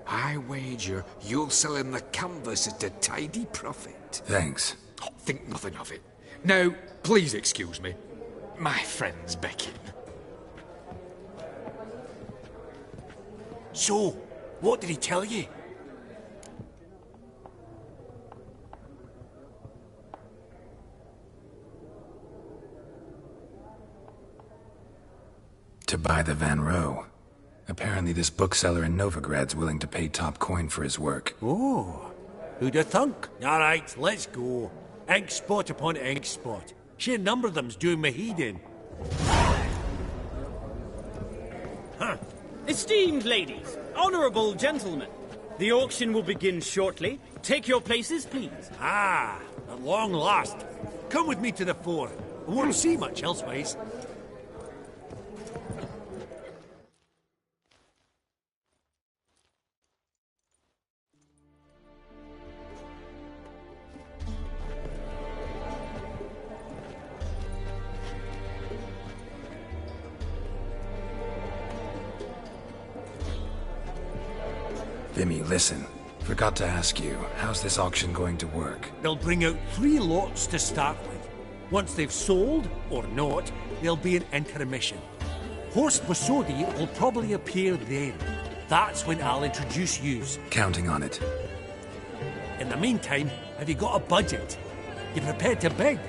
I wager you'll sell him the canvas at a tidy profit.
Thanks.
Oh, think nothing of it. Now, please excuse me. My friend's beckon.
So, what did he tell you?
buy the Van Roe. Apparently this bookseller in Novigrad's willing to pay top coin for his work.
Oh, who'd have thunk? All right, let's go. Ink spot upon ink spot. Sheer number of them's doing me heed in.
Huh. Esteemed ladies, honourable gentlemen, the auction will begin shortly. Take your places, please.
Ah, at long last. Come with me to the fore. I won't see much elsewise.
Vimy, listen. Forgot to ask you, how's this auction going to work?
They'll bring out 3 lots to start with. Once they've sold, or not, there'll be an intermission. Horst Bosodi will probably appear then. That's when I'll introduce yous.
Counting on it.
In the meantime, have you got a budget? You prepared to bid?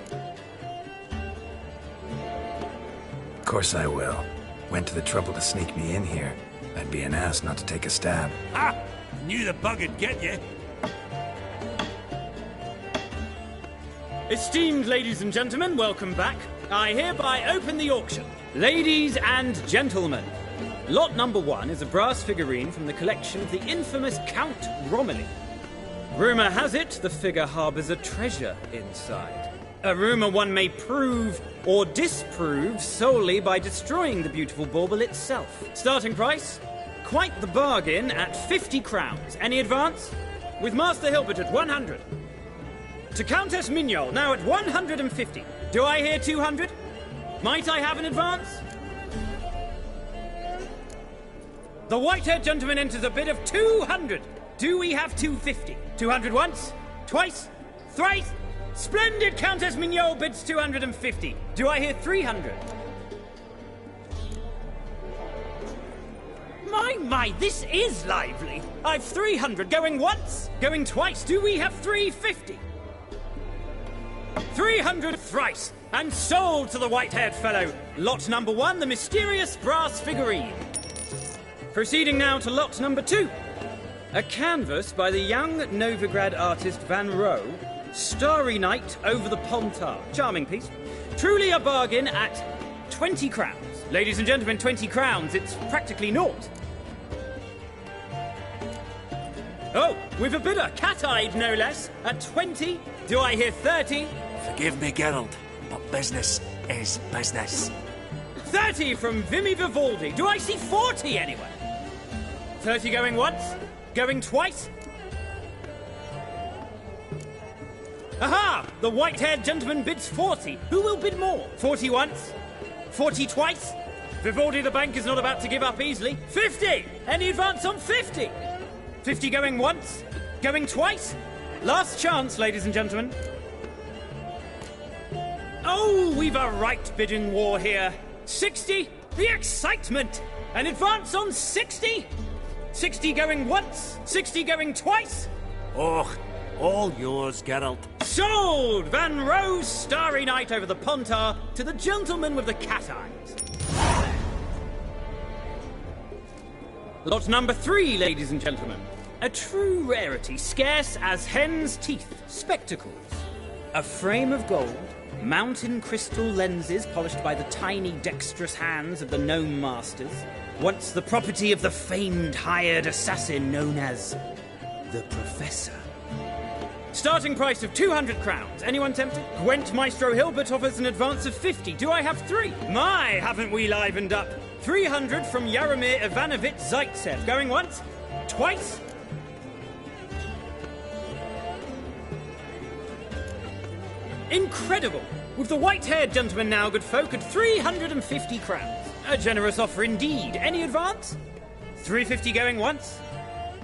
Of course I will. Went to the trouble to sneak me in here. I'd be an ass not to take a stab.
Ha! Knew the bug'd get you.
Esteemed ladies and gentlemen, welcome back. I hereby open the auction. Ladies and gentlemen, lot number 1 is a brass figurine from the collection of the infamous Count Romilly. Rumour has it the figure harbours a treasure inside. A rumour one may prove or disprove solely by destroying the beautiful bauble itself. Starting price? Quite the bargain at 50 crowns. Any advance? With Master Hilbert at 100. To Countess Mignol, now at 150. Do I hear 200? Might I have an advance? The white-haired gentleman enters a bid of 200. Do we have 250? 200 once? Twice? Thrice? Splendid! Countess Mignol bids 250. Do I hear 300? My, this is lively. I've 300 going once, going twice. Do we have 350? 300 thrice, and sold to the white-haired fellow. Lot number 1, the mysterious brass figurine. Proceeding now to lot number 2. A canvas by the young Novigrad artist Van Roe, Starry Night over the Pontar. Charming piece. Truly a bargain at 20 crowns. Ladies and gentlemen, 20 crowns, it's practically naught. Oh, we've a bidder, cat-eyed no less, at 20. Do I hear 30?
Forgive me, Geralt, but business is business.
30 from Vimy Vivaldi. Do I see 40 anywhere? 30 going once? Going twice? Aha! The white-haired gentleman bids 40. Who will bid more? 40 once? 40 twice? Vivaldi the bank is not about to give up easily. 50! Any advance on 50? 50 going once? Going twice? Last chance, ladies and gentlemen. Oh, we've a right bidding war here. 60? The excitement! An advance on 60? 60 going once? 60 going twice?
Oh, all yours, Geralt.
Sold! Van Roe's Starry Night over the Pontar to the gentleman with the cat eyes. Lot number 3, ladies and gentlemen. A true rarity, scarce as hen's teeth. Spectacles. A frame of gold, mountain crystal lenses polished by the tiny, dexterous hands of the gnome masters. Once the property of the famed hired assassin known as the Professor. Starting price of 200 crowns. Anyone tempted? Gwent Maestro Hilbert offers an advance of 50. Do I have 3? My, haven't we livened up? 300 from Yaromir Ivanovich Zaitsev. Going once? Twice? Incredible! With the white-haired gentleman now, good folk, at 350 crowns. A generous offer indeed. Any advance? 350 going once?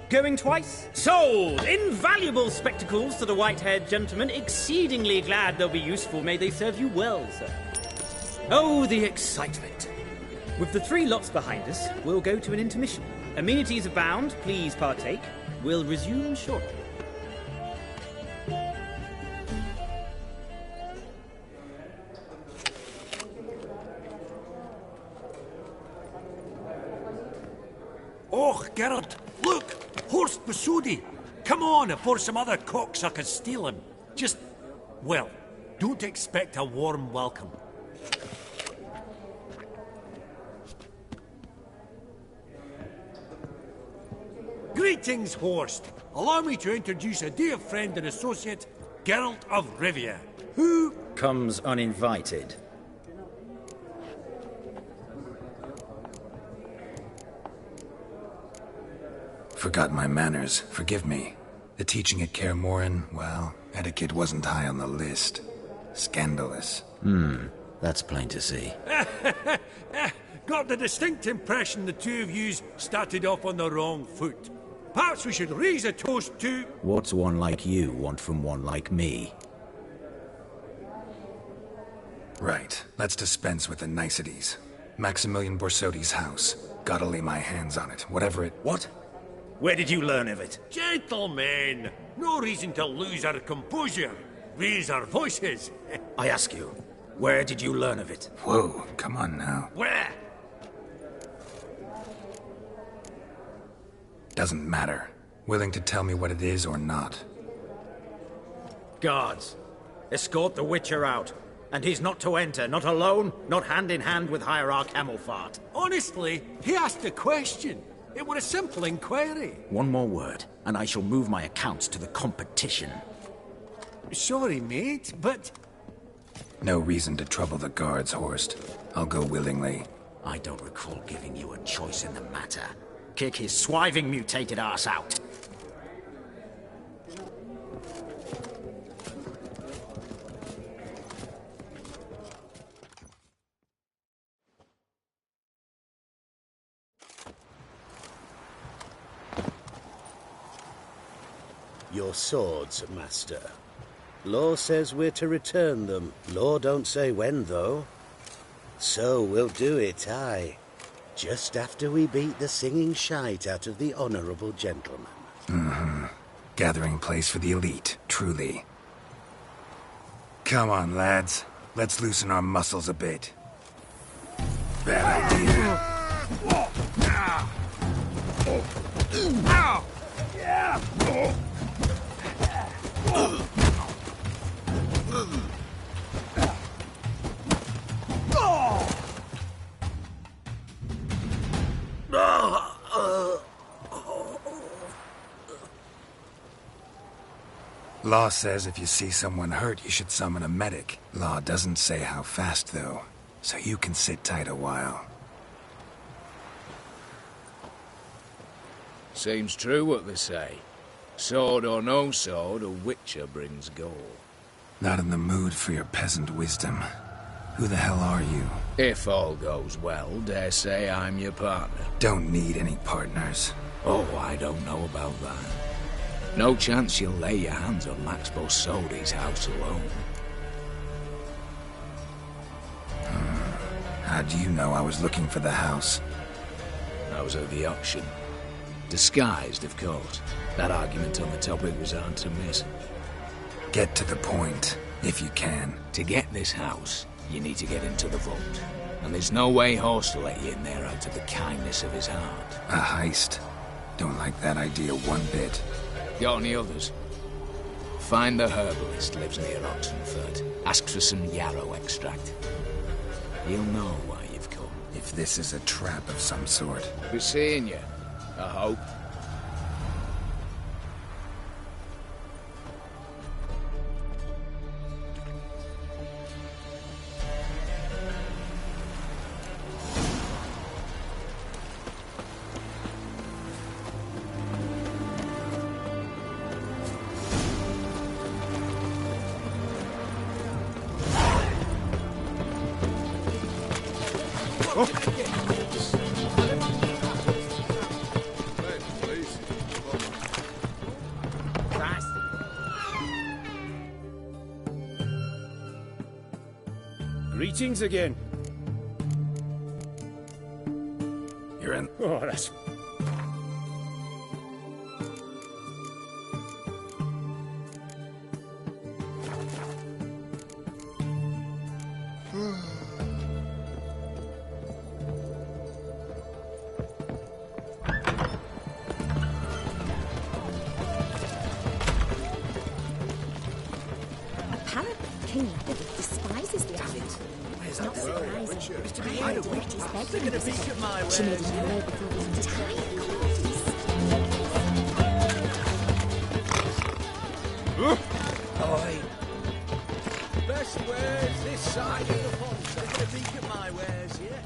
Going twice? Sold! Invaluable spectacles to the white-haired gentleman. Exceedingly glad they'll be useful. May they serve you well, sir. Oh, the excitement. With the 3 lots behind us, we'll go to an intermission. Amenities abound. Please partake. We'll resume shortly.
Oh, Geralt, look! Horst Basudi! Come on before some other cocksuckers steal him. Just, well, don't expect a warm welcome. Greetings, Horst. Allow me to introduce a dear friend and associate, Geralt of Rivia, who
comes uninvited.
Forgot my manners. Forgive me. The teaching at Kaer Morhen, well, etiquette wasn't high on the list. Scandalous.
That's plain to see.
got the distinct impression the two of yous started off on the wrong foot. Perhaps we should raise a toast to...
What's one like you want from one like me?
Right. Let's dispense with the niceties. Maximilian Borsodi's house. Gotta lay my hands on it, whatever it...
What? Where did you learn of it?
Gentlemen! No reason to lose our composure. Raise our voices.
I ask you, where did you learn of it?
Whoa, come on now.
Where?
Doesn't matter. Willing to tell me what it is or not.
Guards, escort the Witcher out. And he's not to enter, not alone, not hand in hand with Hierarch Camelfart.
Honestly, he asked a question. It were a simple inquiry.
One more word, and I shall move my accounts to the competition.
Sorry, mate, but...
No reason to trouble the guards, Horst. I'll go willingly.
I don't recall giving you a choice in the matter. Kick his swiving mutated ass out.
Your swords, Master. Law says we're to return them. Law don't say when, though. So we'll do it, aye. Just after we beat the singing shite out of the honourable gentleman.
Mm-hmm. Gathering place for the elite, truly. Come on, lads. Let's loosen our muscles a bit. Bad idea. Law says if you see someone hurt, you should summon a medic. Law doesn't say how fast, though, so you can sit tight a while.
Seems true what they say. Sword or no sword, a Witcher brings goal.
Not in the mood for your peasant wisdom. Who the hell are you?
If all goes well, dare say I'm your partner.
Don't need any partners.
Oh, I don't know about that. No chance you'll lay your hands on Max Borsodi's house alone.
How do you know I was looking for the house?
I was at the auction. Disguised, of course. That argument on the topic was hard to miss.
Get to the point, if you can.
To get this house, you need to get into the vault. And there's no way Horst will let you in there out of the kindness of his heart.
A heist. Don't like that idea one bit.
Got any others? Find the herbalist lives near Oxenfurt. Ask for some yarrow extract. He'll know why you've come.
If this is a trap of some sort.
Be seeing you, I hope.
Greetings again.
You're in.
Oh, that's...
bedroom visitor. She made him way before the entire
Oi! Best wares this side of the pond. Taking a peek at my wares, yeah?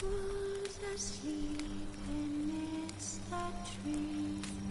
Who's asleep amidst the trees?